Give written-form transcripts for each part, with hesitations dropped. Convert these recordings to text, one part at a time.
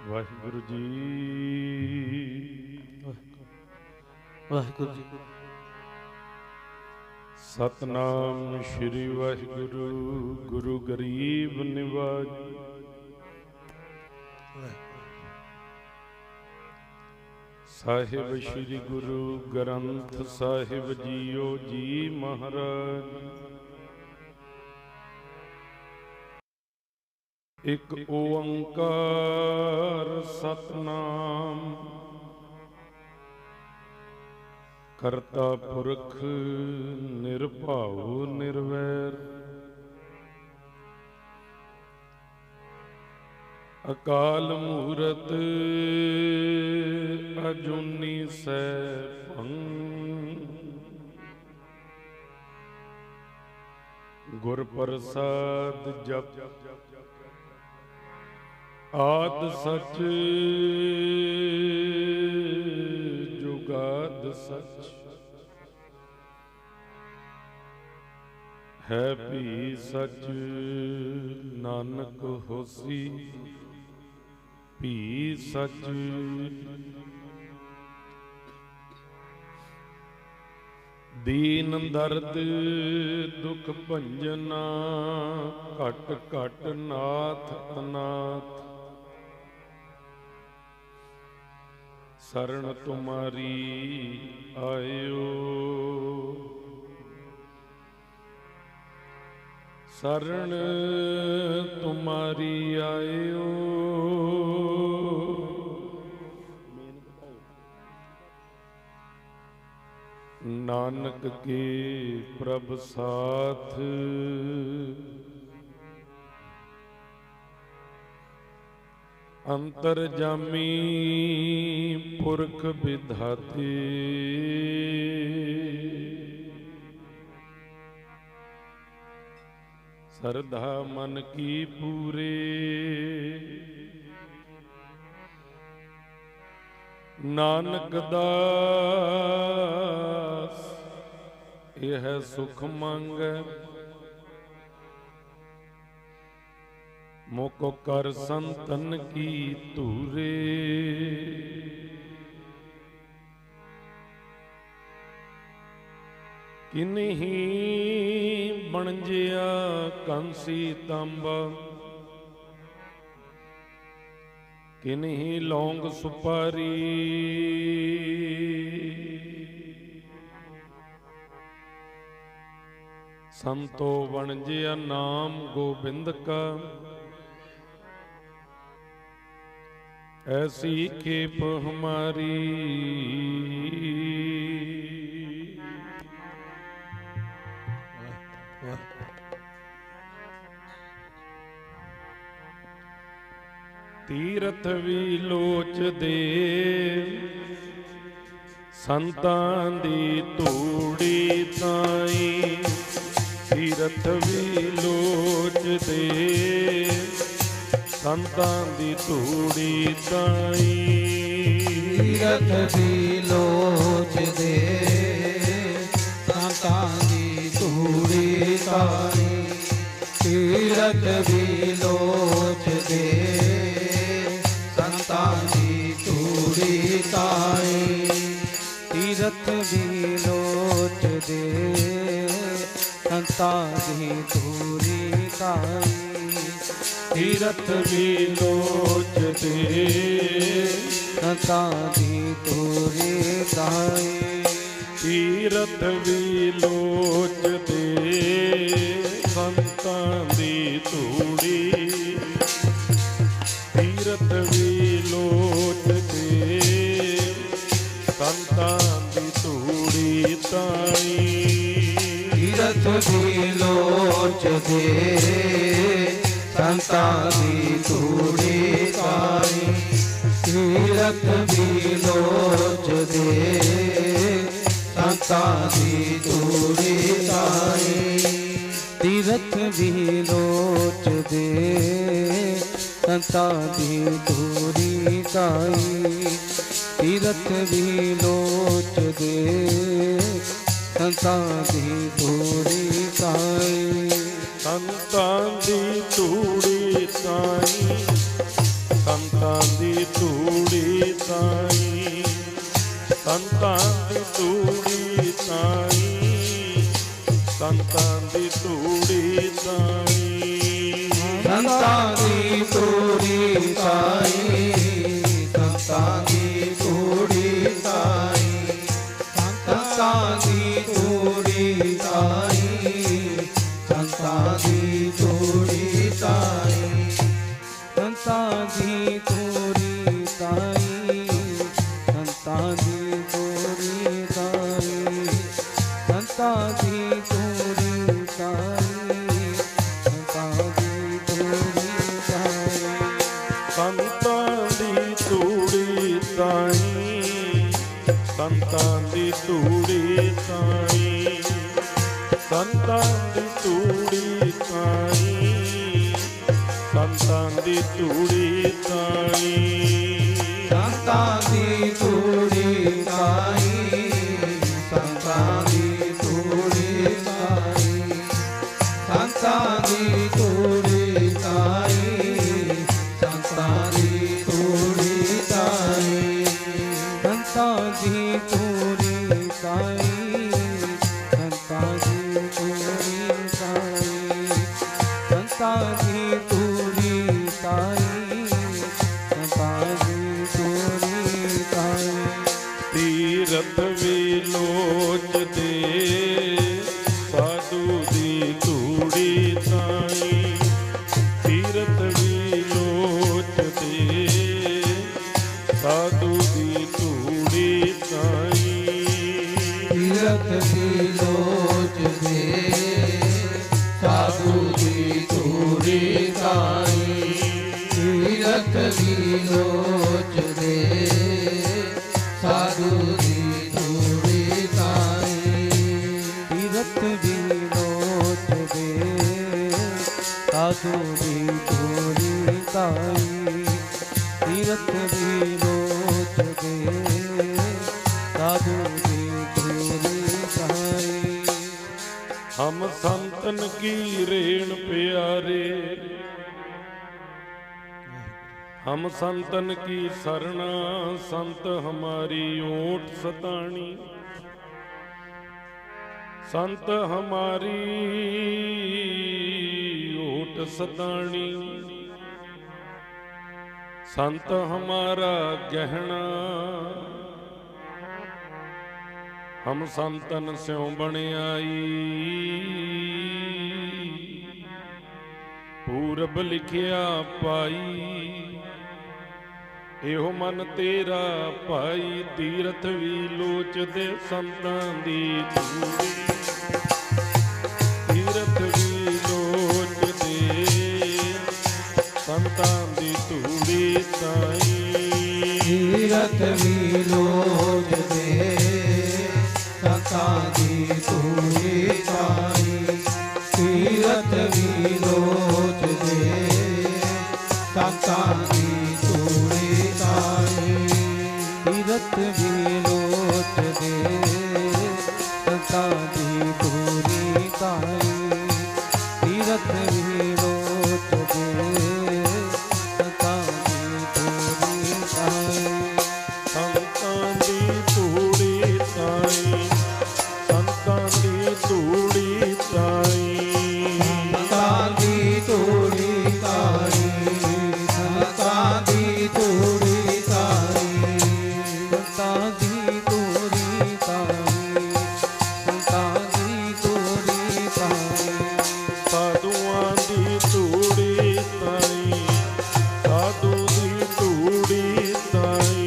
वाहिगुरु जी वाहिगुरु जी। सतनाम श्री वाहिगुरु गुरु गरीब निवाज। साहिब श्री गुरु ग्रंथ साहिब जीओ जी महाराज। एक ओंकार सतनाम करता पुरख निर्भाव निर्वैर अकाल मूरत अजूनी सैभं गुर प्रसाद जप आद सच जुगाद सच है भी सच नानक होसी भी सच दीन दर्द दुख भंजना घट घट नाथ अनाथ शरण तुम्हारी आयो शरण तुम्हारी आयो नानक के प्रभ साथ अंतरजामी पुरख विधाते श्रद्धा मन की पूरे नानक दास यह सुख मांगे मोको कर संतन की तूरे किन्हीं बनजिया कंसी तांबा किन्हीं लौंग सुपारी संतो बनजिया नाम गोबिंद का ऐसी खेप हमारी तीरथ विलोच दे संतां दी तूड़ी ताई तीरथ विलोच दे संतां दी तूड़ी ताई तीरथ विलोच दे संतां दी तूड़ी ताई तीरथ विलोच दे संतां दी तूड़ी ताई तीरथ विलोच दे संतां दी तूड़ी ताई तीरथ विलोच दे संतां दी तूड़ी ताई तीरथ विलोच दे संतां दी तूड़ी तीरथ विलोच दे संतां दी तूड़ी ताई तीरथ विलोच दे संतां दी तूड़ी ताई तीरथ विलोच दे संतां दी तूड़ी ताई तीरथ विलोच दे संतां दी तूड़ी ताई तीरथ विलोच दे संतां दी तूड़ी ताई संतां दी तूड़ी ताई संतां दी तूड़ी ताई संतां दी तूड़ी ताई संतां दी तूड़ी ताई संतां दी तूड़ी ताई संतां दी तूड़ी ताई संतां दी तूड़ी ताई संतां दी तूड़ी ताई तोरी ताई संता दी तोरी ताई संता दी तोरी ताई संता दी तोरी ताई संतां दी तूड़ी ताई संतां दी तूड़ी ताई संतां दी तूड़ी ताई संतां दी तूड़ी ताई संता दी तोरी ताई संता दी तोरी ताई संता दी तोरी ताई संता दी तोरी ताई संता दी तोरी ताई संता दी तोरी ताई संता दी तोरी ताई संता दी तोरी ताई तीरथ विलोच दे साधु दी तूड़ी ताई तीरथ विलोच दे साधु दी तूड़ी ताई तीरथ विलोच दे साधु दी तोरी ताई तीरथ विलोच दे साधु दी तोरी ताई तीरथ विलोच दे साधु दी तोरी ताई तीरथ विलोच दे साधु दी तोरी ताई हम संतन की रेण प्यारे हम संतन की शरणा संत हमारी ओट सताणी संत हमारी ओट सताणी संत हमारा गहना हम संतन स्यों बन आई पूरब लिखिया पाई एहो मन तेरा भाई तीरथ विलोच दे संतां दी तूड़ी तीरथ विलोच दे संतां दी तूड़ी ताई तीरथ विलोच दे संता दी तोरी ताई तीरथ विलोच दे संता दी तोरी ताई तीरथ विलोच दे संता दी तोरी ताई तीरथ विलोच दे संता दी तोरी ताई संतां दी तूड़ी ताई संतां दी तूड़ी ताई संता दी तोरी ताई संता दी तोरी ताई संता दी तोरी ताई संता दी तोरी ताई साधुआं दी तूड़ी ताई साधु दी तूड़ी ताई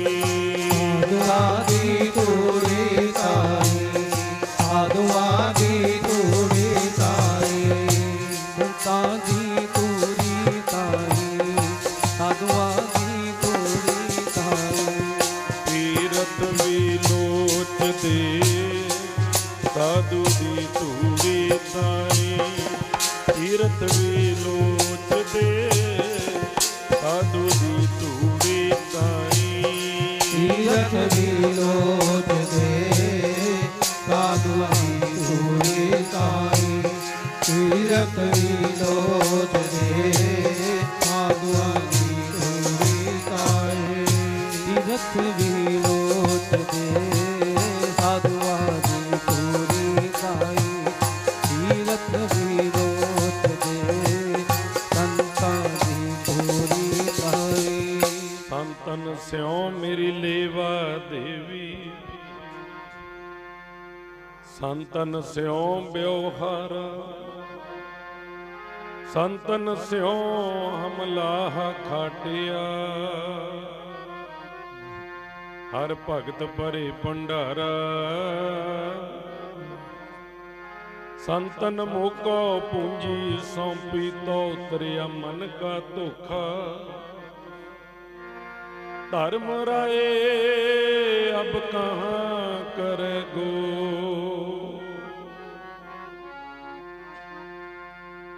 साधुआ दी तोरी ताई साधुआ दी तोरी ताई संता दी तोरी ताई साधुआ दी तोरी ताई तीरथ विलोच दे साधु दी तूड़ी ताई तीरथ विलोच दे साधु दी तूड़ी ताई तीरथ विलोच दे साधु दी तोरी ताई तीरथ विलोच दे साधु दी तोरी ताई तीरथ विलोच दे साधु दी तोरी ताई तीरथ विलोच दे संता दी तोरी ताई संतन स्यों मेरी लेवा देवी संतन स्यों व्यवहारा संतन स्यों हमलाह खाटिया, हर भगत भरे भंडारा। संतन मोको पूंजी सौंपी तो उतरिया मन का धोखा। धर्म राय अब कहाँ करे गो,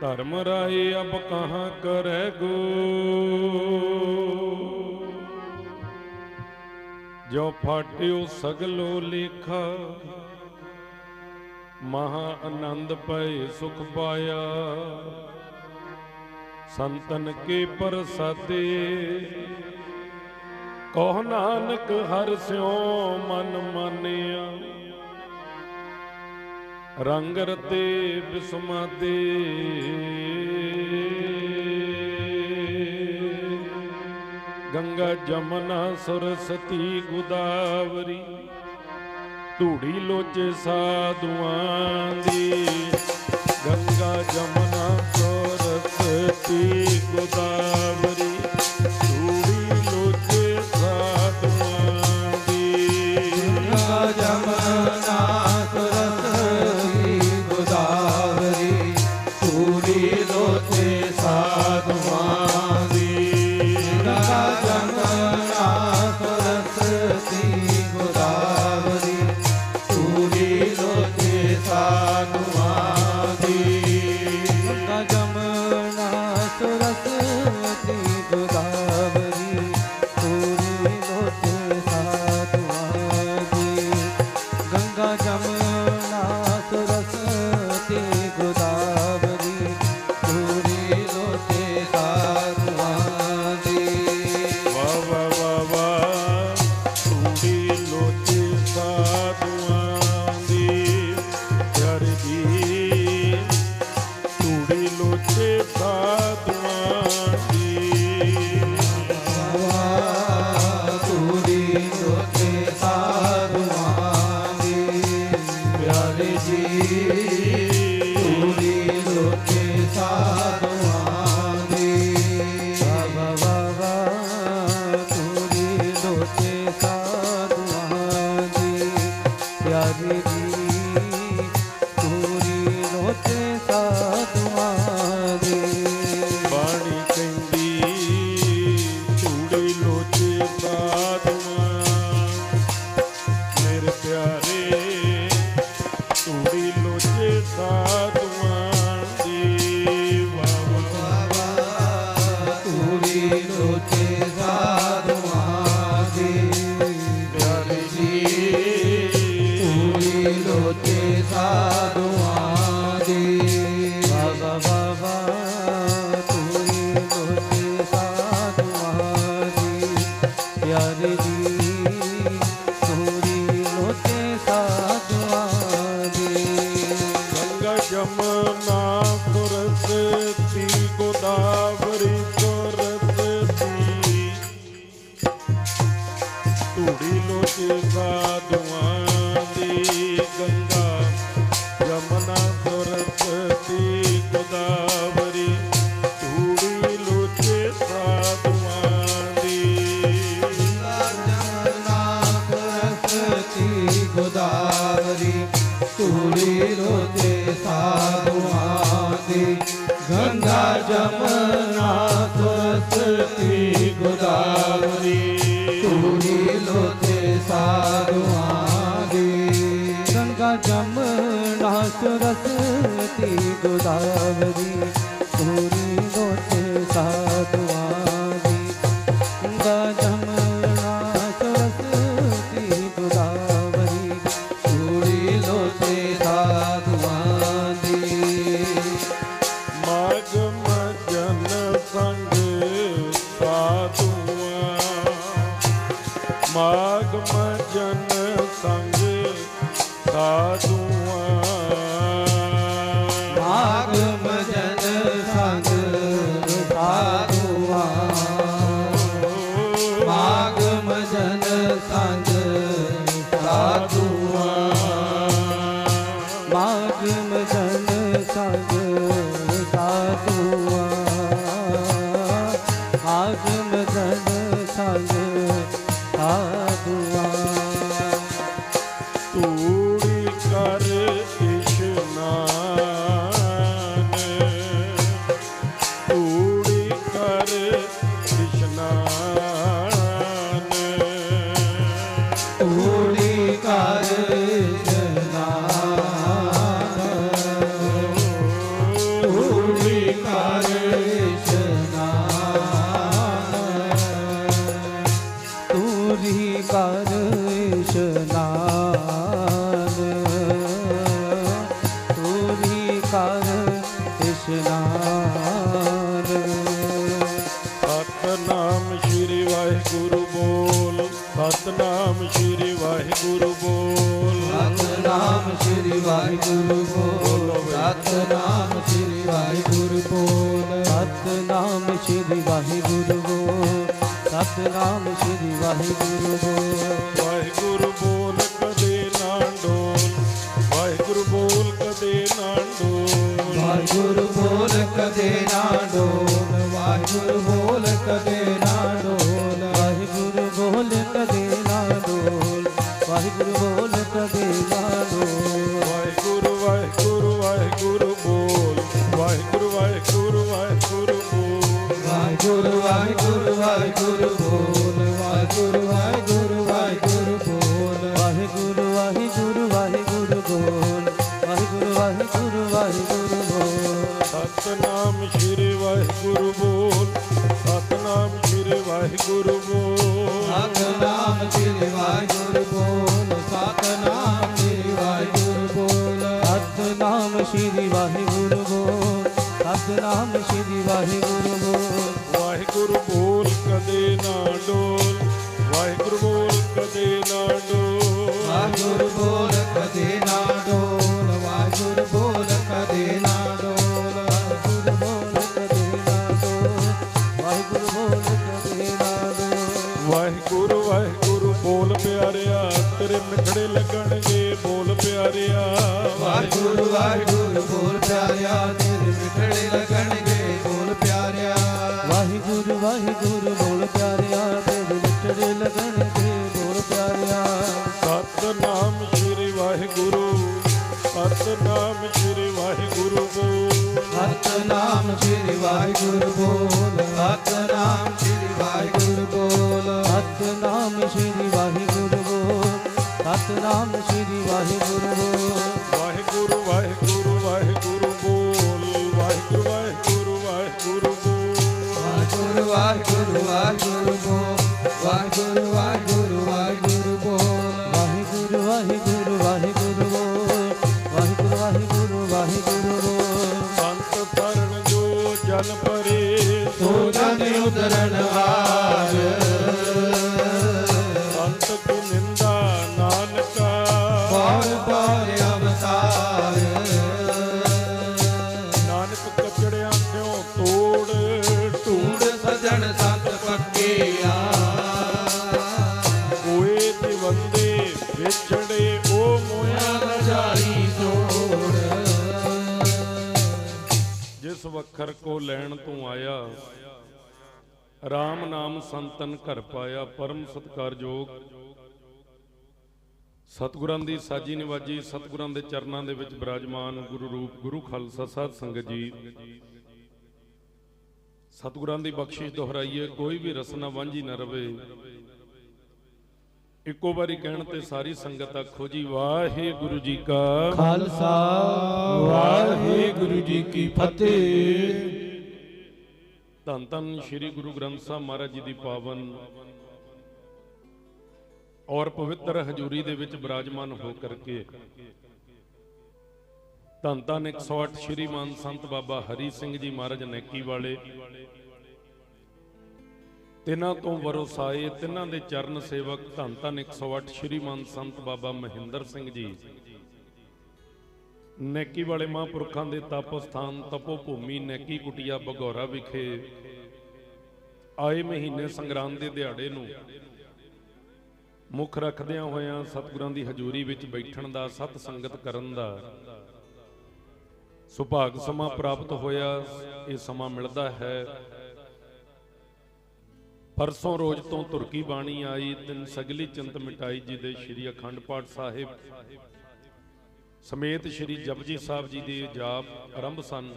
धर्म राय अब कहाँ करे गो। जो फाट्यो सगलो लेखा, महा आनंद पय सुख पाया। संतन के प्रसादे, कहो नानक हर स्यों मन मानिया। रंग रते बिस्मादे, गंगा जमुना सरस्वती गोदावरी। धूड़ी लोचे साधुआं दी, गंगा जमुना सरस्वती गोदावरी। धूड़ी लोचे साधुआं दी, गंगा जमुना सरस्वती गोदावरी। धूड़ी लोचे साधुआं दी, गंगा जमुना सरस्वती गोदावरी। धूड़ी लोचे साधुआं दी, गंगा जमुना सरस्वती गोदावरी। धूड़ी लोचे साधुआं दी, गंगा जमुना सरस्वती गोदावरी। धूड़ी लोचे साधुआं दी। वाह वाह वाह वाह। धूड़ी लोचे साधुआं दी, प्यारे जी। धूड़ी लोचे साधुआं दी, धूड़ी लोचे साधुआं दी। प्यारे जी, धूड़ी लोचे साधुआं दी। बाबा बाबा, धूड़ी लोचे साधुआं दी। प्यारे जी, धूड़ी लोचे साधुआं दी। बाणी कहंदी धूड़ी लोचे साधुआं। मेरे प्यारे धूड़ी लोचे साधुआं दी। वाह वाह धूड़ी लोचे साधुआं दी। प्यारे जी, धूड़ी लोचे साधुआं दी। बाबा बाबा, धूड़ी लोचे साधुआं दी। प्यारे जी, धूड़ी लोचे साधुआं दी। गंगा जमुना सरस्वती गोदावरी सरस्वती। धूड़ी लोचे साधुआं दी, गंगा जमुना सरस्वती गोदावरी। धूड़ी लोचे साधुआं दी, जमुना सरस्वती गोदावरी। धूड़ी लोचे साधुआं दी। गंगा जमुना सरस्वती गोदावरी। धूड़ी लोचे साधुआं दी। गंगा जमुना सरस्वती गोदावरी। धूड़ी लोचे साधुआं दी। गंगा जमुना सरस्वती गोदावरी। धूड़ी लोचे साधुआं दी। माघ मजन संग साधुआं। माघ मजन संग साधुआं। माघ मजन संग साधुआं। माघ मजन संग साधुआं। माघ मजन संग साधुआं। ਸਾਧੂਆਂ ਆਗਮ ਜਨ ਸੰਗ ਸਾਧੂਆਂ ਧੂੜੀ ਕਰ ਇਸ਼ਨਾਨ ਧੂੜੀ ਕਰ ਇਸ਼ਨਾਨ ਧੂੜੀ ਕਰ ਇਸ਼ਨਾਨ ਧੂੜੀ ਕਰ ਇਸ਼ਨਾਨ ਧੂੜੀ ਕਰ ਇਸ਼ਨਾਨ ਧੂੜੀ ਕਰ ਇਸ਼ਨਾਨ ਸਤਨਾਮ ਸ਼੍ਰੀ ਵਾਹਿਗੁਰੂ ਬੋਲ ਸਤਨਾਮ ਸ਼੍ਰੀ ਵਾਹਿਗੁਰੂ ਬੋਲ ਸਤਨਾਮ ਸ਼੍ਰੀ ਵਾਹਿਗੁਰੂ ਬੋਲ ਸਤਨਾਮ ਸ਼੍ਰੀ ਵਾਹਿਗੁਰੂ ਬੋਲ ਸਤਨਾਮ ਸ਼੍ਰੀ ਵਾਹਿਗੁਰੂ ਬੋਲ ਸਤਨਾਮ ਸ਼੍ਰੀ ਵਾਹਿਗੁਰੂ ਬੋਲ ਵਾਹਿਗੁਰੂ ਬੋਲ ਕਦੇ ਨਾ ਡੋਲ ਵਾਹਿਗੁਰੂ ਬੋਲ ਕਦੇ ਨਾ ਡੋਲ ਵਾਹਿਗੁਰੂ ਬੋਲ ਕਦੇ ਨਾ ਡੋਲ ਵਾਹਿਗੁਰੂ ਬੋਲ ਕਦੇ ਨਾ ਡੋਲ ਵਾਹਿਗੁਰੂ ਬੋਲ ਕਦੇ ਨਾ ਡੋਲ ਵਾਹਿਗੁਰੂ ਬੋਲ ਕਦੇ ਨਾ ਡੋਲ ਵਾਹਿਗੁਰੂ ਵਾਹਿਗੁਰੂ ਵਾਹਿਗੁਰੂ ਬੋਲ ਵਾਹਿਗੁਰੂ ਵਾਹਿਗੁਰੂ ਵਾਹਿਗੁਰੂ ਬੋਲ ਵਾਹਿਗੁਰੂ ਵਾਹਿਗੁਰੂ ਵਾਹਿਗੁਰੂ ਬੋਲ ਵਾਹਿਗੁਰੂ ਵਾਹਿਗੁਰੂ ਵਾਹਿਗੁਰੂ ਬੋਲ ਵਾਹਿਗੁਰੂ ਵਾਹਿਗੁਰੂ ਵਾਹਿਗੁਰੂ ਬੋਲ ਵਾਹਿਗੁਰੂ ਵਾਹਿਗੁਰੂ ਵਾਹਿਗੁਰੂ ਬੋਲ ਸਤਨਾਮ ਸ਼੍ਰੀ ਵਾਹਿਗੁਰੂ ਬੋਲ ਸਤਨਾਮ ਸ਼੍ਰੀ ਵਾਹਿਗੁਰੂ ਬੋਲ ਸਤਨਾਮ ਸ੍ਰੀ ਵਾਹਿਗੁਰੂ ਬੋਲ ਸਤਨਾਮ ਸ੍ਰੀ ਵਾਹਿਗੁਰੂ ਬੋਲ ਸਤਨਾਮ ਸ੍ਰੀ ਵਾਹਿਗੁਰੂ ਬੋਲ ਸਤਨਾਮ ਸ੍ਰੀ ਵਾਹਿਗੁਰੂ ਬੋਲ ਵਾਹਿਗੁਰੂ ਬੋਲ ਕਦੇ ਨਾ ਡੋਲ ਵਾਹਿਗੁਰੂ ਬੋਲ ਕਦੇ ਨਾ ਡੋਲ ਵਾਹਿਗੁਰੂ ਬੋਲ ਕਦੇ ਨਾ ਡੋਲ ਵਾਹਿਗੁਰੂ ਬੋਲ ਕਦੇ ਨਾ ਡੋਲ ਵਾਹਿਗੁਰੂ ਬੋਲ ਕਦੇ ਨਾ ਡੋਲ ਵਾਹਿਗੁਰੂ ਬੋਲ ਕਦੇ ਨਾ ਡੋਲ ਵਾਹਿਗੁਰੂ ਵਾਹਿਗੁਰੂ ਬੋਲ ਪਿਆਰਿਆ ਤੇਰੇ ਮਿੱਠੜੇ ਲੱਗਣਗੇ ਬੋਲ ਪਿਆਰਿਆ ਵਾਹਿਗੁਰੂ ਵਾਹਿਗੁਰੂ ਬੋਲ ਪਿਆਰਿਆ ਤੇਰੇ ਮਿੱਠੜੇ ਲੱਗਣਗੇ ਬੋਲ ਪਿਆਰਿਆ ਵਾਹਿਗੁਰੂ ਵਾਹਿਗੁਰੂ ਬੋਲ ਪਿਆਰਿਆ ਤੇਰੇ ਮਿੱਠੜੇ ਲੱਗਣਗੇ ਬੋਲ ਪਿਆਰਿਆ ਸਤਨਾਮ ਸ਼੍ਰੀ ਵਾਹਿਗੁਰੂ ਸਤਨਾਮ ਸ਼੍ਰੀ ਵਾਹਿਗੁਰੂ ਬੋਲ ਸਤਨਾਮ ਸ੍ਰੀ ਵਾਹਿਗੁਰੂ ਬੋਲ ਸਤਨਾਮ ਸ੍ਰੀ ਵਾਹਿਗੁਰੂ ਬੋਲ ਸਤਨਾਮ ਸ੍ਰੀ ਵਾਹਿਗੁਰੂ ਬੋਲ ਸਤਨਾਮ ਸ੍ਰੀ ਵਾਹਿਗੁਰੂ ਬੋਲ ਵਾਹਿਗੁਰੂ ਵਾਹਿਗੁਰੂ ਵਾਹਿਗੁਰੂ ਬੋਲ ਵਾਹਿਗੁਰੂ ਵਾਹਿਗੁਰੂ ਵਾਹਿਗੁਰੂ ਬੋਲ ਵਾਹਿਗੁਰੂ ਵਾਹਿਗੁਰੂ ਵਾਹਿਗੁਰੂ ਬੋਲ ਵਾਹਿਗੁਰੂ ਵਾਹਿਗੁਰੂ ਵਾਹਿਗੁਰੂ ਬੋਲ ਵਾਹਿਗੁਰੂ ਵਾਹਿਗੁਰੂ ਵਾਹਿਗੁਰੂ ਬੋਲ ਵਾਹਿਗੁਰੂ ਵਾਹਿਗੁਰੂ ਵਾਹਿਗੁਰੂ ਬੋਲ ਸੰਤ ਸਰਨ ਜੋ ਜਨ ਪਰੇ ਸੋ ਜਨ ਉਦਰਨ ਹਾਰ ਸੰਤ ਕੀ ਨਿੰਦਾ ਨਾਨਕਾ ਪਾਰ ਪਾਰ ਅਵਤਾਰ ਨਾਨਕ ਕਚੜਿਆਂ ਸਿਓ ਤੋੜ ਢੂੰਡ ਸਜਣ ਸੰਤ ਪੱਕੀਆਂ ਕੋਏ ਤੇ ਵੰਦੇ ਵਿਛੜੇ ਉਹ ਮੋਇਆ ਨਾ ਜਾਰੀ ਤੋੜ ਜਿਸ ਵਖਰ ਕੋ ਲੈਣ ਤੂੰ ਆਇਆ ਰਾਮ ਨਾਮ ਸੰਤਨ ਘਰ ਪਾਇਆ ਪਰਮ ਸਤਿਕਾਰਯੋਗ ਸਤਿਗੁਰਾਂ ਦੀ ਸਾਜੀ ਨਿਵਾਜੀ ਸਤਿਗੁਰਾਂ ਦੇ ਚਰਨਾਂ ਦੇ ਵਿੱਚ ਬਿਰਾਜਮਾਨ ਗੁਰੂ ਰੂਪ ਗੁਰੂ ਖਾਲਸਾ ਸਾਧ ਸੰਗਤ ਜੀ ਸਤਿਗੁਰਾਂ ਦੀ ਬਖਸ਼ਿਸ਼ ਦੁਹਰਾਈਏ ਕੋਈ ਵੀ ਰਸਨਾ ਵਾਂਝੀ ਨਾ ਰਵੇ ਇੱਕੋ ਵਾਰੀ ਕਹਿਣ ਤੇ ਸਾਰੀ ਸੰਗਤ ਆਖੋ ਜੀ ਵਾਹਿਗੁਰੂ ਜੀ ਕਾ ਖਾਲਸਾ ਵਾਹਿਗੁਰੂ ਜੀ ਕੀ ਫਤਿਹ ਧੰਨ ਧੰਨ ਸ੍ਰੀ ਗੁਰੂ ਗ੍ਰੰਥ ਸਾਹਿਬ ਮਹਾਰਾਜ ਜੀ ਦੀ ਪਾਵਨ ਔਰ ਪਵਿੱਤਰ ਹਜ਼ੂਰੀ ਦੇ ਵਿੱਚ ਬਿਰਾਜਮਾਨ ਹੋ ਕਰਕੇ ਧੰਨ ਧੰਨ 108 ਸ਼੍ਰੀਮਾਨ ਸੰਤ ਬਾਬਾ ਹਰੀ ਸਿੰਘ ਜੀ ਮਹਾਰਾਜ ਨੈਕੀ ਵਾਲੇ ਤਿੰਨਾਂ ਤੋਂ ਵਰੋਸਾਏ ਤਿੰਨਾਂ ਦੇ ਚਰਨ ਸੇਵਕ ਧੰਨ ਧੰਨ 108 ਸ਼੍ਰੀਮਾਨ ਸੰਤ ਬਾਬਾ ਮਹਿੰਦਰ ਸਿੰਘ ਜੀ ਨੈਕੀ ਵਾਲੇ ਮਹਾਂਪੁਰਖਾਂ ਦੇ ਤਪ ਸਥਾਨ ਤਪੋ ਭੂਮੀ ਨੈਕੀ ਕੁਟੀਆ ਬਗੌਰਾ ਵਿਖੇ ਆਏ ਮਹੀਨੇ ਸੰਗਰਾਂਦ ਦੇ ਦਿਹਾੜੇ ਨੂੰ ਮੁੱਖ ਰੱਖਦਿਆਂ ਹੋਇਆਂ ਸਤਿਗੁਰਾਂ ਦੀ ਹਜ਼ੂਰੀ ਵਿੱਚ ਬੈਠਣ ਦਾ ਸਤ ਸੰਗਤ ਕਰਨ ਦਾ ਸੁਭਾਗ ਸਮਾਂ ਪ੍ਰਾਪਤ ਹੋਇਆ। ਇਹ ਸਮਾਂ ਮਿਲਦਾ ਹੈ। परसों रोज तो तुरकी बाणी आई, तिन सगली चिंत मिटाई जी दे श्री अखंड पाठ साहिब समेत श्री जपजी साहब जी दे जाप आरंभ सन।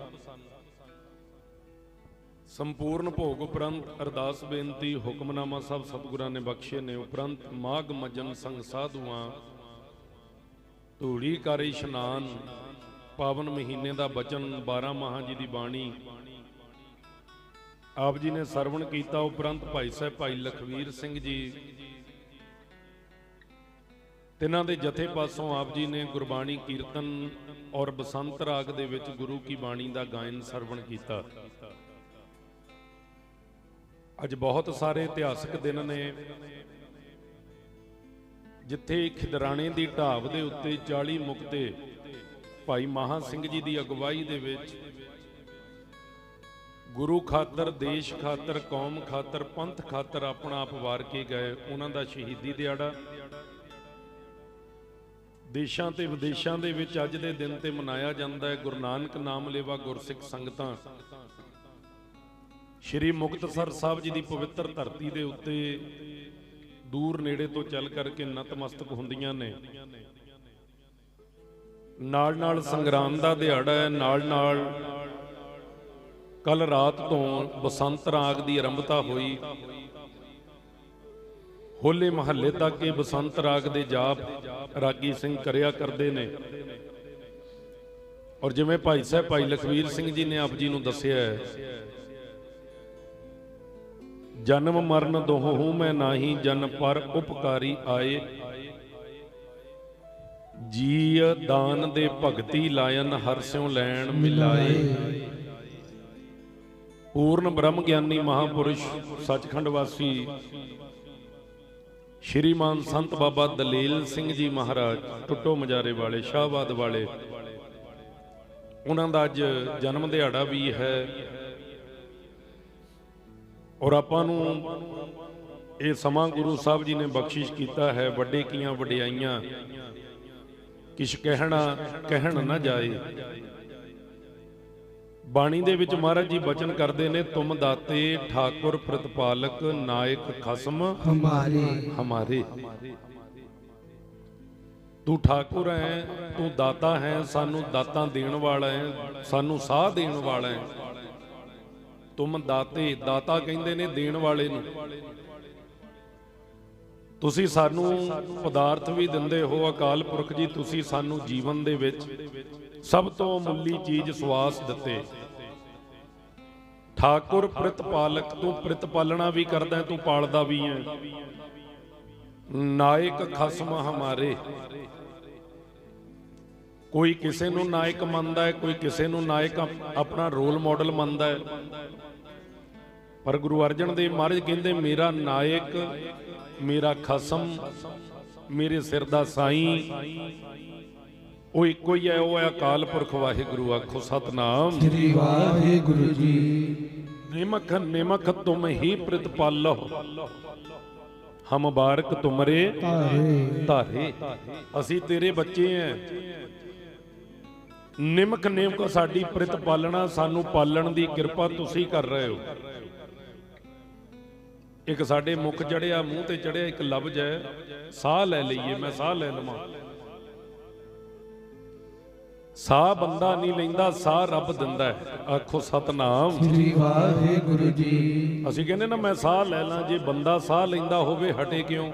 संपूर्ण भोग उपरंत अरदास बेनती हुक्मनामा सब सतगुरां ने बख्शे ने। उपरंत माघ मजन संग साधुआं धूड़ी कर इशनान। पावन महीने का बचन 12 माह जी की बाणी आप जी ने सरवण किया। उपरंत भाई साहब भाई लखवीर सिंह जी तिन्हां दे जथे पासों आप जी ने गुरबाणी कीर्तन और बसंत राग दे विच गुरु की बाणी का गायन सरवण किया। अज बहुत सारे इतिहासक दिन ने जिथे खिदराणे की ढाब के उत्ते 40 मुक्ते भाई महा सिंह जी की अगवाई दे विच गुरु खातर, देश खातर, कौम खातर, पंथ खातर अपना आप वार के गए। उन्हां दा शहीदी दिहाड़ा देशां ते विदेशां दे विच अज दे दिन ते मनाया जाता है। गुरु नानक नाम लेवा गुरसिख संगतां श्री मुक्तसर साहब जी की पवित्र धरती दे उत्ते दूर नेड़े तो चल करके नतमस्तक हुंदियां ने। नाल नाल संग्राम दा दिहाड़ा है। नाल नाल कल रात तो बसंत राग की आरंभता हुई। होले महल्ले तक ये बसंत राग दे जाप रागी सिंह करया करते ने। और जिवें भाई साहब भाई लखवीर सिंह जी ने आप जी नूं दस्सिया है, जन्म मरण दोहूं मैं नाही, जन पर उपकारी आए। जीय दान दे भगती लायन, हर स्यों लैण मिलाए। पूर्ण ब्रह्म ज्ञानी महापुरुष सचखंड वासी श्रीमान संत बाबा दलेल सिंह जी महाराज टुट्टो मजारे वाले शाहबाद वाले, उन्हां दा अज जन्म दिहाड़ा भी है। और आपां नूं ये समा गुरु साहब जी ने बख्शिश किया है। वड्डे कीआं वड्डियाइयां किछ कहण ना जाए। बाणी दे विच महाराज जी बचन करते ने, तुम दाते ठाकुर प्रतिपालक नायक खसम हमारे। तू ठाकुर है, तू दाता है, सानू दाता देण वाला है, सानू साह देण वाला है। तुम दाते, दाता कहंदे ने देण वाले नूं। तुसी सानू पदार्थ भी दिंदे हो। अकाल पुरख जी तुसी सानू जीवन दे विच सब तो मुल्ली चीज सवास दिते। ठाकुर प्रतिपालक, तू प्रतिपालना भी करदा है, तू पालदा भी है। नायक खसम हमारे, कोई किसे नू नायक मनदा है, कोई किसे नू नायक अपना रोल मॉडल मनदा है। पर गुरु अर्जन देव महाराज कहंदे मेरा नायक, मेरा खसम, मेरे सिर दा साईं वो एक ही है। वो है अकाल पुरख वाहिगुरु। आखो सतनाम श्री वाहिगुरु जी। निमख निमख तुम ही प्रतिपालो, हम बारक तुमरे धारे। असी तेरे बच्चे हैं। निमख निमख साडी प्रतिपालना, सानू पालन दी किरपा तुसी कर रहे हो। एक साडे मुख चढ़िया, मूँह ते चढ़िया एक लफ्ज है, साह लै लईए, मैं साह लै लवां। साह बंदा नहीं लैंदा, साह रब दिंदा है। आखो सतनाम श्री वाहिगुरु जी। असीं कहंदे ना मैं साह लै लां, जे बंदा साह लैंदा होवे हटे क्यों?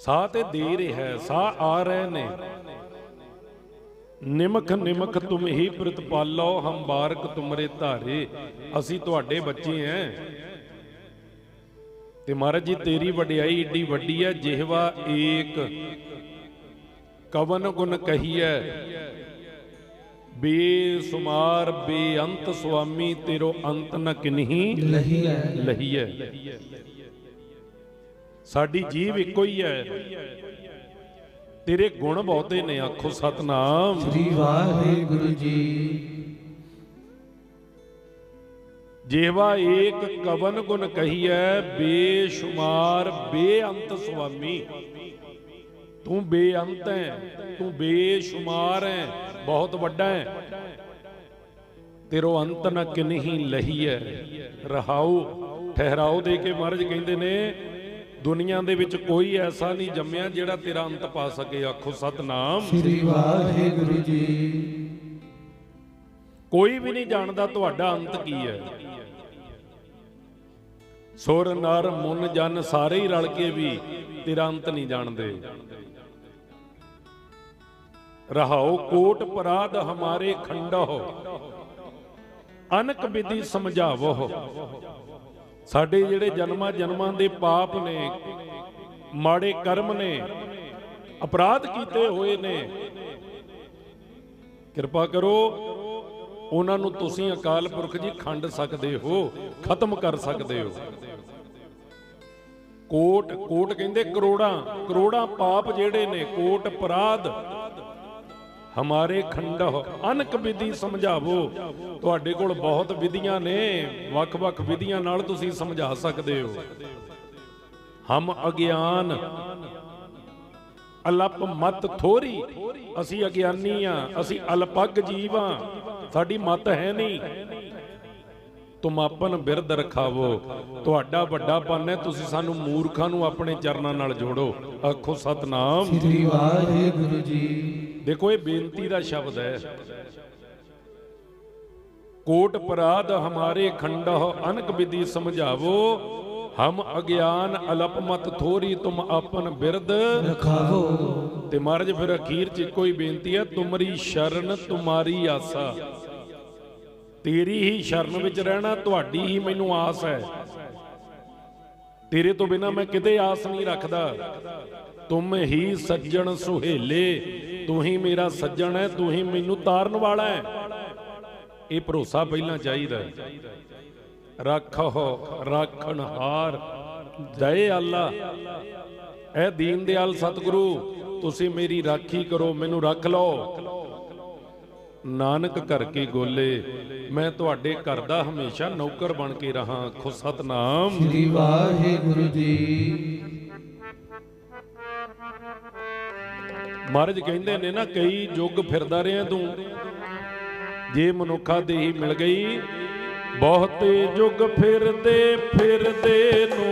साह ते दे रहा है, साह आ रहे ने। निमख निमख तुम ही प्रतिपालो, हम बारक तुमरे धारे। असीं तुहाडे बच्चे हैं। ते महाराज जी तेरी वडियाई ईडी वड्डी है। जिहवा एक कवन गुण कहिए, बेसुमार बेअंत स्वामी, तेरो अंत न किन्ही लहीए। साडी जीव इको ही है, तेरे गुण बहुते ने। आखो सतनाम श्री वाहिगुरु जी। जेवा एक कवन गुण कहिए, बेशुमार बेअंत स्वामी। तू बेअंत है, तू बेशुमार है, बहुत वड्डा है। तेरो अंत न किन्ही लही है। रहाऊ ठहराओ दे के महाराज कहते ने दुनिया दे विच कोई ऐसा नहीं जम्मिया जिहड़ा तेरा अंत पा सके। आखो सतनाम श्री वाहिगुरु जी। कोई भी नहीं जानता तुहाडा अंत की है। सुर नर मुन जन सारे ही रल के भी तेरा अंत नहीं जानते। रहाओ कोट पराध हमारे खंडो, अनक विधि समझावो। साडे जिहड़े जन्मां जन्मां दे पाप ने, माड़े कर्म ने, अपराध कीते होए ने, किरपा करो ਉਹਨਾਂ ਨੂੰ ਤੁਸੀਂ ਅਕਾਲ ਪੁਰਖ ਜੀ ਖੰਡ ਸਕਦੇ ਹੋ, ਖਤਮ ਕਰ ਸਕਦੇ ਹੋ। ਕੋਟ ਕੋਟ ਕਹਿੰਦੇ ਕਰੋੜਾਂ ਕਰੋੜਾਂ ਪਾਪ ਜਿਹੜੇ ਨੇ, ਕੋਟ ਅਪਰਾਧ ਹਮਾਰੇ ਖੰਡੋ ਅਨਕ ਵਿਧੀ ਸਮਝਾਵੋ। ਤੁਹਾਡੇ ਕੋਲ ਬਹੁਤ ਵਿਧੀਆਂ ਨੇ, ਵੱਖ-ਵੱਖ ਵਿਧੀਆਂ ਨਾਲ ਤੁਸੀਂ ਸਮਝਾ ਸਕਦੇ ਹੋ। ਹਮ ਅਗਿਆਨ ਅਲਪ ਮਤ ਥੋਰੀ, ਅਸੀਂ ਅਗਿਆਨੀ ਆ, ਅਸੀਂ ਅਲਪਗ ਜੀਵ ਆ, ਸਾਡੀ ਮਤ ਹੈ ਨਹੀਂ। ਤੁਮ ਆਪਨ ਬਿਰਦ ਰਖਾਵੋ। ਤੁਹਾਡਾ ਵੱਡਾਪਨ ਹੈ, ਤੁਸੀਂ ਸਾਨੂੰ ਮੂਰਖਾਂ ਨੂੰ ਆਪਣੇ ਚਰਨਾਂ ਨਾਲ ਜੋੜੋ। ਆਖੋ ਸਤਨਾਮ ਸ੍ਰੀ ਵਾਹਿਗੁਰੂ ਜੀ। ਦੇਖੋ ਇਹ ਬੇਨਤੀ ਦਾ ਸ਼ਬਦ ਹੈ। ਕੋਟ ਪਰਾਧ ਹਮਾਰੇ ਖੰਡੋ ਅਨਕ ਵਿਧੀ ਸਮਝਾਵੋ। हम अज्ञान अलप मत थोरी, तुम अपन बिरद रखावो। ते महाराज फिर अखीर च कोई बेनती है, तुमरी शरण तुम्हारी आसा। तेरी ही शरण विच रहना, तुहाडी ही मैनू आस है। तेरे तो बिना मैं किते आस नहीं रखदा। तुम ही सज्जन सुहेले, तू ही मेरा सज्जन है, तू ही मैनू तारन वाला है। ये भरोसा पहला चाहिए। रखो राखणहार दए आला, ऐ दीन दयाल सतगुरु तुसी मेरी राखी करो, मैनू रख लो। नानक कर के गोले, मैं तुहाडे घर दा हमेशा नौकर बन के रहा। आखो सतनाम श्री वाहिगुरु जी। महाराज कहंदे ने ना, कई युग फिरदा रहा तू, जे मनुखा देही मिल गई। बहुते जुग फिरदे फिरदे नू,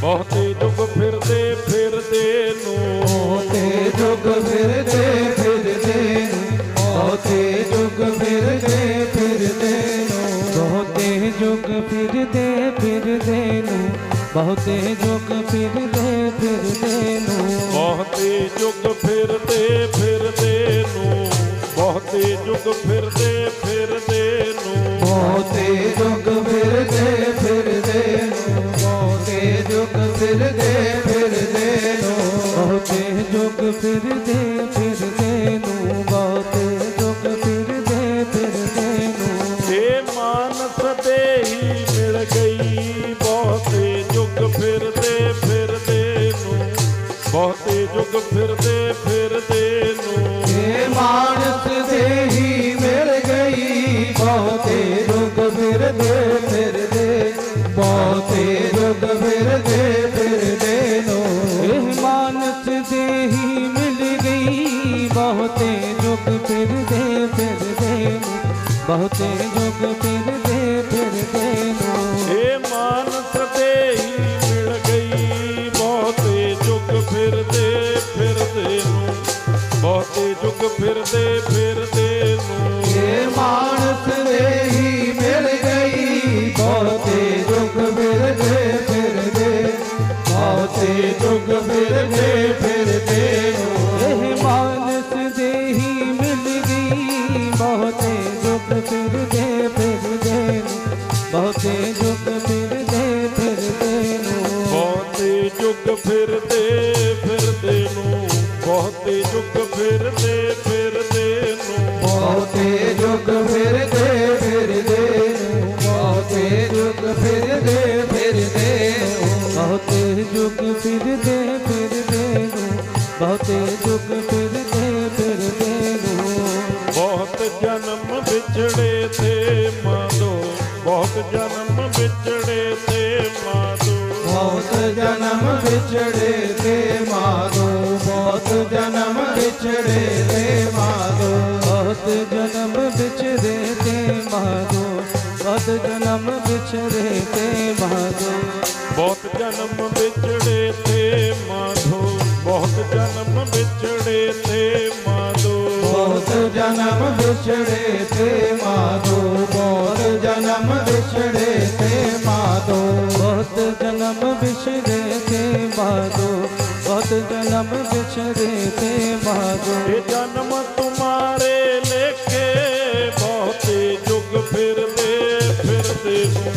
बहुते जुग फिरदे फिरदे नू, बहुते जुग फिरदे फिरदे नू, बहुते जुग फिरदे फिरदे नू, बहुते जुग फिरदे फिरदे नू, बहुते जुग फिरदे फिरदे नू, बहुते जुग फिरदे फिरदे नू, बहुते जुग फिरदे फिरदे नू, बहुते जुग फिरदे फिरदे नू, बहुते जुग फिरदे फिरदे नू, बहुते जुग फिरदे फिरदे नू, बहुते जुग फिरदे फिरदे नू। हे मानस देही मिल गई, बहुते जुग फिरदे फिरदे नू, बहुते जुग फिरदे फिरदे नू। हे मानस देही मिल गई, बहुते जुग फिरदे फिरदे, बहुते जुग फिरदे फिरदे नो। हे मानस देही मिल गई, बहुते जुग फिरदे फिरदे नो, बहुते जुग फिरदे फिरदे नो। हे मानस देही मिल गई, बहुते जुग फिरदे फिरदे नू, बहुते जुग फिरदे फिरदे नू। हे मानस देही मिल गई, बहुते जुग फिरदे फिरदे, बहुते जुग फिरदे फिरदे नो। हे मानस देही मिल गई, बहुते जुग फिरदे फिरदे नो, बहुते जुग फिरदे फिरदे नो। बहुते जुग फिरदे फिरदे नू, बहुते जुग फिरदे फिरदे नू, बहुते जुग फिरदे फिरदे नू, बहुते जुग फिरदे फिरदे नू, बहुते जुग फिरदे फिरदे नू, बहुते जुग फिरदे फिरदे नू। बहुत जन्म बिछड़े थे माधो, बहुत जन्म बिछड़े थे माधो, बहुत जन्म बिछड़े थे माधो, बहुत जन्म बिछड़े ते माधो, बहुत जन्म बिछड़े ते माधो, बहुत जन्म बिछड़े ते माधो, बहुत जन्म बिछड़े थे माधो, बहुत जन्म बिछड़े थे माधो, बहुत जन्म बिछड़े ते माधो, बहुत जन्म बिछड़े ते माधो, बहुत जन्म बिछड़े ते माधो, बहुत जन्म बिछड़े ते माधो। ये जन्म तुम्हारे लेखे बहुते जुग फिरदे फिरदे नूं,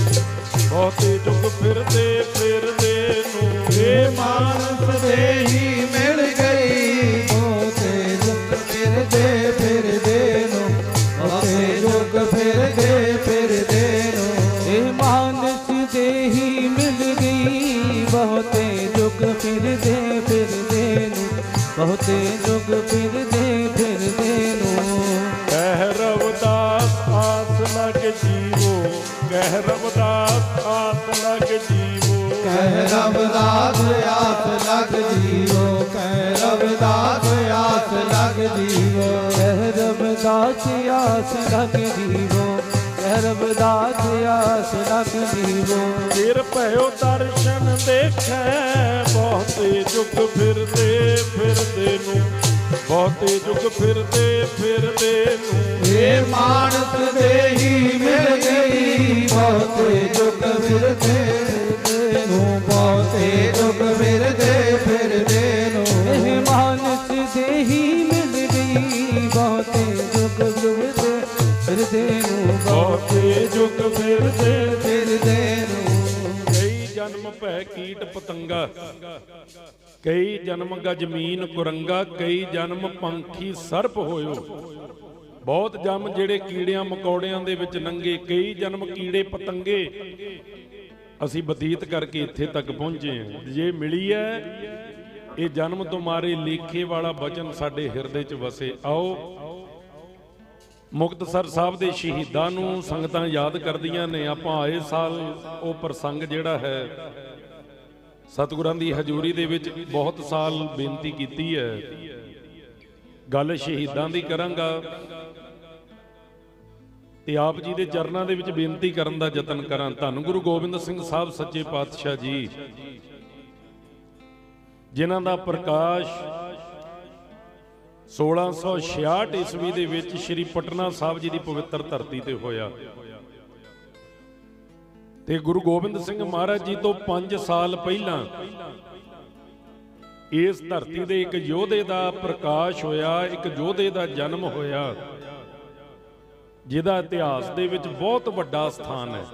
बहुते जुग फिरदे फिरदे नूं, हे मानस देही मिल गई, बहुते जुग फिरदे फिरदे नूं, बहुते जुग फिरदे फिरदे नूं, हे मानस देही मिल गई, बहुते जुग फिरदे फिरदे नूं, बहुते जुग फिरदे फिरदे नूं। कह रविदास आस लग जीवो, कह रविदास आस लग जीवो, कह रविदास आस लग जीवो, कह रविदास आस लग जीवो, कह रविदास आस लग जीवो, कह रविदास आस लग जीवो। फिर भयो दर्शन देखे बहुते जुग फिरदे फिरदे नूं, बहुते जुग फिरदे फिरदे नूं, हे मानस देही मिल गई, बहुते जुग फिरदे फिरदे नूं, बहुते जुग फिरदे फिरदे नूं, हे मानस देही मिल गई, बहुते जुग फिरदे फिरदे नूं, बहुते जुग फिरदे फिरदे नूं। कई जन्म भै कीट पतंगा, कई जन्म गजमीन कुरंगा, कई जन्म ਪੰਖੀ ਸਰਪ ਹੋਇਓ। ਬਹੁਤ ਜਨਮ ਜਿਹੜੇ ਕੀੜਿਆਂ ਮਕੌੜਿਆਂ ਦੇ ਵਿੱਚ ਨੰਗੇ, ਕਈ ਜਨਮ ਕੀੜੇ ਪਤੰਗੇ ਅਸੀਂ ਬਤੀਤ ਕਰਕੇ ਇੱਥੇ ਤੱਕ ਪਹੁੰਚੇ ਹਾਂ। ਜੇ ਮਿਲੀ ਹੈ ਇਹ ਜਨਮ ਤੁਮਾਰੇ ਲੇਖੇ ਵਾਲਾ ਬਚਨ ਸਾਡੇ ਹਿਰਦੇ 'ਚ ਵਸੇ। ਆਓ ਮੁਕਤਸਰ ਸਾਹਿਬ ਦੇ ਸ਼ਹੀਦਾਂ ਨੂੰ ਸੰਗਤਾਂ ਯਾਦ ਕਰਦੀਆਂ ਨੇ। ਆਪਾਂ ਆਏ ਸਾਲ ਉਹ ਪ੍ਰਸੰਗ ਜਿਹੜਾ ਹੈ ਸਤਿਗੁਰਾਂ ਦੀ ਹਜ਼ੂਰੀ ਦੇ ਵਿੱਚ ਬਹੁਤ ਸਾਲ ਬੇਨਤੀ ਕੀਤੀ ਹੈ। ਗੱਲ ਸ਼ਹੀਦਾਂ ਦੀ ਕਰਾਂਗਾ ਤੇ ਆਪ ਜੀ ਦੇ ਚਰਨਾਂ ਦੇ ਵਿੱਚ ਬੇਨਤੀ ਕਰਨ ਦਾ ਯਤਨ ਕਰਾਂ। ਧੰਨ ਗੁਰੂ ਗੋਬਿੰਦ ਸਿੰਘ ਸਾਹਿਬ ਸੱਚੇ ਪਾਤਸ਼ਾਹ ਜੀ, ਜਿਨ੍ਹਾਂ ਦਾ ਪ੍ਰਕਾਸ਼ 1666 ਈਸਵੀ ਦੇ ਵਿੱਚ ਸ਼੍ਰੀ ਪਟਨਾ ਸਾਹਿਬ ਜੀ ਦੀ ਪਵਿੱਤਰ ਧਰਤੀ ਤੇ ਹੋਇਆ ਤੇ ਗੁਰੂ ਗੋਬਿੰਦ ਸਿੰਘ ਮਹਾਰਾਜ ਜੀ ਤੋਂ 5 ਸਾਲ ਪਹਿਲਾਂ ਇਸ ਧਰਤੀ ਦੇ ਇੱਕ ਯੋਧੇ ਦਾ ਪ੍ਰਕਾਸ਼ ਹੋਇਆ, ਇੱਕ ਯੋਧੇ ਦਾ ਜਨਮ ਹੋਇਆ ਜਿਹਦਾ ਇਤਿਹਾਸ ਦੇ ਵਿੱਚ ਬਹੁਤ ਵੱਡਾ ਸਥਾਨ ਹੈ।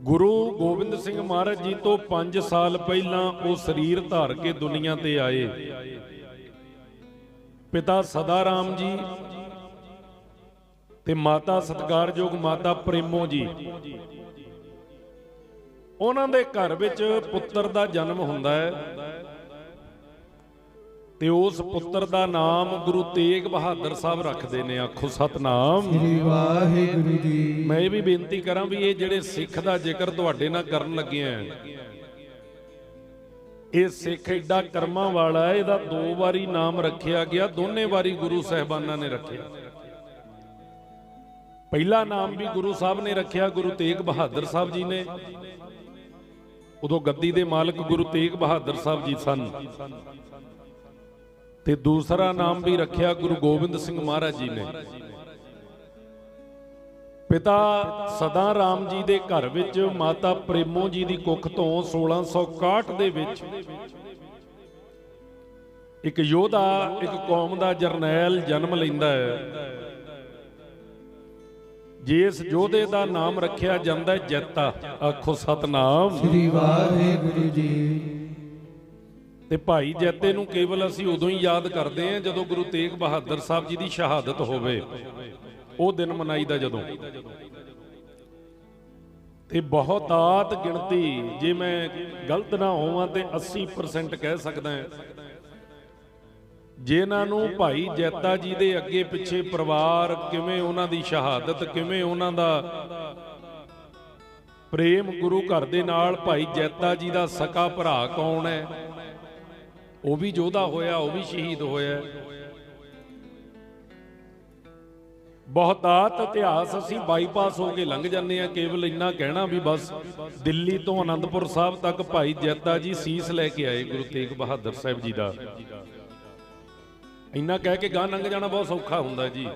ਗੁਰੂ ਗੋਬਿੰਦ ਸਿੰਘ ਮਹਾਰਾਜ ਜੀ ਤੋਂ 5 ਸਾਲ ਪਹਿਲਾਂ ਉਹ ਸਰੀਰ ਧਾਰ ਕੇ ਦੁਨੀਆ ਤੇ ਆਏ। ਪਿਤਾ ਸਦਾ ਰਾਮ ਜੀ ਤੇ ਮਾਤਾ ਸਤਿਕਾਰਯੋਗ ਮਾਤਾ ਪ੍ਰੇਮੋ ਜੀ, ਉਹਨਾਂ ਦੇ ਘਰ ਵਿੱਚ ਪੁੱਤਰ ਦਾ ਜਨਮ ਹੁੰਦਾ ਹੈ ਤੇ ਉਸ ਪੁੱਤਰ ਦਾ ਨਾਮ ਗੁਰੂ ਤੇਗ ਬਹਾਦਰ ਸਾਹਿਬ ਰੱਖਦੇ ਨੇ। ਆਖੋ ਸਤਨਾਮ ਸ੍ਰੀ ਵਾਹਿਗੁਰੂ ਜੀ। ਮੈਂ ਇਹ ਵੀ ਬੇਨਤੀ ਕਰਾਂ ਵੀ ਇਹ ਜਿਹੜੇ ਸਿੱਖ ਦਾ ਜ਼ਿਕਰ ਤੁਹਾਡੇ ਨਾਲ ਕਰਨ ਲੱਗੇ ਆ, ਇਹ ਸਿੱਖ ਏਡਾ ਕਰਮਾਂ ਵਾਲਾ ਹੈ, ਇਹਦਾ 2 ਵਾਰੀ ਨਾਮ ਰੱਖਿਆ ਗਿਆ, ਦੋਨੇ ਵਾਰੀ ਗੁਰੂ ਸਾਹਿਬਾਨਾਂ ਨੇ ਰੱਖਿਆ। ਪਹਿਲਾ ਨਾਮ ਵੀ ਗੁਰੂ ਸਾਹਿਬ ਨੇ ਰੱਖਿਆ, ਗੁਰੂ ਤੇਗ ਬਹਾਦਰ ਸਾਹਿਬ ਜੀ ਨੇ। ਉਦੋਂ ਗੱਦੀ ਦੇ ਮਾਲਕ ਗੁਰੂ ਤੇਗ ਬਹਾਦਰ ਸਾਹਿਬ ਜੀ ਸਨ। ਤੇ ਦੂਸਰਾ ਨਾਮ ਵੀ ਰੱਖਿਆ ਗੁਰੂ ਗੋਬਿੰਦ ਸਿੰਘ ਮਹਾਰਾਜ ਜੀ ਨੇ। ਪਿਤਾ ਸਦਾ ਰਾਮ ਜੀ ਦੇ ਘਰ ਵਿੱਚ ਮਾਤਾ ਪ੍ਰੇਮੋ ਜੀ ਦੀ ਕੁੱਖ ਤੋਂ 1661 ਦੇ ਵਿੱਚ ਇੱਕ ਯੋਧਾ, ਇੱਕ ਕੌਮ ਦਾ ਜਰਨੈਲ ਜਨਮ ਲੈਂਦਾ ਹੈ। ਜਿਸ ਯੋਧੇ ਦਾ ਨਾਮ ਰੱਖਿਆ ਜਾਂਦਾ ਜੈਤਾ। ਆਖੋ ਸਤਨਾਮ ਸ੍ਰੀ ਵਾਹਿਗੁਰੂ ਜੀ। ਤੇ ਭਾਈ ਜੈਤੇ ਨੂੰ ਕੇਵਲ ਅਸੀਂ ਉਦੋਂ ਹੀ ਯਾਦ ਕਰਦੇ ਹਾਂ ਜਦੋਂ ਗੁਰੂ ਤੇਗ ਬਹਾਦਰ ਸਾਹਿਬ ਜੀ ਦੀ ਸ਼ਹਾਦਤ ਹੋਵੇ, ਉਹ ਦਿਨ ਮਨਾਈਦਾ ਜਦੋਂ। ਤੇ ਬਹੁਤਾਤ ਗਿਣਤੀ, ਜੇ ਮੈਂ ਗਲਤ ਨਾ ਹੋਵਾਂ ਤੇ 80% ਕਹਿ ਸਕਦਾ ਹਾਂ, ਜਿਨ੍ਹਾਂ ਨੂੰ ਭਾਈ ਜੈਤਾ ਜੀ ਦੇ ਅੱਗੇ ਪਿੱਛੇ ਪਰਿਵਾਰ, ਕਿਵੇਂ ਉਹਨਾਂ ਦੀ ਸ਼ਹਾਦਤ, ਕਿਵੇਂ ਉਹਨਾਂ ਦਾ ਪ੍ਰੇਮ ਗੁਰੂ ਘਰ ਦੇ ਨਾਲ, ਭਾਈ ਜੈਤਾ ਜੀ ਦਾ ਸਕਾ ਭਰਾ ਕੌਣ ਹੈ, ਉਹ ਵੀ ਯੋਧਾ ਹੋਇਆ, ਉਹ ਵੀ ਸ਼ਹੀਦ ਹੋਇਆ। ਬਹੁਤਾਤ ਇਤਿਹਾਸ ਅਸੀਂ ਬਾਈਪਾਸ ਹੋ ਕੇ ਲੰਘ ਜਾਂਦੇ ਆ। ਕੇਵਲ ਇੰਨਾ ਕਹਿਣਾ ਵੀ ਬਸ ਦਿੱਲੀ ਤੋਂ ਆਨੰਦਪੁਰ ਸਾਹਿਬ ਤੱਕ ਭਾਈ ਜੈਤਾ ਜੀ ਸੀਸ ਲੈ ਕੇ ਆਏ ਗੁਰੂ ਤੇਗ ਬਹਾਦਰ ਸਾਹਿਬ ਜੀ ਦਾ। ਇੰਨਾ ਕਹਿ ਕੇ ਗਾਂ ਲੰਘ ਜਾਣਾ ਬਹੁਤ ਸੌਖਾ ਹੁੰਦਾ ਜੀ।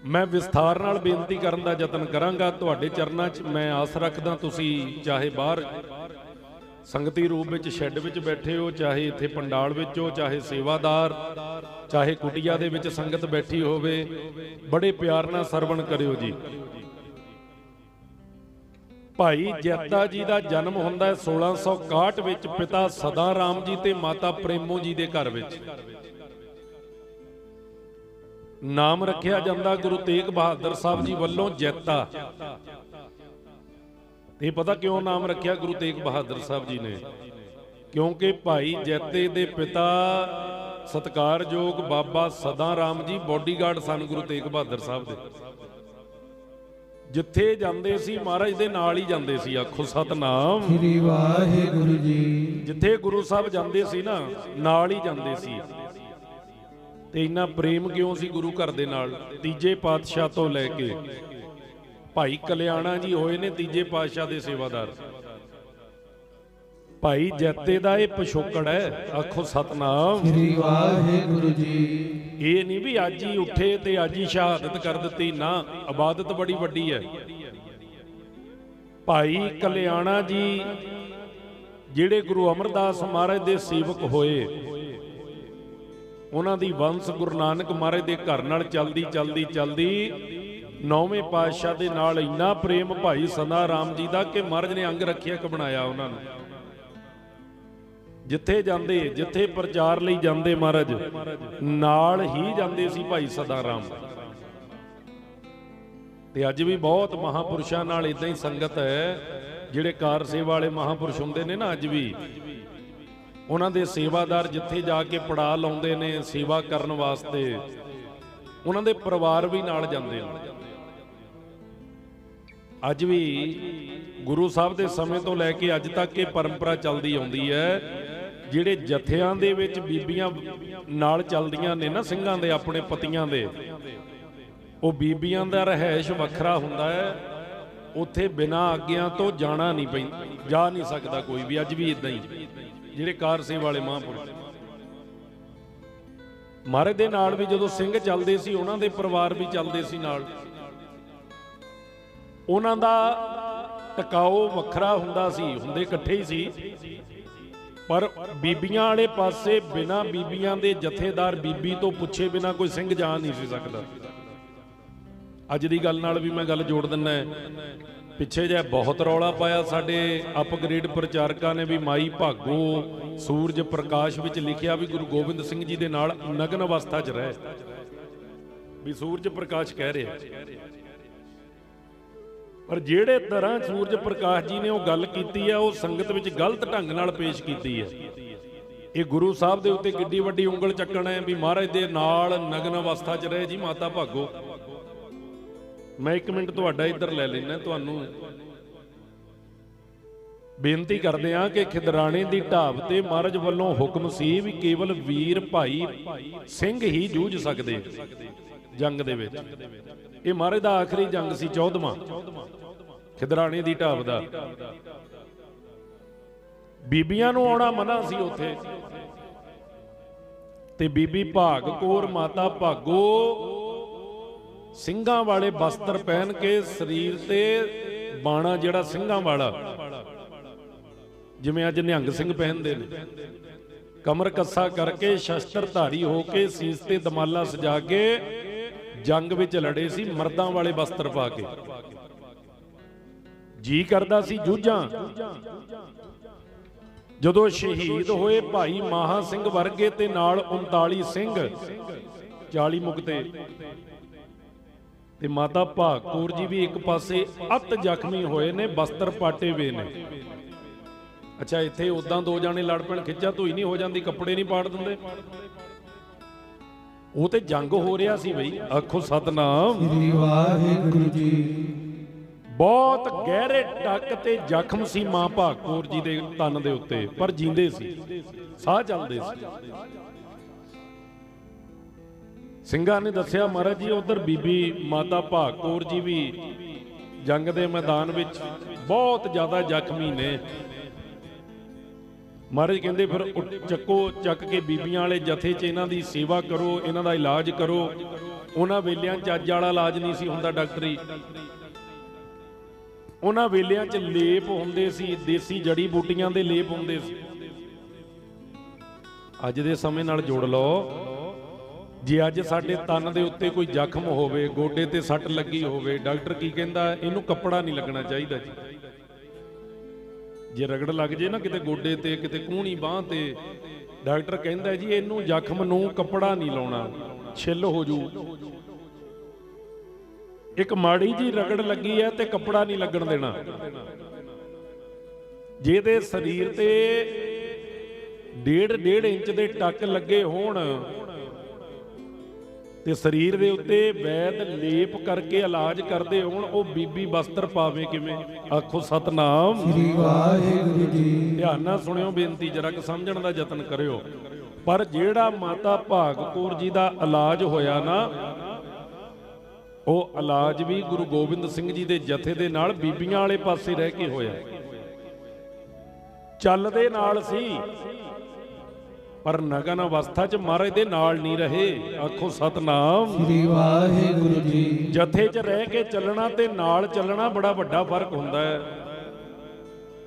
ਮੈਂ ਵਿਸਥਾਰ ਨਾਲ ਬੇਨਤੀ ਕਰਨ ਦਾ ਯਤਨ ਕਰਾਂਗਾ। ਤੁਹਾਡੇ ਚਰਨਾਂ 'ਚ ਮੈਂ ਆਸ ਰੱਖਦਾ ਤੁਸੀਂ ਚਾਹੇ ਬਾਹਰ ਸੰਗਤੀ ਰੂਪ ਵਿੱਚ ਸ਼ੈੱਡ ਵਿੱਚ ਬੈਠੇ ਹੋ, ਚਾਹੇ ਇੱਥੇ ਪੰਡਾਲ ਵਿੱਚ ਹੋ, ਚਾਹੇ ਸੇਵਾਦਾਰ, ਚਾਹੇ ਕੁਟੀਆ ਦੇ ਵਿੱਚ ਸੰਗਤ ਬੈਠੀ ਹੋਵੇ, ਬੜੇ ਪਿਆਰ ਨਾਲ ਸਰਵਣ ਕਰਿਓ ਜੀ। ਭਾਈ ਜੈਤਾ ਜੀ ਦਾ ਜਨਮ ਹੁੰਦਾ ਹੈ 1661 ਵਿੱਚ ਪਿਤਾ ਸਦਾ ਰਾਮ ਜੀ ਤੇ ਮਾਤਾ ਪ੍ਰੇਮੋ ਜੀ ਦੇ ਘਰ ਵਿੱਚ। ਨਾਮ ਰੱਖਿਆ ਜਾਂਦਾ ਗੁਰੂ ਤੇਗ ਬਹਾਦਰ ਸਾਹਿਬ ਜੀ ਵੱਲੋਂ ਜੈਤਾ। ਇਹ ਪਤਾ ਕਿਉਂ ਨਾਮ ਰੱਖਿਆ ਗੁਰੂ ਤੇਗ ਬਹਾਦਰ ਸਾਹਿਬ ਜੀ ਨੇ? ਕਿਉਂਕਿ ਭਾਈ ਜੈਤੇ ਦੇ ਪਿਤਾ ਸਤਿਕਾਰਯੋਗ ਬਾਬਾ ਸਦਾ ਰਾਮ ਜੀ ਬੋਡੀਗਾਰਡ ਸਨ ਗੁਰੂ ਤੇਗ ਬਹਾਦਰ ਸਾਹਿਬ ਦੇ। ਜਿੱਥੇ ਜਾਂਦੇ ਸੀ ਮਹਾਰਾਜ ਦੇ ਨਾਲ ਹੀ ਜਾਂਦੇ ਸੀ। ਆਖੋ ਸਤਨਾਮ ਸ੍ਰੀ ਵਾਹਿਗੁਰੂ ਜੀ। ਜਿੱਥੇ ਗੁਰੂ ਸਾਹਿਬ ਜਾਂਦੇ ਸੀ ਨਾ, ਨਾਲ ਹੀ ਜਾਂਦੇ ਸੀ। ਤੇ ਇੰਨਾ ਪ੍ਰੇਮ ਕਿਉਂ ਸੀ ਗੁਰੂ ਘਰ ਦੇ ਨਾਲ? ਤੀਜੇ ਪਾਤਸ਼ਾਹ ਤੋਂ ਲੈ ਕੇ ਭਾਈ ਕਲਿਆਣਾ ਜੀ ਹੋਏ ਨੇ ਤੀਜੇ ਪਾਤਸ਼ਾਹ ਦੇ ਸੇਵਾਦਾਰ। ਭਾਈ ਜੈਤੇ ਦਾ ਇਹ ਪਿਛੋਕੜ ਹੈ। ਆਖੋ ਸਤਨਾਮ ਸ੍ਰੀ ਵਾਹਿਗੁਰੂ ਜੀ। ਇਹ ਨਹੀਂ ਵੀ ਅੱਜ ਹੀ ਉੱਠੇ ਤੇ ਅੱਜ ਹੀ ਸ਼ਹਾਦਤ ਕਰ ਦਿੱਤੀ, ਨਾ, ਇਬਾਦਤ ਬੜੀ ਵੱਡੀ ਹੈ। ਭਾਈ ਕਲਿਆਣਾ ਜੀ ਜਿਹੜੇ ਗੁਰੂ ਅਮਰਦਾਸ ਮਹਾਰਾਜ ਦੇ ਸੇਵਕ ਹੋਏ, ਉਹਨਾਂ ਦੀ ਵੰਸ਼ ਗੁਰੂ ਨਾਨਕ ਮਹਾਰਾਜ ਦੇ ਘਰ ਨਾਲ ਚਲਦੀ ਚਲਦੀ ਚਲਦੀ ਨੌਵੇਂ ਪਾਤਸ਼ਾਹ ਦੇ ਨਾਲ ਇੰਨਾ ਪ੍ਰੇਮ ਭਾਈ ਸਦਾ ਰਾਮ ਜੀ ਦਾ ਕਿ ਮਹਾਰਾਜ ਨੇ ਅੰਗ ਰੱਖਿਆ ਬਣਾਇਆ ਉਹਨਾਂ ਨੂੰ। ਜਿੱਥੇ ਜਾਂਦੇ, ਜਿੱਥੇ ਪ੍ਰਚਾਰ ਲਈ ਜਾਂਦੇ, ਮਹਾਰਾਜ ਨਾਲ ਹੀ ਜਾਂਦੇ ਸੀ ਭਾਈ ਸਦਾ ਰਾਮ। ਤੇ ਅੱਜ ਵੀ ਬਹੁਤ ਮਹਾਪੁਰਸ਼ਾਂ ਨਾਲ ਇਦਾਂ ਹੀ ਸੰਗਤ ਹੈ। ਜਿਹੜੇ ਕਾਰ ਸੇਵਾ ਵਾਲੇ ਮਹਾਪੁਰਸ਼ ਹੁੰਦੇ ਨੇ ਨਾ, ਅੱਜ ਵੀ ਉਹਨਾਂ ਦੇ ਸੇਵਾਦਾਰ ਜਿੱਥੇ ਜਾ ਕੇ ਪੜਾ ਲਾਉਂਦੇ ਨੇ ਸੇਵਾ ਕਰਨ ਵਾਸਤੇ, ਉਹਨਾਂ ਦੇ ਪਰਿਵਾਰ ਵੀ ਨਾਲ ਜਾਂਦੇ ਨੇ। ਅੱਜ ਵੀ ਗੁਰੂ ਸਾਹਿਬ ਦੇ ਸਮੇਂ ਤੋਂ ਲੈ ਕੇ ਅੱਜ ਤੱਕ ਇਹ ਪਰੰਪਰਾ ਚੱਲਦੀ ਆਉਂਦੀ ਹੈ। ਜਿਹੜੇ ਜਥਿਆਂ ਦੇ ਵਿੱਚ ਬੀਬੀਆਂ ਨਾਲ ਚੱਲਦੀਆਂ ਨੇ ਨਾ, ਸਿੰਘਾਂ ਦੇ ਆਪਣੇ ਪਤੀਆਂ ਦੇ, ਉਹ ਬੀਬੀਆਂ ਦਾ ਰਹਿائش ਵੱਖਰਾ ਹੁੰਦਾ ਹੈ। ਉੱਥੇ ਬਿਨਾਂ ਆਗਿਆਂ ਤੋਂ ਜਾਣਾ ਨਹੀਂ ਪੈਂਦਾ, ਜਾ ਨਹੀਂ ਸਕਦਾ ਕੋਈ ਵੀ। ਅੱਜ ਵੀ ਇਦਾਂ ਹੀ ਜਿਹੜੇ ਕਾਰ ਸੇਵਾ ਵਾਲੇ ਮਹਾਂਪੁਰਸ਼ ਮਹਾਰਾਜ ਦੇ ਨਾਲ ਵੀ ਜਦੋਂ ਸਿੰਘ ਚੱਲਦੇ ਸੀ, ਉਹਨਾਂ ਦੇ ਪਰਿਵਾਰ ਵੀ ਚੱਲਦੇ ਸੀ ਨਾਲ। ਉਹਨਾਂ ਦਾ ਟਿਕਾਓ ਵੱਖਰਾ ਹੁੰਦਾ ਸੀ, ਹੁੰਦੇ ਇਕੱਠੇ ਹੀ ਸੀ, ਪਰ ਬੀਬੀਆਂ ਵਾਲੇ ਪਾਸੇ ਬਿਨਾਂ ਬੀਬੀਆਂ ਦੇ ਜਥੇਦਾਰ ਬੀਬੀ ਤੋਂ ਪੁੱਛੇ ਬਿਨਾਂ ਕੋਈ ਸਿੰਘ ਜਾ ਨਹੀਂ ਸੀ ਸਕਦਾ। ਅੱਜ ਦੀ ਗੱਲ ਨਾਲ ਵੀ ਮੈਂ ਗੱਲ ਜੋੜ ਦਿੰਦਾ। ਪਿੱਛੇ ਜਿਹਾ ਬਹੁਤ ਰੌਲਾ ਪਾਇਆ ਸਾਡੇ ਅਪਗ੍ਰੇਡ ਪ੍ਰਚਾਰਕਾਂ ਨੇ ਵੀ ਮਾਈ ਭਾਗੋ ਸੂਰਜ ਪ੍ਰਕਾਸ਼ ਵਿੱਚ ਲਿਖਿਆ ਵੀ ਗੁਰੂ ਗੋਬਿੰਦ ਸਿੰਘ ਜੀ ਦੇ ਨਾਲ ਨਗਨ ਅਵਸਥਾ 'ਚ ਰਹਿ, ਵੀ ਸੂਰਜ ਪ੍ਰਕਾਸ਼ ਕਹਿ ਰਿਹਾ। ਪਰ ਜਿਹੜੇ ਤਰ੍ਹਾਂ ਸੂਰਜ ਪ੍ਰਕਾਸ਼ ਜੀ ਨੇ ਉਹ ਗੱਲ ਕੀਤੀ ਹੈ, ਉਹ ਸੰਗਤ ਵਿੱਚ ਗਲਤ ਢੰਗ ਨਾਲ ਪੇਸ਼ ਕੀਤੀ ਹੈ। ਇਹ ਗੁਰੂ ਸਾਹਿਬ ਦੇ ਉੱਤੇ ਕਿੱਡੀ ਵੱਡੀ ਉਂਗਲ ਚੱਕਣਾ ਹੈ ਵੀ ਮਹਾਰਾਜ ਦੇ ਨਾਲ ਨਗਨ ਅਵਸਥਾ 'ਚ ਰਹੇ ਜੀ ਮਾਤਾ ਭਾਗੋ। ਮੈਂ 1 ਮਿੰਟ ਤੁਹਾਡਾ ਇੱਧਰ ਲੈ ਲੈਣਾ। ਤੁਹਾਨੂੰ ਬੇਨਤੀ ਕਰਦੇ ਹਾਂ ਕਿ ਖਿਦਰਾਣੇ ਦੀ ਢਾਬ ਤੇ ਮਹਾਰਾਜ ਵੱਲੋਂ ਹੁਕਮ ਸੀ ਵੀ ਕੇਵਲ ਵੀਰ ਭਾਈ ਸਿੰਘ ਹੀ ਜੂਝ ਸਕਦੇ ਜੰਗ ਦੇ ਵਿੱਚ। ਇਹ ਮਹਾਰਾਜ ਦਾ ਆਖਰੀ ਜੰਗ ਸੀ, 14ਵਾਂ ਖਿਦਰਾਣੇ ਦੀ ਢਾਬ ਦਾ। ਬੀਬੀਆਂ ਨੂੰ ਆਉਣਾ ਮਨਾ ਸੀ ਉੱਥੇ। ਤੇ ਬੀਬੀ ਭਾਗ ਕੌਰ ਮਾਤਾ ਭਾਗੋ ਸਿੰਘਾਂ ਵਾਲੇ ਵਸਤਰ ਪਹਿਨ ਕੇ ਸਰੀਰ ਤੇ ਬਾਣਾ ਜਿਹੜਾ ਸਿੰਘਾਂ ਵਾਲਾ, ਜਿਵੇਂ ਅੱਜ ਨਿਹੰਗ ਸਿੰਘ ਪਹਿਨਦੇ ਨੇ, ਕਮਰ ਕੱਸਾ ਕਰਕੇ ਸ਼ਸਤਰਧਾਰੀ ਹੋ ਕੇ ਸੀਸ ਤੇ ਦਮਾਲਾ ਸਜਾ ਕੇ ਜੰਗ ਵਿੱਚ ਲੜੇ ਸੀ ਮਰਦਾਂ ਵਾਲੇ ਵਸਤਰ ਪਾ ਕੇ। ਜੀ ਕਰਦਾ ਸੀ ਜੂਝਾਂ। ਜਦੋਂ ਸ਼ਹੀਦ ਹੋਏ ਭਾਈ ਮਹਾ ਸਿੰਘ ਵਰਗੇ ਤੇ ਨਾਲ 39 ਸਿੰਘ 40 ਮੁਕਤੇ ਤੇ ਮਾਤਾ ਭਾਗ ਕੌਰ ਜੀ ਵੀ ਇੱਕ ਪਾਸੇ ਅਤ ਜ਼ਖਮੀ ਹੋਏ ਨੇ, ਬਸਤਰ ਪਾਟੇ ਵੇ ਨੇ। ਅੱਛਾ, ਇੱਥੇ ਉਦਾਂ ਦੋ ਜਾਣੇ ਲੜ ਪੈਣ, ਖਿੱਚਾ ਧੂਈ ਨਹੀਂ ਹੋ ਜਾਂਦੀ, ਕੱਪੜੇ ਨਹੀਂ ਪਾੜ ਦਿੰਦੇ। ਉਹ ਤੇ ਜੰਗ ਹੋ ਰਿਹਾ ਸੀ ਬਈ। ਆਖੋ ਸਤਨਾਮ ਸ੍ਰੀ ਵਾਹਿਗੁਰੂ ਜੀ। ਬਹੁਤ ਗਹਿਰੇ ਟੱਕ ਤੇ ਜ਼ਖਮ ਸੀ ਮਾਂ ਭਾਗ ਕੌਰ ਜੀ ਦੇ ਤਨ ਦੇ ਉੱਤੇ, ਪਰ ਜੀਂਦੇ ਸੀ, ਸਾਹ ਚੱਲਦੇ ਸੀ। ਸਿੰਘਾਂ ਨੇ ਦੱਸਿਆ ਮਹਾਰਾਜ ਜੀ ਉਧਰ ਬੀਬੀ ਮਾਤਾ ਭਾਗ ਕੌਰ ਜੀ ਵੀ ਜੰਗ ਦੇ ਮੈਦਾਨ ਵਿੱਚ ਬਹੁਤ ਜ਼ਿਆਦਾ ਜ਼ਖਮੀ ਨੇ। ਮਹਾਰਾਜ ਕਹਿੰਦੇ ਫਿਰ ਚੱਕ ਕੇ ਬੀਬੀਆਂ ਵਾਲੇ ਜਥੇ 'ਚ ਇਹਨਾਂ ਦੀ ਸੇਵਾ ਕਰੋ, ਇਹਨਾਂ ਦਾ ਇਲਾਜ ਕਰੋ। ਉਹਨਾਂ ਵੇਲਿਆਂ 'ਚ ਚੱਜ ਵਾਲਾ ਇਲਾਜ ਨਹੀਂ ਸੀ ਹੁੰਦਾ ਡਾਕਟਰੀ, ਉਹਨਾਂ ਵੇਲਿਆਂ 'ਚ ਲੇਪ ਹੁੰਦੇ ਸੀ, ਦੇਸੀ ਜੜੀ ਬੂਟੀਆਂ ਦੇ ਲੇਪ ਹੁੰਦੇ ਸੀ। ਅੱਜ ਦੇ ਸਮੇਂ ਨਾਲ ਜੋੜ ਲਓ, ਜੇ ਅੱਜ ਸਾਡੇ ਤਨ ਦੇ ਉੱਤੇ ਕੋਈ ਜ਼ਖਮ ਹੋਵੇ, ਗੋਡੇ ਤੇ ਸੱਟ ਲੱਗੀ ਹੋਵੇ, ਡਾਕਟਰ ਕੀ ਕਹਿੰਦਾ? ਇਹਨੂੰ ਕੱਪੜਾ ਨਹੀਂ ਲੱਗਣਾ ਚਾਹੀਦਾ ਜੀ। ਜੇ ਰਗੜ ਲੱਗ ਜੇ ਨਾ ਕਿਤੇ ਗੋਡੇ ਤੇ, ਕਿਤੇ ਕੂਹਣੀ ਬਾਂਹ ਤੇ, ਡਾਕਟਰ ਕਹਿੰਦਾ ਜੀ ਇਹਨੂੰ ਜ਼ਖਮ ਨੂੰ ਕੱਪੜਾ ਨਹੀਂ ਲਾਉਣਾ, ਛਿੱਲ ਹੋ ਜੂ। ਇੱਕ ਮਾੜੀ ਜੀ ਰਗੜ ਲੱਗੀ ਹੈ ਤੇ ਕੱਪੜਾ ਨਹੀਂ ਲੱਗਣ ਦੇਣਾ। ਜਿਹਦੇ ਸਰੀਰ ਤੇ 1.5 ਇੰਚ ਦੇ ਟੱਕ ਲੱਗੇ ਹੋਣ ਤੇ ਸਰੀਰ ਦੇ ਉੱਤੇ ਵੈਦ ਲੇਪ ਕਰਕੇ ਇਲਾਜ ਕਰਦੇ ਹੋਣ, ਉਹ ਬੀਬੀ ਵਸਤਰ ਪਾਵੇ ਕਿਵੇਂ? ਆਖੋ ਸਤਨਾਮ ਸ੍ਰੀ ਵਾਹਿਗੁਰੂ ਜੀ। ਧਿਆਨ ਨਾਲ ਸੁਣਿਓ ਬੇਨਤੀ, ਜਰਾ ਕਿ ਸਮਝਣ ਦਾ ਯਤਨ ਕਰਿਓ। ਪਰ ਜਿਹੜਾ ਮਾਤਾ ਭਾਗ ਕੌਰ ਜੀ ਦਾ ਇਲਾਜ ਹੋਇਆ ਨਾ, ਉਹ ਇਲਾਜ ਵੀ ਗੁਰੂ ਗੋਬਿੰਦ ਸਿੰਘ ਜੀ ਦੇ ਜਥੇ ਦੇ ਨਾਲ ਬੀਬੀਆਂ ਵਾਲੇ ਪਾਸੇ ਰਹਿ ਕੇ ਹੋਇਆ। ਚੱਲਦੇ ਨਾਲ ਸੀ ਪਰ ਨਗਨ ਅਵਸਥਾ 'ਚ ਮਹਾਰਾਜ ਦੇ ਨਾਲ ਨਹੀਂ ਰਹੇ। ਆਖੋ ਸਤਨਾਮ ਸ੍ਰੀ ਵਾਹਿਗੁਰੂ ਜੀ। ਜਥੇ 'ਚ ਰਹਿ ਕੇ ਚੱਲਣਾ ਤੇ ਨਾਲ ਚੱਲਣਾ ਬੜਾ ਵੱਡਾ ਫਰਕ ਹੁੰਦਾ ਹੈ।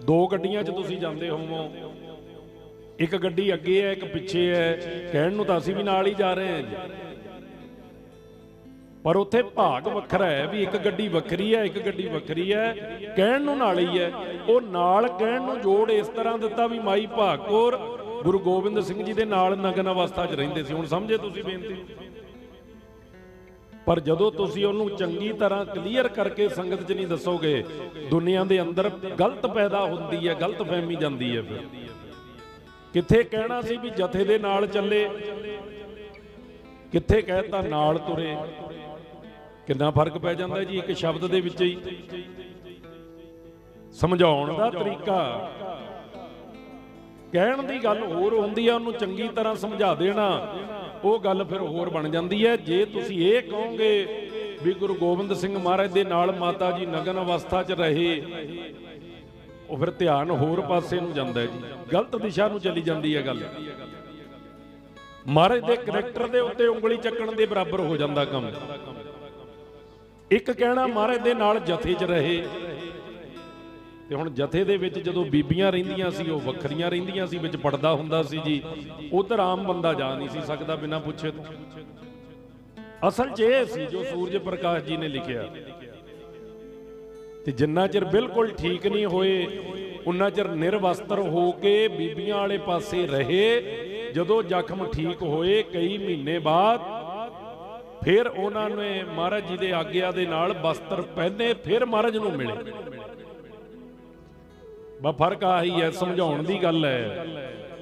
ਦੋ ਗੱਡੀਆਂ 'ਚ ਤੁਸੀਂ ਜਾਂਦੇ ਹੋਵੋ, ਇੱਕ ਗੱਡੀ ਅੱਗੇ ਹੈ, ਇੱਕ ਪਿੱਛੇ ਹੈ, ਕਹਿਣ ਨੂੰ ਤਾਂ ਅਸੀਂ ਵੀ ਨਾਲ ਹੀ ਜਾ ਰਹੇ ਹਾਂ ਜੀ, ਪਰ ਉੱਥੇ ਭਾਗ ਵੱਖਰਾ ਹੈ ਵੀ ਇੱਕ ਗੱਡੀ ਵੱਖਰੀ ਹੈ, ਇੱਕ ਗੱਡੀ ਵੱਖਰੀ ਹੈ, ਕਹਿਣ ਨੂੰ ਨਾਲ ਹੀ ਹੈ। ਉਹ ਨਾਲ ਕਹਿਣ ਨੂੰ ਜੋੜ ਇਸ ਤਰ੍ਹਾਂ ਦਿੱਤਾ ਵੀ ਮਾਈ ਭਾਗ ਕੌਰ ਗੁਰੂ ਗੋਬਿੰਦ ਸਿੰਘ ਜੀ ਦੇ ਨਾਲ ਨਗਨ ਅਵਸਥਾ 'ਚ ਰਹਿੰਦੇ ਸੀ। ਹੁਣ ਸਮਝੇ ਤੁਸੀਂ ਬੇਨਤੀ? ਪਰ ਜਦੋਂ ਤੁਸੀਂ ਉਹਨੂੰ ਚੰਗੀ ਤਰ੍ਹਾਂ ਕਲੀਅਰ ਕਰਕੇ ਸੰਗਤ 'ਚ ਨਹੀਂ ਦੱਸੋਗੇ, ਦੁਨੀਆ ਦੇ ਅੰਦਰ ਗਲਤ ਪੈਦਾ ਹੁੰਦੀ ਹੈ, ਗਲਤ ਫਹਿਮੀ ਜਾਂਦੀ ਹੈ। ਫਿਰ ਕਿੱਥੇ ਕਹਿਣਾ ਸੀ ਵੀ ਜਥੇ ਦੇ ਨਾਲ ਚੱਲੇ, ਕਿੱਥੇ ਕਹਿਤਾ ਨਾਲ ਤੁਰੇ। ਕਿੰਨਾ ਫਰਕ ਪੈ ਜਾਂਦਾ ਜੀ ਇੱਕ ਸ਼ਬਦ ਦੇ ਵਿੱਚ ਹੀ। ਸਮਝਾਉਣ ਦਾ ਤਰੀਕਾ, ਕਹਿਣ ਦੀ ਗੱਲ ਹੋਰ ਹੁੰਦੀ ਆ, ਉਹਨੂੰ ਚੰਗੀ ਤਰ੍ਹਾਂ ਸਮਝਾ ਦੇਣਾ ਉਹ ਗੱਲ ਫਿਰ ਹੋਰ ਬਣ ਜਾਂਦੀ ਹੈ। ਜੇ ਤੁਸੀਂ ਇਹ ਕਹੋਗੇ ਵੀ ਗੁਰੂ ਗੋਬਿੰਦ ਸਿੰਘ ਮਹਾਰਾਜ ਦੇ ਨਾਲ ਮਾਤਾ ਜੀ ਨਗਨ ਅਵਸਥਾ 'ਚ ਰਹੇ, ਉਹ ਫਿਰ ਧਿਆਨ ਹੋਰ ਪਾਸੇ ਨੂੰ ਜਾਂਦਾ ਹੈ ਜੀ, ਗਲਤ ਦਿਸ਼ਾ ਨੂੰ ਚਲੀ ਜਾਂਦੀ ਹੈ ਗੱਲ। ਮਹਾਰਾਜ ਦੇ ਕਰੈਕਟਰ ਦੇ ਉੱਤੇ ਉਂਗਲੀ ਚੱਕਣ ਦੇ ਬਰਾਬਰ ਹੋ ਜਾਂਦਾ ਕੰਮ। ਇੱਕ ਕਹਿਣਾ ਮਹਾਰਾਜ ਦੇ ਨਾਲ ਜਥੇ 'ਚ ਰਹੇ, ਤੇ ਹੁਣ ਜਥੇ ਦੇ ਵਿੱਚ ਜਦੋਂ ਬੀਬੀਆਂ ਰਹਿੰਦੀਆਂ ਸੀ ਉਹ ਵੱਖਰੀਆਂ ਰਹਿੰਦੀਆਂ ਸੀ, ਵਿੱਚ ਪਰਦਾ ਹੁੰਦਾ ਸੀ ਜੀ। ਉਧਰ ਆਮ ਬੰਦਾ ਜਾ ਨਹੀਂ ਸੀ ਸਕਦਾ ਬਿਨਾਂ ਪੁੱਛੇ ਤੋਂ। ਅਸਲ 'ਚ ਇਹ ਸੀ ਜੋ ਸੂਰਜ ਪ੍ਰਕਾਸ਼ ਜੀ ਨੇ ਲਿਖਿਆ, ਤੇ ਜਿੰਨਾ ਚਿਰ ਬਿਲਕੁਲ ਠੀਕ ਨਹੀਂ ਹੋਏ ਉਨਾ ਚਿਰ ਨਿਰਵਸਤਰ ਹੋ ਕੇ ਬੀਬੀਆਂ ਵਾਲੇ ਪਾਸੇ ਰਹੇ। ਜਦੋਂ ਜ਼ਖਮ ਠੀਕ ਹੋਏ ਕਈ ਮਹੀਨੇ ਬਾਅਦ, ਫਿਰ ਉਹਨਾਂ ਨੇ ਮਹਾਰਾਜ ਜੀ ਦੇ ਆਗਿਆ ਦੇ ਨਾਲ ਵਸਤਰ ਪਹਿਨੇ, ਫਿਰ ਮਹਾਰਾਜ ਨੂੰ ਮਿਲੇ। ਬਸ ਫਰਕ ਆਹੀ ਹੈ, ਸਮਝਾਉਣ ਦੀ ਗੱਲ ਹੈ।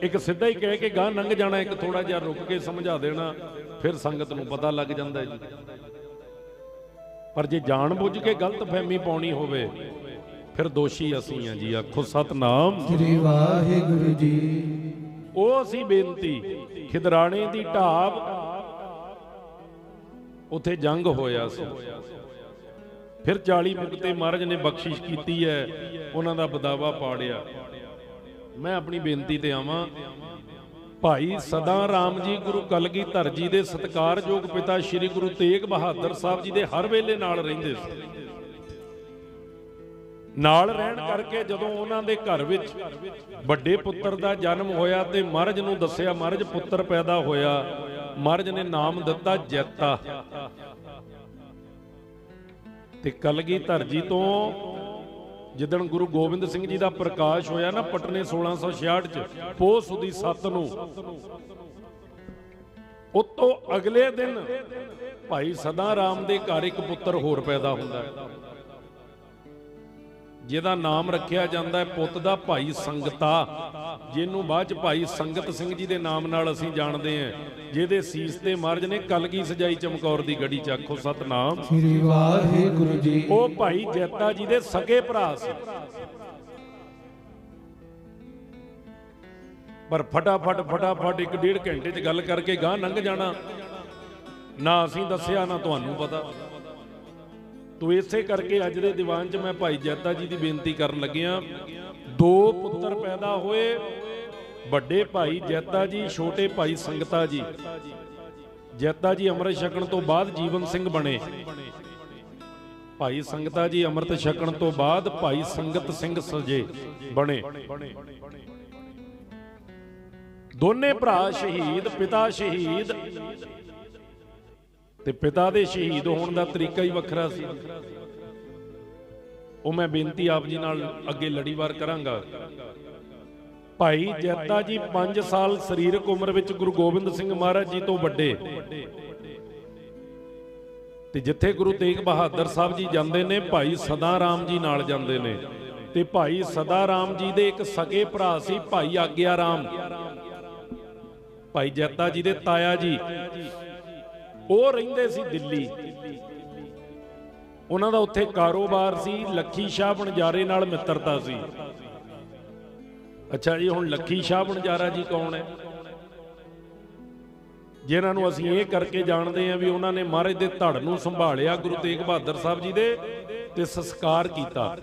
ਇੱਕ ਸਿੱਧਾ ਹੀ ਕਹਿ ਕੇ ਗਾਂ ਲੰਘ ਜਾਣਾ, ਇੱਕ ਥੋੜਾ ਜਿਹਾ ਰੁਕ ਕੇ ਸਮਝਾ ਦੇਣਾ, ਫਿਰ ਸੰਗਤ ਨੂੰ ਪਤਾ ਲੱਗ ਜਾਂਦਾ ਜੀ। ਪਰ ਜੇ ਜਾਣ ਬੁੱਝ ਕੇ ਗਲਤ ਫਹਿਮੀ ਪਾਉਣੀ ਹੋਵੇ ਫਿਰ ਦੋਸ਼ੀ ਅਸੀਂ ਹਾਂ ਜੀ। ਆਖੋ ਸਤਨਾਮ ਸ੍ਰੀ ਵਾਹਿਗੁਰੂ ਜੀ। ਉਹ ਅਸੀਂ ਬੇਨਤੀ, ਖਿਦਰਾਣੇ ਦੀ ਢਾਬ, ਉੱਥੇ ਜੰਗ ਹੋਇਆ ਸੀ। ਫਿਰ 40 ਮੁਕਤੇ ਮਹਾਰਾਜ ਨੇ ਬਖਸ਼ਿਸ਼ ਕੀਤੀ ਹੈ, ਉਹਨਾਂ ਦਾ ਬਦਾਵਾ ਪਾੜਿਆ। ਮੈਂ ਆਪਣੀ ਬੇਨਤੀ ਤੇ ਆਵਾਂ, ਭਾਈ ਸਦਾ ਰਾਮ ਜੀ ਗੁਰੂ ਕਲਗੀਧਰ ਜੀ ਦੇ ਸਤਿਕਾਰਯੋਗ ਪਿਤਾ ਸ੍ਰੀ ਗੁਰੂ ਤੇਗ ਬਹਾਦਰ ਸਾਹਿਬ ਜੀ ਦੇ ਹਰ ਵੇਲੇ ਨਾਲ ਰਹਿੰਦੇ ਸੀ। ਨਾਲ ਰਹਿਣ ਕਰਕੇ ਜਦੋਂ ਉਹਨਾਂ ਦੇ ਘਰ ਵਿੱਚ ਵੱਡੇ ਪੁੱਤਰ ਦਾ ਜਨਮ ਹੋਇਆ ਤੇ ਮਹਾਰਾਜ ਨੂੰ ਦੱਸਿਆ, ਮਹਾਰਾਜ ਪੁੱਤਰ ਪੈਦਾ ਹੋਇਆ, ਮਹਾਰਾਜ ਨੇ ਨਾਮ ਦਿੱਤਾ ਜੈਤਾ। ਤੇ ਕਲਗੀਧਰ ਜੀ ਤੋਂ ਜਿੱਦਣ ਗੁਰੂ ਗੋਬਿੰਦ ਸਿੰਘ ਜੀ ਦਾ ਪ੍ਰਕਾਸ਼ ਹੋਇਆ ਨਾ ਪਟਨੇ 1666 ਚ, ਪੋਹ ਸੁਦੀ 7 ਨੂੰ, ਉਤੋਂ ਅਗਲੇ ਦਿਨ ਭਾਈ ਸਦਾ ਰਾਮ ਦੇ ਘਰ ਇੱਕ ਪੁੱਤਰ ਹੋਰ ਪੈਦਾ ਹੁੰਦਾ। ਜਿਹਦਾ ਨਾਮ ਰੱਖਿਆ ਜਾਂਦਾ ਹੈ ਪੁੱਤ ਦਾ ਭਾਈ ਸੰਗਤਾ, ਜਿਹਨੂੰ ਬਾਅਦ ਚ ਭਾਈ ਸੰਗਤ ਸਿੰਘ ਜੀ ਦੇ ਨਾਮ ਨਾਲ ਅਸੀਂ ਜਾਣਦੇ ਹਾਂ, ਜਿਹਦੇ ਸੀਸ ਤੇ ਮਹਾਰਾਜ ਨੇ ਕਲਗੀ ਸਜਾਈ ਚਮਕੌਰ ਦੀ ਗੜੀ ਚ। ਆਖੋ ਸਤਨਾਮ ਸ੍ਰੀ ਵਾਹਿਗੁਰੂ ਜੀ। ਉਹ ਭਾਈ ਜੈਤਾ ਜੀ ਦੇ ਸਕੇ ਭਰਾ ਸੀ, ਪਰ ਫਟਾਫਟ 1.5 ਘੰਟੇ ਚ ਗੱਲ ਕਰਕੇ ਗਾਂ ਲੰਘ ਜਾਣਾ, ਨਾ ਅਸੀਂ ਦੱਸਿਆ ਨਾ ਤੁਹਾਨੂੰ ਪਤਾ। ਤੋ ਇਸੇ ਕਰਕੇ ਅੱਜ ਦੇ ਦੀਵਾਨ 'ਚ ਮੈਂ ਭਾਈ ਜੈਤਾ ਜੀ ਦੀ ਬੇਨਤੀ ਕਰਨ ਲੱਗਿਆ। 2 ਪੁੱਤਰ ਪੈਦਾ ਹੋਏ, ਵੱਡੇ ਭਾਈ ਜੈਤਾ ਜੀ, ਛੋਟੇ ਭਾਈ ਸੰਗਤਾ ਜੀ। ਜੈਤਾ ਜੀ ਅੰਮ੍ਰਿਤ ਛਕਣ ਤੋਂ ਬਾਅਦ ਜੀਵਨ ਸਿੰਘ ਬਣੇ, ਭਾਈ ਸੰਗਤਾ ਜੀ ਅੰਮ੍ਰਿਤ ਛਕਣ ਤੋਂ ਬਾਅਦ ਭਾਈ ਸੰਗਤ ਸਿੰਘ ਸਜੇ ਬਣੇ। ਦੋਨੇ ਭਰਾ ਸ਼ਹੀਦ, ਪਿਤਾ ਸ਼ਹੀਦ, ਤੇ ਪਿਤਾ ਦੇ ਸ਼ਹੀਦ ਹੋਣ ਦਾ ਤਰੀਕਾ ਹੀ ਵੱਖਰਾ ਸੀ। ਉਹ ਮੈਂ ਬੇਨਤੀ ਆਪ ਜੀ ਨਾਲ ਅੱਗੇ ਲੜੀਵਾਰ ਕਰਾਂਗਾ। ਭਾਈ ਜੈਤਾ ਜੀ 5 ਸਾਲ ਸਰੀਰਕ ਉਮਰ ਵਿੱਚ ਗੁਰੂ ਗੋਬਿੰਦ ਸਿੰਘ ਮਹਾਰਾਜ ਜੀ ਤੋਂ ਵੱਡੇ, ਤੇ ਜਿੱਥੇ ਗੁਰੂ ਤੇਗ ਬਹਾਦਰ ਸਾਹਿਬ ਜੀ ਜਾਂਦੇ ਨੇ ਭਾਈ ਸਦਾ ਰਾਮ ਜੀ ਨਾਲ ਜਾਂਦੇ ਨੇ, ਤੇ ਭਾਈ ਸਦਾ ਰਾਮ ਜੀ ਦੇ ਇੱਕ ਸਕੇ ਭਰਾ ਸੀ ਭਾਈ ਆਗਿਆ ਰਾਮ, ਭਾਈ ਜੈਤਾ ਜੀ ਦੇ ਤਾਇਆ ਜੀ, ਉਹ ਰਹਿੰਦੇ ਸੀ ਦਿੱਲੀ। ਉਹਨਾਂ ਦਾ ਉੱਥੇ ਕਾਰੋਬਾਰ ਸੀ, ਲੱਖੀ ਸ਼ਾਹ ਬਣਜਾਰੇ ਨਾਲ ਮਿੱਤਰਤਾ ਸੀ। ਅੱਛਾ ਜੀ, ਹੁਣ ਲੱਖੀ ਸ਼ਾਹ ਬਣਜਾਰਾ ਜੀ ਕੌਣ ਹੈ? ਜਿਨ੍ਹਾਂ ਨੂੰ ਅਸੀਂ ਇਹ ਕਰਕੇ ਜਾਣਦੇ ਹਾਂ ਵੀ ਉਹਨਾਂ ਨੇ ਮਹਾਰਾਜ ਦੇ ਧੜ ਨੂੰ ਸੰਭਾਲਿਆ, ਗੁਰੂ ਤੇਗ ਬਹਾਦਰ ਸਾਹਿਬ ਜੀ ਦੇ, ਤੇ ਸੰਸਕਾਰ ਕੀਤਾ।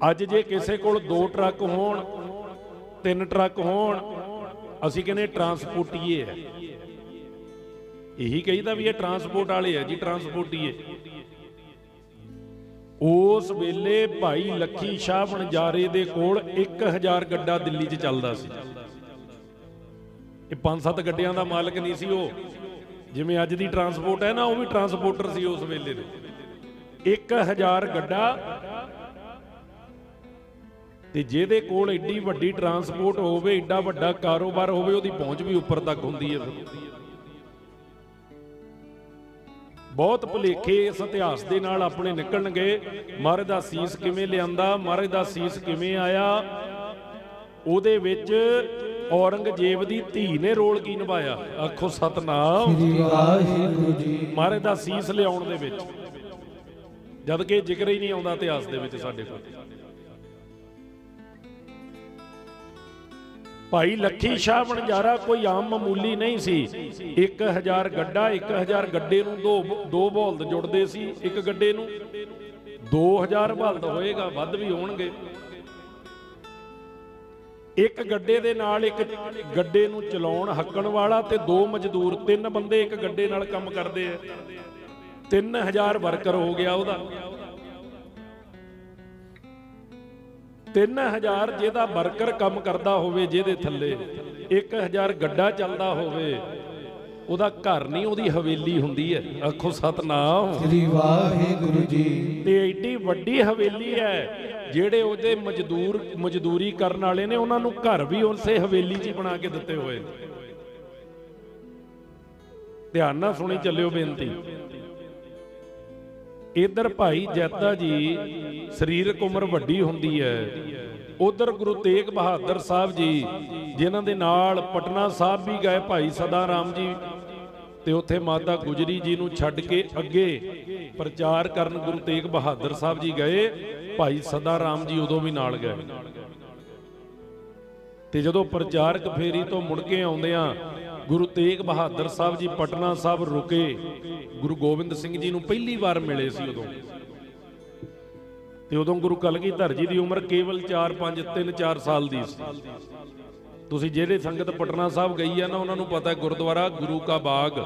ਅੱਜ ਜੇ ਕਿਸੇ ਕੋਲ 2 ਟਰੱਕ ਹੋਣ, 3 ਟਰੱਕ ਹੋਣ, ਅਸੀਂ ਕਹਿੰਦੇ ਟਰਾਂਸਪੋਰਟੀਏ ਹੈ। ਇਹੀ ਕਹੀਦਾ ਵੀ ਇਹ ਟਰਾਂਸਪੋਰਟ ਵਾਲੇ ਹੈ ਜੀ, ਟਰਾਂਸਪੋਰਟੀਏ। ਉਸ ਵੇਲੇ ਭਾਈ ਲੱਖੀ ਸ਼ਾਹ ਬਣਜਾਰੇ ਦੇ ਕੋਲ 1000 ਗੱਡਾ ਦਿੱਲੀ 'ਚ ਚੱਲਦਾ ਸੀ। ਇਹ 5-7 ਗੱਡਿਆਂ ਦਾ ਮਾਲਕ ਨਹੀਂ ਸੀ ਉਹ, ਜਿਵੇਂ ਅੱਜ ਦੀ ਟਰਾਂਸਪੋਰਟ ਹੈ ਨਾ, ਉਹ ਵੀ ਟਰਾਂਸਪੋਰਟਰ ਸੀ ਉਸ ਵੇਲੇ ਦੇ। 1000 ਗੱਡਾ, ਤੇ ਜਿਹਦੇ ਕੋਲ ਏਡੀ ਵੱਡੀ ਟਰਾਂਸਪੋਰਟ ਹੋਵੇ, ਏਡਾ ਵੱਡਾ ਕਾਰੋਬਾਰ ਹੋਵੇ, ਉਹਦੀ ਪਹੁੰਚ ਵੀ ਉੱਪਰ ਤੱਕ ਹੁੰਦੀ ਹੈ। ਬਹੁਤ ਭੁਲੇਖੇ ਇਸ ਇਤਿਹਾਸ ਦੇ ਨਾਲ ਆਪਣੇ ਨਿਕਲਣਗੇ। ਮਹਾਰਾਜ ਦਾ ਸੀਸ ਕਿਵੇਂ ਲਿਆਂਦਾ, ਮਹਾਰਾਜ ਦਾ ਸੀਸ ਕਿਵੇਂ ਆਇਆ, ਉਹਦੇ ਵਿੱਚ ਔਰੰਗਜ਼ੇਬ ਦੀ ਧੀ ਨੇ ਰੋਲ ਕੀ ਨਿਭਾਇਆ। ਆਖੋ ਸਤਨਾਮ ਸ੍ਰੀ ਵਾਹਿਗੁਰੂ ਜੀ। ਮਹਾਰਾਜ ਦਾ ਸੀਸ ਲਿਆਉਣ ਦੇ ਵਿੱਚ, ਜਦ ਕਿ ਜ਼ਿਕਰ ਹੀ ਨਹੀਂ ਆਉਂਦਾ ਇਤਿਹਾਸ ਦੇ ਵਿੱਚ ਸਾਡੇ ਕੋਲ। ਭਾਈ ਲੱਖੀ ਸ਼ਾਹ ਬਣਜਾਰਾ ਕੋਈ ਆਮ ਮਾਮੂਲੀ ਨਹੀਂ ਸੀ। 1000 ਗੱਡਾ, 1000 ਗੱਡੇ ਨੂੰ 2 ਬਲਦ ਜੁੜਦੇ ਸੀ ਇੱਕ ਗੱਡੇ ਨੂੰ। 2000 ਬਲਦ ਹੋਏਗਾ, ਵੱਧ ਵੀ ਹੋਣਗੇ। ਇੱਕ ਗੱਡੇ ਦੇ ਨਾਲ ਇੱਕ ਗੱਡੇ ਨੂੰ ਚਲਾਉਣ ਹੱਕਣ ਵਾਲਾ ਤੇ 2 ਮਜ਼ਦੂਰ, 3 ਬੰਦੇ ਇੱਕ ਗੱਡੇ ਨਾਲ ਕੰਮ ਕਰਦੇ ਆ। 3000 ਵਰਕਰ ਹੋ ਗਿਆ ਉਹਦਾ। 3000 ਜਿਹਦਾ ਵਰਕਰ ਕੰਮ ਕਰਦਾ ਹੋਵੇ, ਜਿਹਦੇ ਥੱਲੇ 1000 ਗੱਡਾ ਚੱਲਦਾ ਹੋਵੇ, ਉਹਦਾ ਘਰ ਨਹੀਂ, ਉਹਦੀ ਹਵੇਲੀ ਹੁੰਦੀ ਹੈ। ਆਖੋ ਸਤਨਾਮ ਸ੍ਰੀ ਵਾਹਿਗੁਰੂ ਜੀ। ਤੇ ਏਡੀ ਵੱਡੀ ਹਵੇਲੀ ਹੈ, ਜਿਹੜੇ ਉਹਦੇ ਮਜ਼ਦੂਰੀ ਕਰਨ ਵਾਲੇ ਨੇ, ਉਹਨਾਂ ਨੂੰ ਘਰ ਵੀ ਉਸੇ ਹਵੇਲੀ 'ਚ ਬਣਾ ਕੇ ਦਿੱਤੇ ਹੋਏ। ਧਿਆਨ ਨਾਲ ਸੁਣੀ ਚੱਲਿਓ ਬੇਨਤੀ। ਇਧਰ ਭਾਈ ਜੈਤਾ ਜੀ ਸਰੀਰਕ ਉਮਰ ਵੱਡੀ ਹੁੰਦੀ ਹੈ, ਉਧਰ ਗੁਰੂ ਤੇਗ ਬਹਾਦਰ ਸਾਹਿਬ ਜੀ, ਜਿਨ੍ਹਾਂ ਦੇ ਨਾਲ ਪਟਨਾ ਸਾਹਿਬ ਵੀ ਗਏ ਭਾਈ ਸਦਾ ਰਾਮ ਜੀ, ਤੇ ਉੱਥੇ ਮਾਤਾ ਗੁਜਰੀ ਜੀ ਨੂੰ ਛੱਡ ਕੇ ਅੱਗੇ ਪ੍ਰਚਾਰ ਕਰਨ ਗੁਰੂ ਤੇਗ ਬਹਾਦਰ ਸਾਹਿਬ ਜੀ ਗਏ। ਭਾਈ ਸਦਾ ਰਾਮ ਜੀ ਉਦੋਂ ਵੀ ਨਾਲ ਗਏ। ਤੇ ਜਦੋਂ ਪ੍ਰਚਾਰਕ ਫੇਰੀ ਤੋਂ ਮੁੜ ਕੇ ਆਉਂਦਿਆਂ ਗੁਰੂ ਤੇਗ ਬਹਾਦਰ ਸਾਹਿਬ ਜੀ ਪਟਨਾ ਸਾਹਿਬ ਰੁਕੇ, ਗੁਰੂ ਗੋਬਿੰਦ ਸਿੰਘ ਜੀ ਨੂੰ ਪਹਿਲੀ ਵਾਰ ਮਿਲੇ ਸੀ ਉਦੋਂ। ਤੇ ਉਦੋਂ ਗੁਰੂ ਕਲਗੀਧਰ ਜੀ ਦੀ ਉਮਰ ਕੇਵਲ 3-4 ਸਾਲ ਦੀ ਸੀ। ਤੁਸੀਂ ਜਿਹੜੇ ਸੰਗਤ ਪਟਨਾ ਸਾਹਿਬ ਗਈ ਆ ਨਾ, ਉਹਨਾਂ ਨੂੰ ਪਤਾ ਗੁਰਦੁਆਰਾ ਗੁਰੂ ਕਾ ਬਾਗ,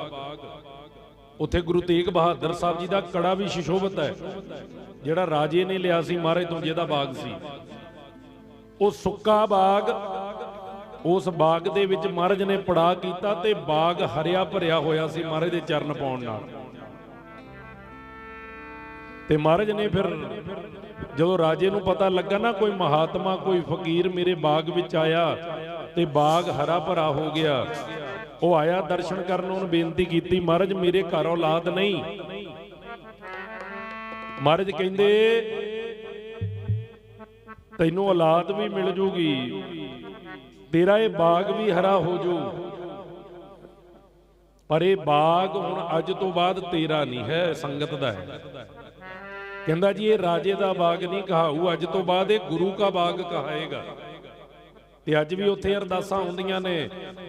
ਉੱਥੇ ਗੁਰੂ ਤੇਗ ਬਹਾਦਰ ਸਾਹਿਬ ਜੀ ਦਾ ਕੜਾ ਵੀ ਸੁਸ਼ੋਭਿਤ ਹੈ, ਜਿਹੜਾ ਰਾਜੇ ਨੇ ਲਿਆ ਸੀ ਮਹਾਰਾਜ ਤੋਂ, ਜਿਹਦਾ ਬਾਗ ਸੀ ਉਹ ਸੁੱਕਾ ਬਾਗ। ਉਸ ਬਾਗ ਦੇ ਵਿੱਚ ਮਹਾਰਾਜ ਨੇ ਪੜਾਅ ਕੀਤਾ ਤੇ ਬਾਗ ਹਰਿਆ ਭਰਿਆ ਹੋਇਆ ਸੀ ਮਹਾਰਾਜ ਦੇ ਚਰਨ ਪਾਉਣ ਨਾਲ। ਤੇ ਮਹਾਰਾਜ ਨੇ ਫਿਰ ਜਦੋਂ ਰਾਜੇ ਨੂੰ ਪਤਾ ਲੱਗਾ ਨਾ ਕੋਈ ਮਹਾਤਮਾ, ਕੋਈ ਫਕੀਰ ਮੇਰੇ ਬਾਗ ਵਿੱਚ ਆਇਆ ਤੇ ਬਾਗ ਹਰਾ ਭਰਾ ਹੋ ਗਿਆ, ਉਹ ਆਇਆ ਦਰਸ਼ਨ ਕਰਨ, ਉਹਨੂੰ ਬੇਨਤੀ ਕੀਤੀ, ਮਹਾਰਾਜ ਮੇਰੇ ਘਰ ਔਲਾਦ ਨਹੀਂ, महाराज कहंदे तैनूं औलाद भी मिल जूगी, तेरा ये बाग भी हरा हो जू, पर ये बाग हुण अज तो बाद तेरा नहीं है, संगत दा है। कहंदा जी ये राजे दा बाग नहीं कहाऊ, अज तो बाद ये गुरु का बाग कहाएगा। ते अज भी उत्थे अरदासां हुंदियां ने,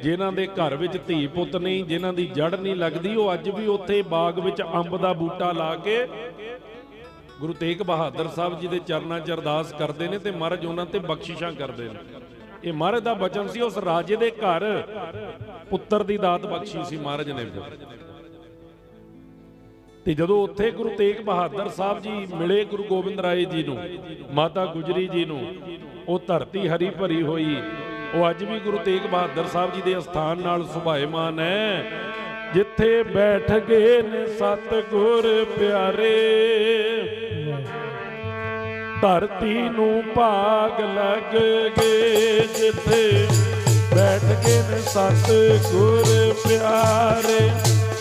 जिन्हां दे घर विच धी पुੱਤ नहीं, जिन्हां दी जड़ नहीं लगदी, वो अज भी उत्थे बाग विच अंब दा बूटा ला के गुरु तेग बहादुर साहब जी दे चरनां च अरदास करदे ने ते महाराज उन्हां ते बख्शिशां करदे ने। ये महाराज दा बचन सी, उस राजे दे घर पुੱਤਰ दी दात बख्शी सी महाराज ने। फिर ते जदों उत्थे गुरु तेग बहादुर साहब जी मिले गुरु गोबिंद राय जी नूं, माता गुजरी जी नूं, वो धरती हरी भरी हुई, वो अज भी गुरु तेग बहादुर साहब जी के अस्थान नाल सुभाएमान है। जिथे बैठ गए ने सतगुर प्यारे, धरती नूं भाग लग गए। जिथे बैठ गए ने सतगुर प्यारे,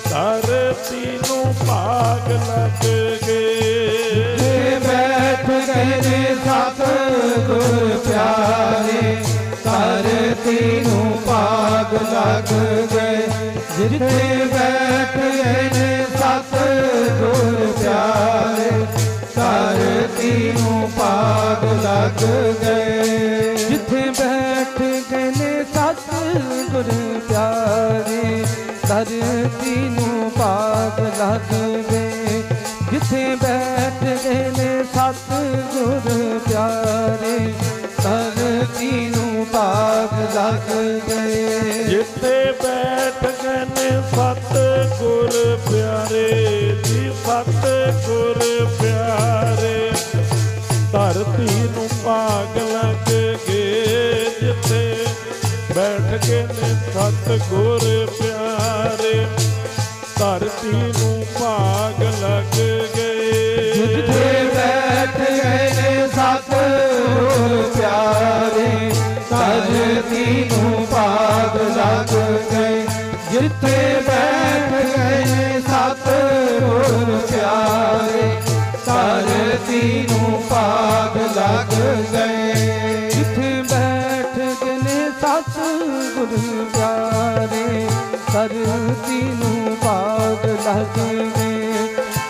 धरती नूं भाग लग गए। बैठ गए ने सतगुर प्यारे, धरती नूं भाग लग गए। जिथे बैठ गए ने सतगुर प्यारे, धरती नूं भाग लग गए। जिथे बैठ गए ने सतगुर प्यारे, धरती नूं भाग लग गए। जिथे बैठ गए ने सतगुर प्यारे, धरती नूं भाग लग गए। जिथे बैठ गए ने सतगुर प्यारे जी, सतगुर प्यारे, धरती नूं भाग लग गए। जिथे बैठ गए ने सतगुर प्यारे, धरती नूं भाग लग गए। जिथे बैठ गए ने सतगुर प्यारे, धरती नूं भाग लग गए। जिथे बैठ गए ने सतगुर प्यारे, धरती नूं भाग लग गए। जिथे बैठ गए ने सतगुर प्यारे, धरती नूं भाग लग गए।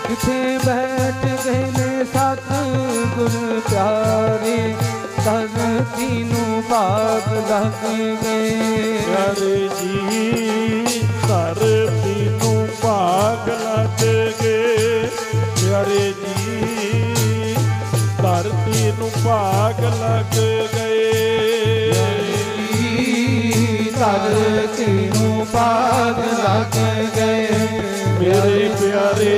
जिथे बैठ गए ने सतगुर प्यारे, धरती नूं भाग लग गए। प्यारे जी धरती नूं भाग लग गए। प्यारे जी धरती नूं भाग लग गए। धरती नूं भाग लग गए। मेरे प्यारे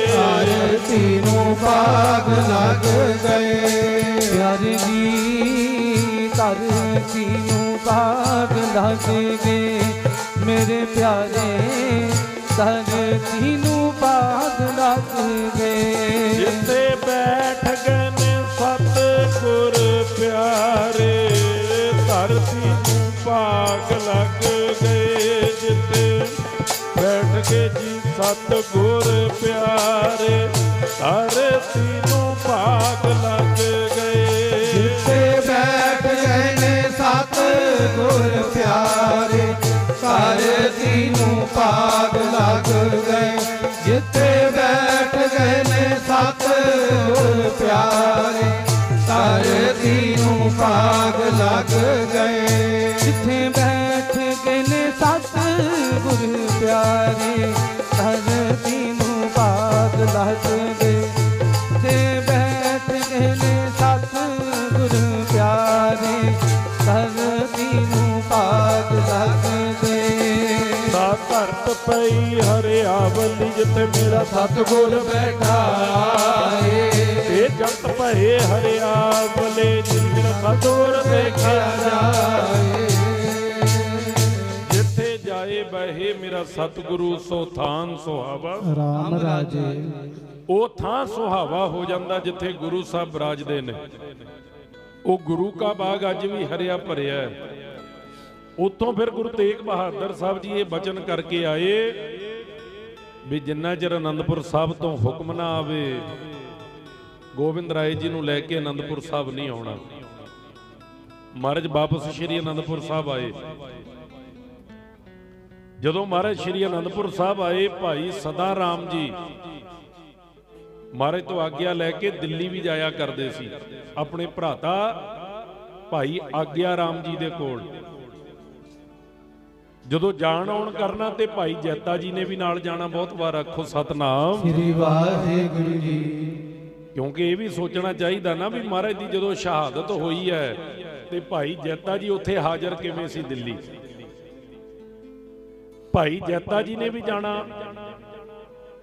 धरती नूं भाग लग गए। प्यारे जी धरती नूं भाग लग गए। मेरे प्यारे धरती नूं भाग लग गए। जिथे बैठ गए ने सतगुर प्यारे, धरती नूं भाग लग गए। जिथे बैठ गए जी सतगुर प्यारे, धरती नूं भाग लग गए। जिथे बैठ गए ने सतगुर प्यारे, धरती नूं भाग लग गए। जिथे बैठ गए ने सतगुर प्यारे, धरती नूं भाग लग गए। जिथे बैठ गए ने सतगुर प्यारे, धरती नूं भाग लग गए। जिथे बैठ गए ने सतगुर प्यारे, धरती नूं भाग लग गए। सा धरत पई हरियावली, जिथे मेरा सतगुर बैठा है। ते जगत भये हरियावले, जिन मेरा सतगुर देखा जाए। जिथे जाए बहे मेरा सतगुरु, सो थान सुहावा राम राजे। ਉਹ ਥਾਂ ਸੁਹਾਵਾ ਹੋ ਜਾਂਦਾ ਜਿੱਥੇ ਗੁਰੂ ਸਾਹਿਬ ਬਿਰਾਜਦੇ ਨੇ। ਉਹ ਗੁਰੂ ਕਾ ਬਾਗ ਅੱਜ ਵੀ ਹਰਿਆ ਭਰਿਆ ਹੈ। ਉੱਥੋਂ ਫਿਰ ਗੁਰੂ ਤੇਗ ਬਹਾਦਰ ਸਾਹਿਬ ਜੀ ਇਹ ਬਚਨ ਕਰਕੇ ਆਏ ਵੀ ਜਿੰਨਾ ਚਿਰ ਆਨੰਦਪੁਰ ਸਾਹਿਬ ਤੋਂ ਹੁਕਮ ਨਾ ਆਵੇ ਗੋਬਿੰਦ ਰਾਏ ਜੀ ਨੂੰ ਲੈ ਕੇ ਆਨੰਦਪੁਰ ਸਾਹਿਬ ਨਹੀਂ ਆਉਣਾ। ਮਹਾਰਾਜ ਵਾਪਸ ਸ਼੍ਰੀ ਆਨੰਦਪੁਰ ਸਾਹਿਬ ਆਏ। ਜਦੋਂ ਮਹਾਰਾਜ ਸ਼੍ਰੀ ਆਨੰਦਪੁਰ ਸਾਹਿਬ ਆਏ, ਭਾਈ ਸਦਾ ਰਾਮ ਜੀ ਮਹਾਰਾਜ ਤੋਂ ਆਗਿਆ ਲੈ ਕੇ ਦਿੱਲੀ ਵੀ ਜਾਇਆ ਕਰਦੇ ਸੀ, ਆਪਣੇ ਭਰਾਤਾ ਭਾਈ ਆਗਿਆ ਰਾਮ ਜੀ ਦੇ ਕੋਲ। ਜਦੋਂ ਜਾਣ ਆਉਣ ਕਰਨਾ ਤੇ ਭਾਈ ਜੈਤਾ ਜੀ ਨੇ ਵੀ ਨਾਲ ਜਾਣਾ। ਬਹੁਤ ਵਾਰ ਆਖੋ ਸਤਨਾਮ ਸ੍ਰੀ ਵਾਹਿਗੁਰੂ ਜੀ। ਕਿਉਂਕਿ ਇਹ ਵੀ ਸੋਚਣਾ ਚਾਹੀਦਾ ਨਾ ਵੀ ਮਹਾਰਾਜ ਦੀ ਜਦੋਂ ਸ਼ਹਾਦਤ ਹੋਈ ਹੈ ਤੇ ਭਾਈ ਜੈਤਾ ਜੀ ਉੱਥੇ ਹਾਜ਼ਰ ਕਿਵੇਂ ਸੀ ਦਿੱਲੀ। ਭਾਈ ਜੈਤਾ ਜੀ ਨੇ ਵੀ ਜਾਣਾ।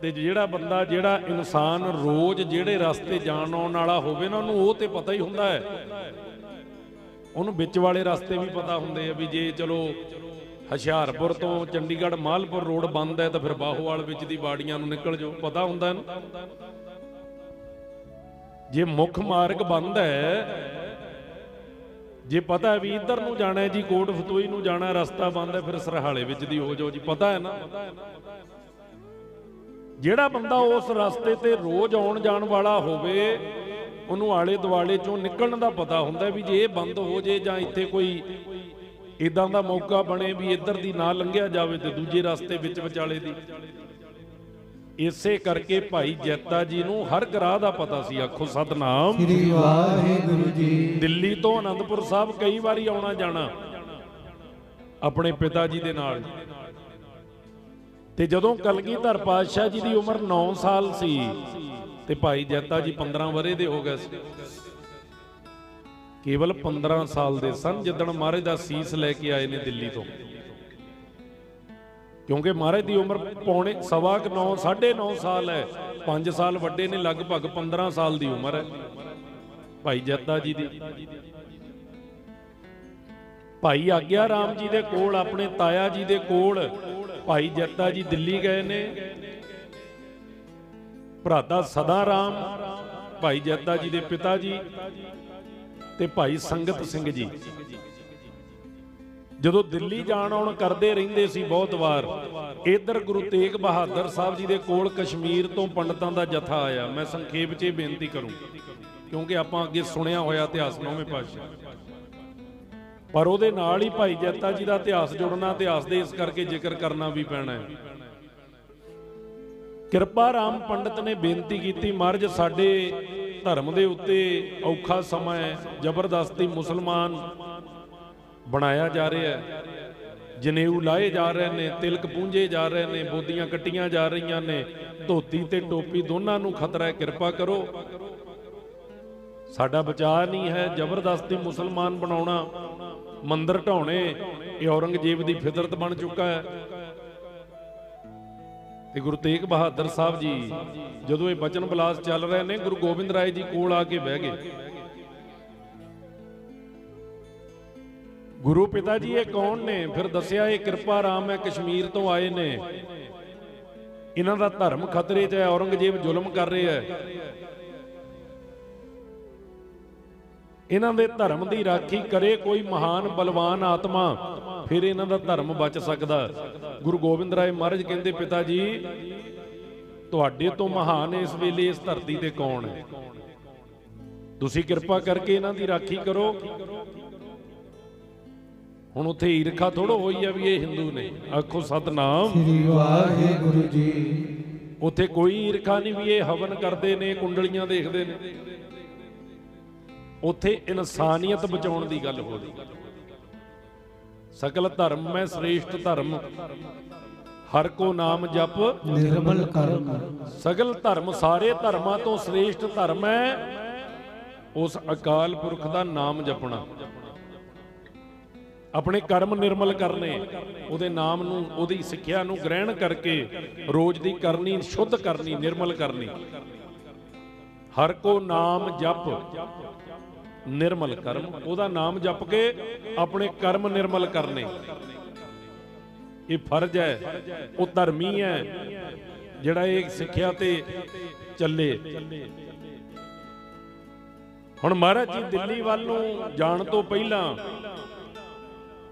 ਤੇ ਜਿਹੜਾ ਬੰਦਾ, ਜਿਹੜਾ ਇਨਸਾਨ ਰੋਜ਼ ਜਿਹੜੇ ਰਸਤੇ ਜਾਣ ਆਉਣ ਵਾਲਾ ਹੋਵੇ ਨਾ, ਉਹਨੂੰ ਉਹ ਤੇ ਪਤਾ ਹੀ ਹੁੰਦਾ ਹੈ, ਉਹਨੂੰ ਵਿੱਚ ਵਾਲੇ ਰਸਤੇ ਵੀ ਪਤਾ ਹੁੰਦੇ ਆ। ਵੀ ਜੇ ਚਲੋ ਹੁਸ਼ਿਆਰਪੁਰ ਤੋਂ ਚੰਡੀਗੜ੍ਹ ਮਾਲਪੁਰ ਰੋਡ ਬੰਦ ਹੈ ਤਾਂ ਫਿਰ ਬਾਹੋਵਾਲ ਵਿੱਚ ਦੀ ਬਾੜੀਆਂ ਨੂੰ ਨਿਕਲ ਜਾਓ, ਪਤਾ ਹੁੰਦਾ ਇਹਨੂੰ। ਜੇ ਮੁੱਖ ਮਾਰਗ ਬੰਦ ਹੈ, ਜੇ ਪਤਾ ਵੀ ਇੱਧਰ ਨੂੰ ਜਾਣਾ ਹੈ ਜੀ, ਕੋਟ ਫਤੂਈ ਨੂੰ ਜਾਣਾ, ਰਸਤਾ ਬੰਦ ਹੈ, ਫਿਰ ਸਰਹਾਲੇ ਵਿੱਚ ਦੀ ਹੋ ਜਾਓ ਜੀ, ਪਤਾ ਹੈ ਨਾ। ਜਿਹੜਾ ਬੰਦਾ ਉਸ ਰਸਤੇ ਤੇ ਰੋਜ਼ ਆਉਣ ਜਾਣ ਵਾਲਾ ਹੋਵੇ, ਉਹਨੂੰ ਆਲੇ ਦੁਆਲੇ ਚੋਂ ਨਿਕਲਣ ਦਾ ਪਤਾ ਹੁੰਦਾ ਵੀ ਜੇ ਇਹ ਬੰਦ ਹੋ ਜੇ ਜਾਂ ਇੱਥੇ ਕੋਈ ਇਦਾਂ ਦਾ ਮੌਕਾ ਬਣੇ ਵੀ ਇੱਧਰ ਦੀ ਨਾ ਲੰਘਿਆ ਜਾਵੇ ਤੇ ਦੂਜੇ ਰਸਤੇ ਵਿੱਚ ਵਿਚਾਲੇ ਦੀ। ਇਸੇ ਕਰਕੇ ਭਾਈ ਜੈਤਾ ਜੀ ਨੂੰ ਹਰ ਰਾਹ ਦਾ ਪਤਾ ਸੀ। ਆਖੋ ਸਤਨਾਮ ਸ੍ਰੀ ਵਾਹਿਗੁਰੂ ਜੀ। ਦਿੱਲੀ ਤੋਂ ਆਨੰਦਪੁਰ ਸਾਹਿਬ ਕਈ ਵਾਰੀ ਆਉਣਾ ਜਾਣਾ ਆਪਣੇ ਪਿਤਾ ਜੀ ਦੇ ਨਾਲ। ਤੇ ਜਦੋਂ ਕਲਗੀਧਰ ਪਾਤਸ਼ਾਹ ਜੀ ਦੀ ਉਮਰ 9 ਸਾਲ ਸੀ ਤੇ ਭਾਈ ਜੈਤਾ ਜੀ 15 ਵਰੇ ਦੇ ਹੋ ਗਏ ਸੀ। ਕੇਵਲ 15 ਸਾਲ ਦੇ ਸਨ ਜਿੱਦਣ ਮਹਾਰਾਜ ਦਾ ਸੀਸ ਲੈ ਕੇ ਆਏ ਨੇ ਦਿੱਲੀ ਤੋਂ। ਕਿਉਂਕਿ ਮਹਾਰਾਜ ਦੀ ਉਮਰ ਪੌਣੇ 9.25 9.5 ਸਾਲ ਹੈ, 5 ਸਾਲ ਵੱਡੇ ਨੇ, ਲਗਭਗ 15 ਸਾਲ ਦੀ ਉਮਰ ਹੈ ਭਾਈ ਜੈਤਾ ਜੀ ਦੀ। ਭਾਈ ਆਗਿਆ ਰਾਮ ਜੀ ਦੇ ਕੋਲ, ਆਪਣੇ ਤਾਇਆ ਜੀ ਦੇ ਕੋਲ ਭਾਈ ਜੈਤਾ ਜੀ ਦਿੱਲੀ ਗਏ ਨੇ। ਭਰਾਤਾ ਸਦਾ ਰਾਮ ਭਾਈ ਜੈਤਾ ਜੀ ਦੇ ਪਿਤਾ ਜੀ ਤੇ ਭਾਈ ਸੰਗਤ ਸਿੰਘ ਜੀ ਜਦੋਂ ਦਿੱਲੀ ਜਾਣ ਆਉਣ ਕਰਦੇ ਰਹਿੰਦੇ ਸੀ ਬਹੁਤ ਵਾਰ। ਇੱਧਰ ਗੁਰੂ ਤੇਗ ਬਹਾਦਰ ਸਾਹਿਬ ਜੀ ਦੇ ਕੋਲ ਕਸ਼ਮੀਰ ਤੋਂ ਪੰਡਤਾਂ ਦਾ ਜਥਾ ਆਇਆ। ਮੈਂ ਸੰਖੇਪ 'ਚ ਬੇਨਤੀ ਕਰੂੰ ਕਿਉਂਕਿ ਆਪਾਂ ਅੱਗੇ ਸੁਣਿਆ ਹੋਇਆ ਇਤਿਹਾਸ 9ਵੇਂ ਪਾਤਸ਼ਾਹ, ਪਰ ਉਹਦੇ ਨਾਲ ਹੀ ਭਾਈ ਜੈਤਾ ਜੀ ਦਾ ਇਤਿਹਾਸ ਜੁੜਨਾ, ਇਤਿਹਾਸ ਦੇ ਇਸ ਕਰਕੇ ਜ਼ਿਕਰ ਕਰਨਾ ਵੀ ਪੈਣਾ ਹੈ। ਕਿਰਪਾ ਰਾਮ ਪੰਡਤ ਨੇ ਬੇਨਤੀ ਕੀਤੀ, ਮਹਾਰਾਜ ਸਾਡੇ ਧਰਮ ਦੇ ਉੱਤੇ ਔਖਾ ਸਮਾਂ ਹੈ, ਜ਼ਬਰਦਸਤੀ ਮੁਸਲਮਾਨ ਬਣਾਇਆ ਜਾ ਰਿਹਾ ਹੈ, ਜਨੇਊ ਲਾਏ ਜਾ ਰਹੇ ਨੇ, ਤਿਲਕ ਪੂੰਝੇ ਜਾ ਰਹੇ ਨੇ, ਬੋਦੀਆਂ ਕੱਟੀਆਂ ਜਾ ਰਹੀਆਂ ਨੇ, ਧੋਤੀ ਤੇ ਟੋਪੀ ਦੋਨਾਂ ਨੂੰ ਖਤਰਾ ਹੈ, ਕਿਰਪਾ ਕਰੋ, ਸਾਡਾ ਬਚਾਅ ਨਹੀਂ ਹੈ। ਜ਼ਬਰਦਸਤੀ ਮੁਸਲਮਾਨ ਬਣਾਉਣਾ, ਮੰਦਰ ਢਾਉਣੇ, ਇਹ ਔਰੰਗਜ਼ੇਬ ਦੀ ਫਿਤਰਤ ਬਣ ਚੁੱਕਾ ਹੈ। ਤੇ ਗੁਰੂ ਤੇਗ ਬਹਾਦਰ ਸਾਹਿਬ ਜੀ ਜਦੋਂ ਇਹ ਬਚਨ ਬਲਾਸ ਚੱਲ ਰਹੇ ਨੇ, ਗੁਰੂ ਗੋਬਿੰਦ ਰਾਏ ਜੀ ਕੋਲ ਆ ਕੇ ਬਹਿ ਗਏ। ਗੁਰੂ ਪਿਤਾ ਜੀ ਇਹ ਕੌਣ ਨੇ? ਫਿਰ ਦੱਸਿਆ ਇਹ ਕਿਰਪਾ ਰਾਮ ਹੈ, ਕਸ਼ਮੀਰ ਤੋਂ ਆਏ ਨੇ, ਇਹਨਾਂ ਦਾ ਧਰਮ ਖਤਰੇ 'ਚ ਹੈ, ਔਰੰਗਜ਼ੇਬ ਜ਼ੁਲਮ ਕਰ ਰਿਹਾ ਹੈ, ਇਹਨਾਂ ਦੇ ਧਰਮ ਦੀ ਰਾਖੀ ਕਰੇ ਕੋਈ ਮਹਾਨ ਬਲਵਾਨ ਆਤਮਾ, ਫਿਰ ਇਹਨਾਂ ਦਾ ਧਰਮ ਬਚ ਸਕਦਾ। ਗੁਰੂ ਗੋਬਿੰਦ ਰਾਏ ਮਹਾਰਾਜ ਕਹਿੰਦੇ, ਪਿਤਾ ਜੀ ਤੁਹਾਡੇ ਤੋਂ ਮਹਾਨ ਇਸ ਵੇਲੇ ਇਸ ਧਰਤੀ ਤੇ ਕੌਣ ਹੈ? ਤੁਸੀਂ ਕਿਰਪਾ ਕਰਕੇ ਇਹਨਾਂ ਦੀ ਰਾਖੀ ਕਰੋ। ਹੁਣ ਉੱਥੇ ਈਰਖਾ ਥੋੜੋ ਹੋਈ ਹੈ ਵੀ ਇਹ ਹਿੰਦੂ ਨੇ। ਆਖੋ ਸਤਨਾਮ ਸ੍ਰੀ ਵਾਹਿਗੁਰੂ ਜੀ। ਉੱਥੇ ਕੋਈ ਈਰਖਾ ਨਹੀਂ ਵੀ ਇਹ ਹਵਨ ਕਰਦੇ ਨੇ, ਕੁੰਡਲੀਆਂ ਦੇਖਦੇ ਨੇ। ਉੱਥੇ ਇਨਸਾਨੀਅਤ ਬਚਾਉਣ ਦੀ ਗੱਲ ਹੋ ਰਹੀ। ਸਕਲ ਧਰਮ ਮੈਂ ਸ੍ਰੇਸ਼ਟ ਧਰਮ, ਹਰ ਕੋ ਨਾਮ ਜਪ ਨਿਰਮਲ ਕਰਮ। ਸਗਲ ਧਰਮ, ਸਾਰੇ ਧਰਮਾਂ ਤੋਂ ਸ੍ਰੇਸ਼ਟ ਧਰਮ ਹੈ ਉਸ ਅਕਾਲ ਪੁਰਖ ਦਾ ਨਾਮ ਜਪਣਾ, ਆਪਣੇ ਕਰਮ ਨਿਰਮਲ ਕਰਨੇ, ਉਹਦੇ ਨਾਮ ਨੂੰ, ਉਹਦੀ ਸਿੱਖਿਆ ਨੂੰ ਗ੍ਰਹਿਣ ਕਰਕੇ ਰੋਜ਼ ਦੀ ਕਰਨੀ ਸ਼ੁੱਧ ਕਰਨੀ, ਨਿਰਮਲ ਕਰਨੀ। ਹਰ ਕੋ ਨਾਮ ਜਪ ਨਿਰਮਲ ਕਰਮ, ਉਹਦਾ ਨਾਮ ਜਪ ਕੇ ਆਪਣੇ ਕਰਮ ਨਿਰਮਲ ਕਰਨੇ। ਇਹ ਫਰਜ਼ ਹੈ, ਉਹ ਧਰਮੀ ਹੈ ਜਿਹੜਾ ਇਹ ਸਿੱਖਿਆ ਤੇ ਚੱਲੇ। ਹੁਣ ਮਹਾਰਾਜ ਜੀ ਦਿੱਲੀ ਵੱਲ ਨੂੰ ਜਾਣ ਤੋਂ ਪਹਿਲਾਂ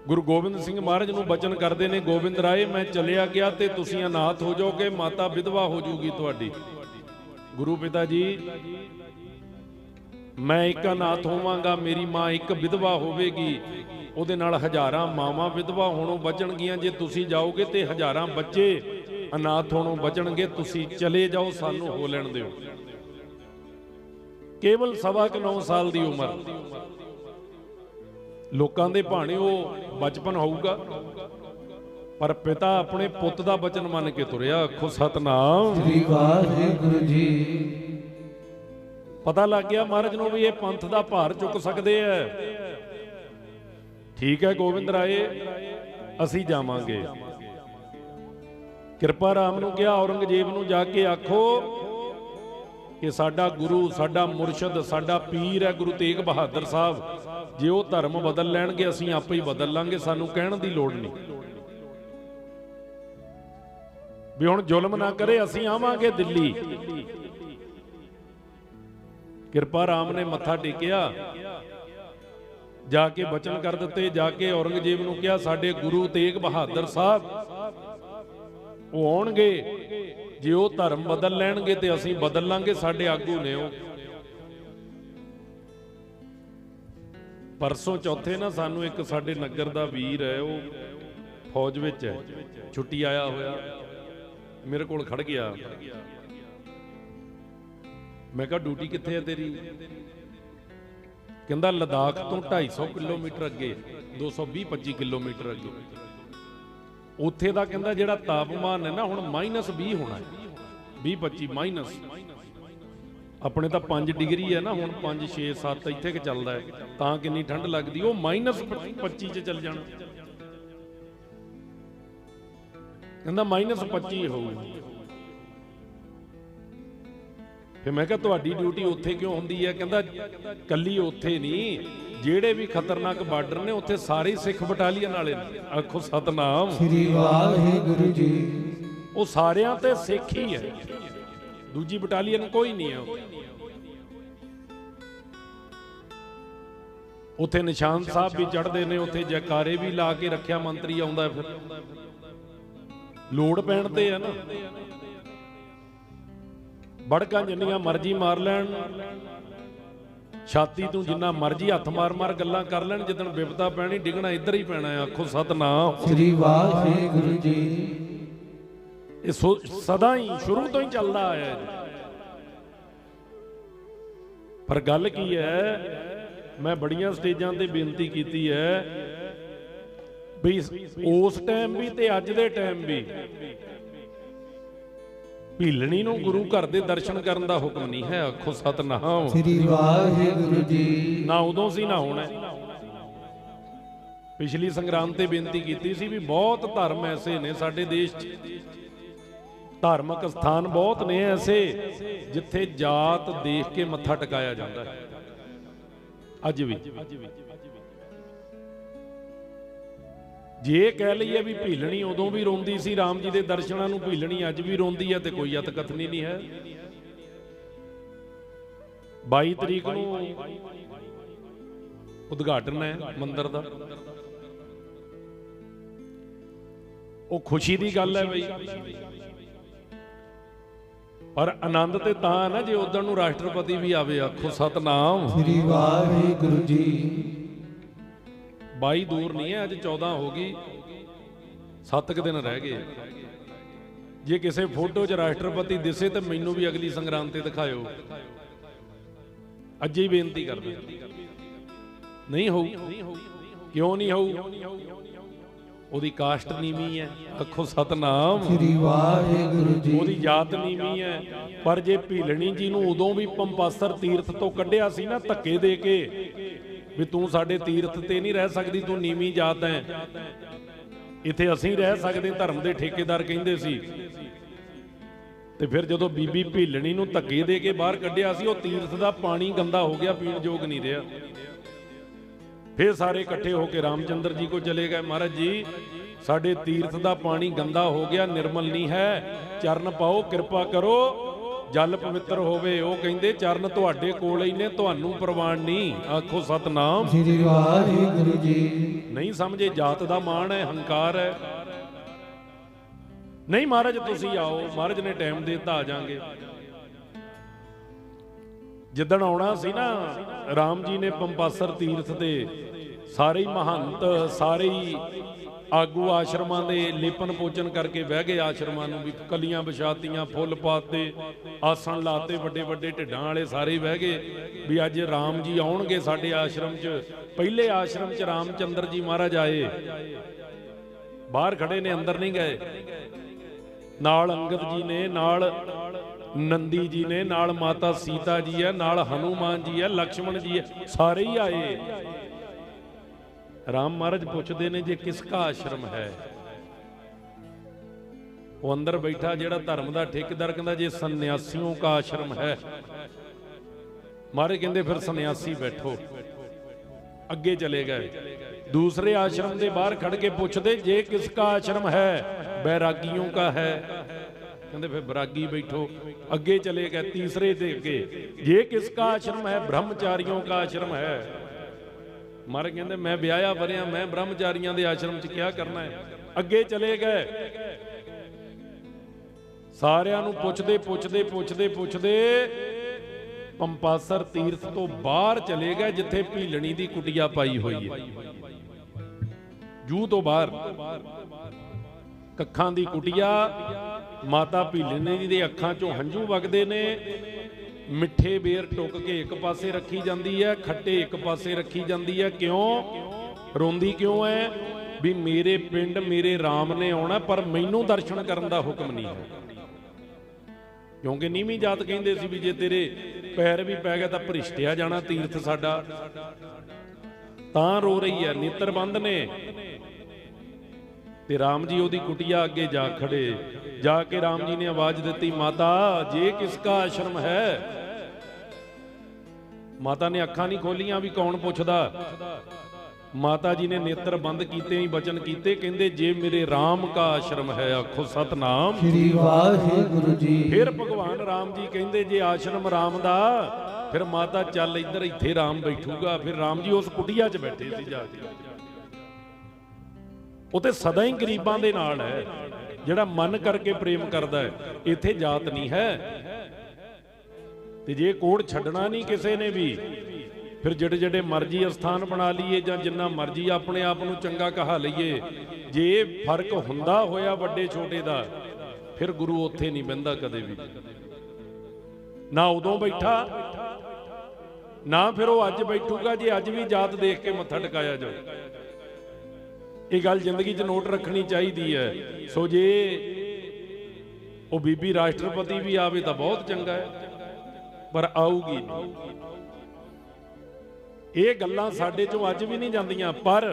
ਗੁਰੂ ਗੋਬਿੰਦ ਸਿੰਘ ਮਹਾਰਾਜ ਨੂੰ ਬਚਨ ਕਰਦੇ ਨੇ, ਗੋਬਿੰਦ ਰਾਏ ਮੈਂ ਚਲਿਆ ਗਿਆ ਤੇ ਤੁਸੀਂ ਅਨਾਥ ਹੋ ਜਾਓਗੇ, ਮਾਤਾ ਵਿਧਵਾ ਹੋ ਜਾਊਗੀ ਤੁਹਾਡੀ। ਗੁਰੂ ਪਿਤਾ ਜੀ ਮੈਂ ਇੱਕ ਅਨਾਥ ਹੋਵਾਂਗਾ, ਮੇਰੀ ਮਾਂ ਇੱਕ ਵਿਧਵਾ ਹੋਵੇਗੀ, ਉਹਦੇ ਨਾਲ ਹਜ਼ਾਰਾਂ ਮਾਵਾਂ ਵਿਧਵਾ ਹੋਣੋਂ ਬਚਣਗੀਆਂ। ਜੇ ਤੁਸੀਂ ਜਾਓਗੇ ਤੇ ਹਜ਼ਾਰਾਂ ਬੱਚੇ ਅਨਾਥ ਹੋਣੋਂ ਬਚਣਗੇ। ਤੁਸੀਂ ਚਲੇ ਜਾਓ, ਸਾਨੂੰ ਹੋ ਲੈਣ ਦਿਓ। ਕੇਵਲ 9.25 ਸਾਲ ਦੀ ਉਮਰ, ਲੋਕਾਂ ਦੇ ਭਾਣੇ ਉਹ ਬਚਪਨ ਹੋਊਗਾ, ਪਰ ਪਿਤਾ ਆਪਣੇ ਪੁੱਤ ਦਾ ਬਚਨ ਮੰਨ ਕੇ ਤੁਰਿਆ। ਆਖੋ ਸਤਨਾਮ ਸ੍ਰੀ ਵਾਹਿਗੁਰੂ ਜੀ। ਪਤਾ ਲੱਗ ਗਿਆ ਮਹਾਰਾਜ ਨੂੰ ਵੀ ਇਹ ਪੰਥ ਦਾ ਭਾਰ ਚੁੱਕ ਸਕਦੇ ਐ। ਠੀਕ ਹੈ ਗੋਬਿੰਦ ਰਾਏ, ਅਸੀਂ ਜਾਵਾਂਗੇ। ਕਿਰਪਾ ਰਾਮ ਨੂੰ ਕਿਹਾ, ਔਰੰਗਜ਼ੇਬ ਨੂੰ ਜਾ ਕੇ ਆਖੋ ਕਿ ਸਾਡਾ ਗੁਰੂ, ਸਾਡਾ ਮੁਰਸ਼ਦ, ਸਾਡਾ ਪੀਰ ਹੈ ਗੁਰੂ ਤੇਗ ਬਹਾਦਰ ਸਾਹਿਬ। ਜੇ ਉਹ ਧਰਮ ਬਦਲ ਲੈਣਗੇ ਅਸੀਂ ਆਪੇ ਹੀ ਬਦਲ ਲਾਂਗੇ, ਸਾਨੂੰ ਕਹਿਣ ਦੀ ਲੋੜ ਨਹੀਂ ਵੀ ਹੁਣ ਜ਼ੁਲਮ ਨਾ ਕਰੇ, ਅਸੀਂ ਆਵਾਂਗੇ ਦਿੱਲੀ। ਕਿਰਪਾ ਰਾਮ ਨੇ ਮੱਥਾ ਟੇਕਿਆ, ਜਾ ਕੇ ਬਚਨ ਕਰ ਦਿੱਤੇ। ਜਾ ਕੇ ਔਰੰਗਜ਼ੇਬ ਨੂੰ ਕਿਹਾ, ਸਾਡੇ ਗੁਰੂ ਤੇਗ ਬਹਾਦਰ ਸਾਹਿਬ ਉਹ ਆਉਣਗੇ, ਜੇ ਉਹ ਧਰਮ ਬਦਲ ਲੈਣਗੇ ਤੇ ਅਸੀਂ ਬਦਲ ਲਾਂਗੇ, ਸਾਡੇ ਆਗੂ ਨੇ ਉਹ। ਪਰਸੋਂ ਚੌਥੇ ਨਾ ਸਾਨੂੰ ਇੱਕ ਸਾਡੇ ਨਗਰ ਦਾ ਵੀਰ ਹੈ, ਉਹ ਫੌਜ ਵਿੱਚ ਹੈ, ਛੁੱਟੀ ਆਇਆ ਹੋਇਆ, ਮੇਰੇ ਕੋਲ ਖੜ ਗਿਆ। ਮੈਂ ਕਿਹਾ ਡਿਊਟੀ ਕਿੱਥੇ ਹੈ ਤੇਰੀ? ਕਹਿੰਦਾ ਲਦਾਖ ਤੋਂ 250 ਕਿਲੋਮੀਟਰ ਅੱਗੇ, 220-25 ਕਿਲੋਮੀਟਰ ਅੱਗੇ। ਉੱਥੇ ਦਾ ਕਹਿੰਦਾ ਜਿਹੜਾ ਤਾਪਮਾਨ ਹੈ ਨਾ ਹੁਣ -20 ਹੋਣਾ ਹੈ, 20-25 ਮਾਈਨਸ। ਆਪਣੇ ਤਾਂ 5 ਡਿਗਰੀ ਹੈ ਨਾ ਹੁਣ, 5, 6, 7 ਇੱਥੇ ਕਿ ਚੱਲਦਾ ਹੈ, ਤਾਂ ਕਿੰਨੀ ਠੰਡ ਲੱਗਦੀ। ਉਹ -25 ਚ ਚੱਲ ਜਾਣਾ। ਕਹਿੰਦਾ -25 ਹੋਊ। ਫਿਰ ਮੈਂ ਕਿਹਾ ਤੁਹਾਡੀ ਡਿਊਟੀ ਉੱਥੇ ਕਿਉਂ ਹੁੰਦੀ ਹੈ? ਕਹਿੰਦਾ ਕੱਲੀ ਉੱਥੇ ਨਹੀਂ, ਜਿਹੜੇ ਵੀ ਖਤਰਨਾਕ ਬਾਰਡਰ ਨੇ ਉੱਥੇ ਸਾਰੇ ਸਿੱਖ ਬਟਾਲੀਅਨ ਵਾਲੇ ਨੇ। ਆਖੋ ਸਤਨਾਮ ਸ੍ਰੀ ਵਾਹਿਗੁਰੂ ਜੀ। ਉਹ ਸਾਰਿਆਂ ਤੇ ਸਿੱਖ ਹੀ ਹੈ, ਦੂਜੀ ਬਟਾਲੀਅਨ ਕੋਈ ਨਹੀਂ ਹੈ। ਉੱਥੇ ਨਿਸ਼ਾਨ ਸਾਹਿਬ ਵੀ ਚੜ੍ਹਦੇ ਨੇ, ਉੱਥੇ ਜੈਕਾਰੇ ਵੀ ਲਾ ਕੇ ਰੱਖਿਆ ਮੰਤਰੀ ਆਉਂਦਾ। ਫਿਰ ਲੋੜ ਪੈਣ ਤੇ ਹੈ ਨਾ, ਬੜਕਾਂ ਜਿੰਨੀਆਂ ਮਰਜ਼ੀ ਮਾਰ ਲੈਣ, ਛਾਤੀ ਤੋਂ ਜਿੰਨਾ ਮਰਜ਼ੀ ਹੱਥ ਮਾਰ ਗੱਲਾਂ ਕਰ ਲੈਣ, ਜਿੱਦਣ ਵਿਪਤਾ ਪੈਣੀ ਡਿੱਗਣਾ ਇੱਧਰ ਹੀ ਪੈਣਾ। ਆਖੋ ਸਤਨਾਮ ਸ੍ਰੀ ਵਾਹਿਗੁਰੂ ਜੀ। ਇਹ ਸਦਾ ਹੀ ਸ਼ੁਰੂ ਤੋਂ ਹੀ ਚੱਲਦਾ ਆਇਆ ਹੈ। ਪਰ ਗੱਲ ਕੀ ਹੈ, ਮੈਂ ਬੜੀਆਂ ਸਟੇਜਾਂ ਤੇ ਬੇਨਤੀ ਕੀਤੀ ਹੈ ਵੀ ਉਸ ਟਾਈਮ ਵੀ ਤੇ ਅੱਜ ਦੇ ਟਾਈਮ ਵੀ ਭੀਲਣੀ ਨੂੰ ਗੁਰੂ ਘਰ ਦੇ ਦਰਸ਼ਨ ਕਰਨ ਦਾ ਹੁਕਮ ਨਹੀਂ ਹੈ। ਆਖੋ ਸਤਨਾਮ ਸ੍ਰੀ ਵਾਹਿਗੁਰੂ ਜੀ। ਨਾ ਉਦੋਂ ਸੀ ਨਾ ਹੁਣ। ਪਿਛਲੀ ਸੰਗਰਾਮ ਤੇ ਬੇਨਤੀ ਕੀਤੀ ਸੀ ਵੀ ਬਹੁਤ ਧਰਮ ਐਸੇ ਨੇ ਸਾਡੇ ਦੇਸ਼ 'ਚ, ਧਾਰਮਿਕ ਸਥਾਨ ਬਹੁਤ ਨੇ ਐਸੇ ਜਿੱਥੇ ਜਾਤ ਦੇਖ ਕੇ ਮੱਥਾ ਟਿਕਾਇਆ ਜਾਂਦਾ ਹੈ ਅੱਜ ਵੀ। ਜੇ ਕਹਿ ਲਈਏ ਵੀ ਭੀਲਣੀ ਉਦੋਂ ਵੀ ਰੋਂਦੀ ਸੀ ਰਾਮ ਜੀ ਦੇ ਦਰਸ਼ਨਾਂ ਨੂੰ, ਭੀਲਣੀ ਅੱਜ ਵੀ ਰੋਂਦੀ ਹੈ ਤੇ ਕੋਈ ਅਤਕਥਨੀ ਨਹੀਂ ਹੈ। 22 ਤਰੀਕ ਨੂੰ ਉਦਘਾਟਨ ਹੈ ਮੰਦਿਰ ਦਾ। ਉਹ ਖੁਸ਼ੀ ਦੀ ਗੱਲ ਹੈ ਬਈ, ਪਰ ਆਨੰਦ ਤੇ ਤਾਂ ਨਾ ਜੇ ਉਦੋਂ ਨੂੰ ਰਾਸ਼ਟਰਪਤੀ ਵੀ ਆਵੇ। ਆਖੋ ਸਤਨਾਮ ਸ੍ਰੀ ਵਾਹਿਗੁਰੂ ਜੀ। 22 ਦੂਰ ਨਹੀਂ ਹੈ, ਅੱਜ 14 ਹੋ ਗਈ, 7 ਕੁ ਦਿਨ ਰਹਿ ਗਏ। ਜੇ ਕਿਸੇ ਫੋਟੋ 'ਚ ਰਾਸ਼ਟਰਪਤੀ ਦਿਸੇ ਤਾਂ ਮੈਨੂੰ ਵੀ ਅਗਲੀ ਸੰਗਰਾਮ ਤੇ ਦਿਖਾਇਓ। ਅੱਜ ਹੀ ਬੇਨਤੀ ਕਰਦਾ, ਨਹੀਂ ਹੋਊ। ਕਿਉਂ ਨਹੀਂ ਹੋਊ? ਉਹਦੀ ਕਾਸਟ ਨੀਵੀਂ ਹੈ। ਆਖੋ ਸਤਨਾਮ ਸ੍ਰੀ ਵਾਹਿਗੁਰੂ ਜੀ। ਉਹਦੀ ਜਾਤ ਨੀਵੀਂ ਹੈ। ਪਰ ਜੇ ਭੀਲਣੀ ਜੀ ਨੂੰ ਉਦੋਂ ਵੀ ਪੰਪਾਸਰ ਤੀਰਥ ਤੋਂ ਕੱਢਿਆ ਸੀ ਨਾ ਧੱਕੇ ਦੇ ਕੇ ਵੀ ਤੂੰ ਸਾਡੇ ਤੀਰਥ ਤੇ ਨਹੀਂ ਰਹਿ ਸਕਦੀ, ਤੂੰ ਨੀਵੀਂ ਜਾਤ ਹੈ, ਇੱਥੇ ਅਸੀਂ ਰਹਿ ਸਕਦੇ, ਧਰਮ ਦੇ ਠੇਕੇਦਾਰ ਕਹਿੰਦੇ ਸੀ। ਤੇ ਫਿਰ ਜਦੋਂ ਬੀਬੀ ਭੀਲਣੀ ਨੂੰ ਧੱਕੇ ਦੇ ਕੇ ਬਾਹਰ ਕੱਢਿਆ ਸੀ, ਉਹ ਤੀਰਥ ਦਾ ਪਾਣੀ ਗੰਦਾ ਹੋ ਗਿਆ, ਪੀਣ ਯੋਗ ਨਹੀਂ ਰਿਹਾ। ਫਿਰ ਸਾਰੇ ਇਕੱਠੇ ਹੋ ਕੇ ਰਾਮਚੰਦਰ ਜੀ ਕੋ ਚਲੇ ਗਏ, ਮਹਾਰਾਜ ਜੀ ਸਾਡੇ ਤੀਰਥ ਦਾ ਪਾਣੀ ਗੰਦਾ ਹੋ ਗਿਆ, ਨਿਰਮਲ ਨਹੀਂ ਹੈ, ਚਰਨ ਪਾਓ, ਕਿਰਪਾ ਕਰੋ, ਜਲ ਪਵਿੱਤਰ ਹੋਵੇ। ਉਹ ਕਹਿੰਦੇ ਚਰਨ ਤੁਹਾਡੇ ਕੋਲ ਹੀ ਨੇ, ਤੁਹਾਨੂੰ ਪ੍ਰਵਾਨ ਨਹੀਂ। ਆਖੋ ਸਤਨਾਮ ਸ੍ਰੀ ਵਾਹਿਗੁਰੂ ਜੀ। ਨਹੀਂ ਸਮਝੇ, ਜਾਤ ਦਾ ਮਾਣ ਹੈ, ਹੰਕਾਰ ਹੈ। ਨਹੀਂ ਮਹਾਰਾਜ ਤੁਸੀਂ ਆਓ, ਮਹਾਰਾਜ ਨੇ ਟਾਈਮ ਦੇ ਦਿੱਤਾ, ਆ ਜਾਾਂਗੇ। ਜਿੱਦਣ ਆਉਣਾ ਸੀ ਨਾ ਰਾਮ ਜੀ ਨੇ ਪੰਪਾਸਰ ਤੀਰਥ ਤੇ ਸਾਰੇ ਹੀ ਮਹੰਤ ਸਾਰੇ ਹੀ ਆਗੂ ਆਸ਼ਰਮਾਂ ਦੇ ਲੇਪਨ ਪੋਚਨ ਕਰਕੇ ਬਹਿ ਗਏ ਆਸ਼ਰਮਾਂ ਨੂੰ ਵੀ ਕਲੀਆਂ ਵਿਛਾਤੀਆਂ ਫੁੱਲ ਪਾਤੇ ਆਸਣ ਲਾਤੇ ਵੱਡੇ ਵੱਡੇ ਢਿੱਡਾਂ ਵਾਲੇ ਸਾਰੇ ਬਹਿ ਗਏ ਵੀ ਅੱਜ ਰਾਮ ਜੀ ਆਉਣਗੇ ਸਾਡੇ ਆਸ਼ਰਮ 'ਚ। ਪਹਿਲੇ ਆਸ਼ਰਮ 'ਚ ਰਾਮਚੰਦਰ ਜੀ ਮਹਾਰਾਜ ਆਏ, ਬਾਹਰ ਖੜੇ ਨੇ ਅੰਦਰ ਨਹੀਂ ਗਏ। ਨਾਲ ਅੰਗਦ ਜੀ ਨੇ, ਨਾਲ ਨੰਦੀ ਜੀ ਨੇ, ਨਾਲ ਮਾਤਾ ਸੀਤਾ ਜੀ ਹੈ, ਨਾਲ ਹਨੂਮਾਨ ਜੀ ਹੈ, ਲਕਸ਼ਮਣ ਜੀ ਹੈ, ਸਾਰੇ ਹੀ ਆਏ। ਰਾਮ ਮਹਾਰਾਜ ਪੁੱਛਦੇ ਨੇ ਜੇ ਕਿਸ ਕਾ ਆਸ਼ਰਮ ਹੈ? ਉਹ ਅੰਦਰ ਬੈਠਾ ਜਿਹੜਾ ਧਰਮ ਦਾ ਠੇਕੇਦਾਰ ਕਹਿੰਦਾ ਜੇ ਸੰਨਿਆਸੀਆਂ ਕਾ ਆਸ਼ਰਮ ਹੈ। ਮਹਾਰਾਜ ਕਹਿੰਦੇ ਫਿਰ ਸੰਨਿਆਸੀ ਬੈਠੋ। ਅੱਗੇ ਚਲੇ ਗਏ। दूसरे आश्रम के बाहर खड़ के पूछते जे किसका आश्रम है? बैरागियों का है। कहते फिर बैरागी बैठो। अगे चले गए तीसरे दे अगे, ये किसका आश्रम है? ब्रह्मचारियों का आश्रम है। महाराज कहते मैं ब्याया वरिया, मैं ब्रह्मचारियों के आश्रम च क्या करना है? अगे चले गए। सारियां नूं पुछदे पुछदे पुछदे पुछदे पंपासर तीर्थ तो बाहर चले गए जिथे भीलनी की कुटिया पाई हुई है। जू तो बाहर कखां दी कुटिया, माता भीलनी दी अखां चों हंझू वगदे ने। मिठे बेर टुक के एक पासे रखी जाती है, खट्टे एक पासे रखी जाती है। क्यों रोंदी क्यों है? भी मेरे पिंड मेरे राम ने आना पर मैनू दर्शन करन दा हुक्म नहीं है। क्योंकि नीवी जात कहंदे सी भी जे तेरे पैर भी पै गए तो भरिश्टिया जाना तीर्थ साडा। तां रो रही है। नेत्रबंद ने ते राम जी ओदी कुटिया अगे जा खड़े। जाके राम जी ने आवाज दी, माता जे किसका आश्रम है? माता ने अखां नहीं खोलियां भी कौन पुछदा। माता जी ने नेत्र बंद कीते ही वचन कीते, कहंदे जे मेरे राम का आश्रम है। आखो सतनाम श्री वाहिगुरु जी। फिर भगवान राम जी कहंदे जे आश्रम राम दा, फिर माता चल इधर, इत्थे राम बैठूगा। फिर राम जी उस कुटिया च बैठे सी जाके। उते सदा ही गरीबां दे नाल है, जिहड़ा मन करके प्रेम करदा है। इत्थे जात नहीं है। ते जे कोड़ छड्डना नहीं किसी ने भी, फिर जिहड़े जिहड़े मर्जी अस्थान बना लीए जां जिन्ना मर्जी अपने आप नूं चंगा कहा लईए, जे फर्क हुंदा होया वड्डे छोटे दा, फिर गुरु उत्थे नहीं बहिंदा कदे भी। ना उदों बैठा ना फिर वो अज बैठूगा जे अज भी जात देख के मत्था टिकाया जाए। ये गल जिंदगी च नोट रखनी चाहिए है। सो जे वो बीबी राष्ट्रपति भी आवे तो बहुत चंगा है, पर आऊगी नहीं। ये गल्लां साडे चों अज भी नहीं जांदियां, पर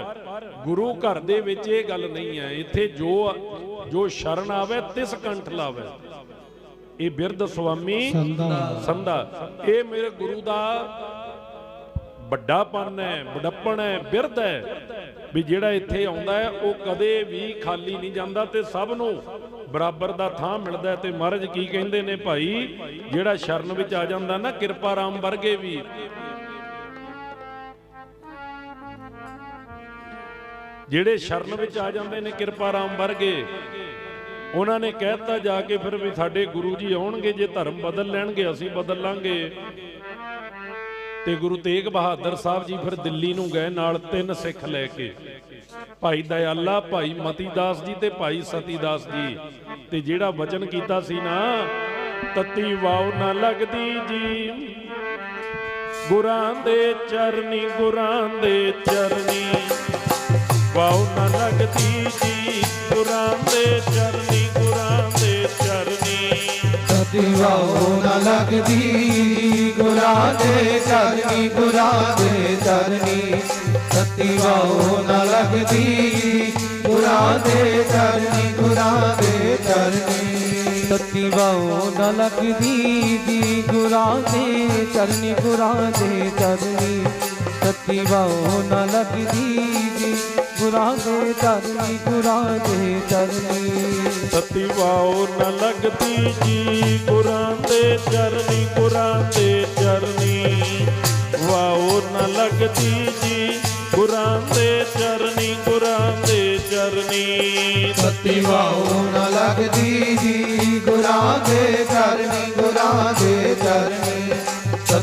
गुरु घर दे विच ये गल नहीं है। इत्थे जो शरण आवे तिस कंठ लावे। ये बिरध स्वामी संधा, ये मेरे गुरु दा बड़ापन है, बड़प्पन है, बिरध है भी जिहड़ा इत्थे आउंदा है वो कदे भी खाली नहीं जांदा ते सब नूं बराबर दा थां मिलदा है। ते महाराज की कहंदे ने भाई, जिहड़ा शरण विच आ जांदा ना, किरपा राम वर्गे भी जिहड़े शरण विच आ जांदे ने किरपा राम वर्गे, उन्हां ने कहता जाके फिर भी साडे गुरु जी आउणगे, जे धर्म बदल लैणगे असीं बदल लांगे। ते गुरु तेग बहादुर साहब जी फिर दिल्ली नूं गए नाल 3 सिख लैके, भाई दयाला, भाई मतीदास जी ते भाई सतीदास जी। ते जिहड़ा वचन कीता सी ना, तत्ती वाव ना लगदी जी गुरां दे चरनी, गुरां दे चरनी वाव ना लगदी जी गुरां दे चरनी, गुरां दे चरनी। तत्ती वाव ना लगदी गुरां दे चरनी, गुरां दे चरनी। तत्ती वाव ना लगदी गुरां दे चरनी, गुरां दे चरनी। तत्ती वाव ना लगदी जी गुरां दे चरनी, गुरां दे चरनी। तत्ती वाव ना लगदी जी गुरां दे चरनी, गुरां दे चरनी। तत्ती वाव न लगदी जी गुरां दे चरनी, गुरां दे चरनी। वाव न लगदी जी गुरां दे चरनी, गुरां दे चरनी। तत्ती वाव न लगदी जी गुरां दे चरनी, गुरां दे चरनी।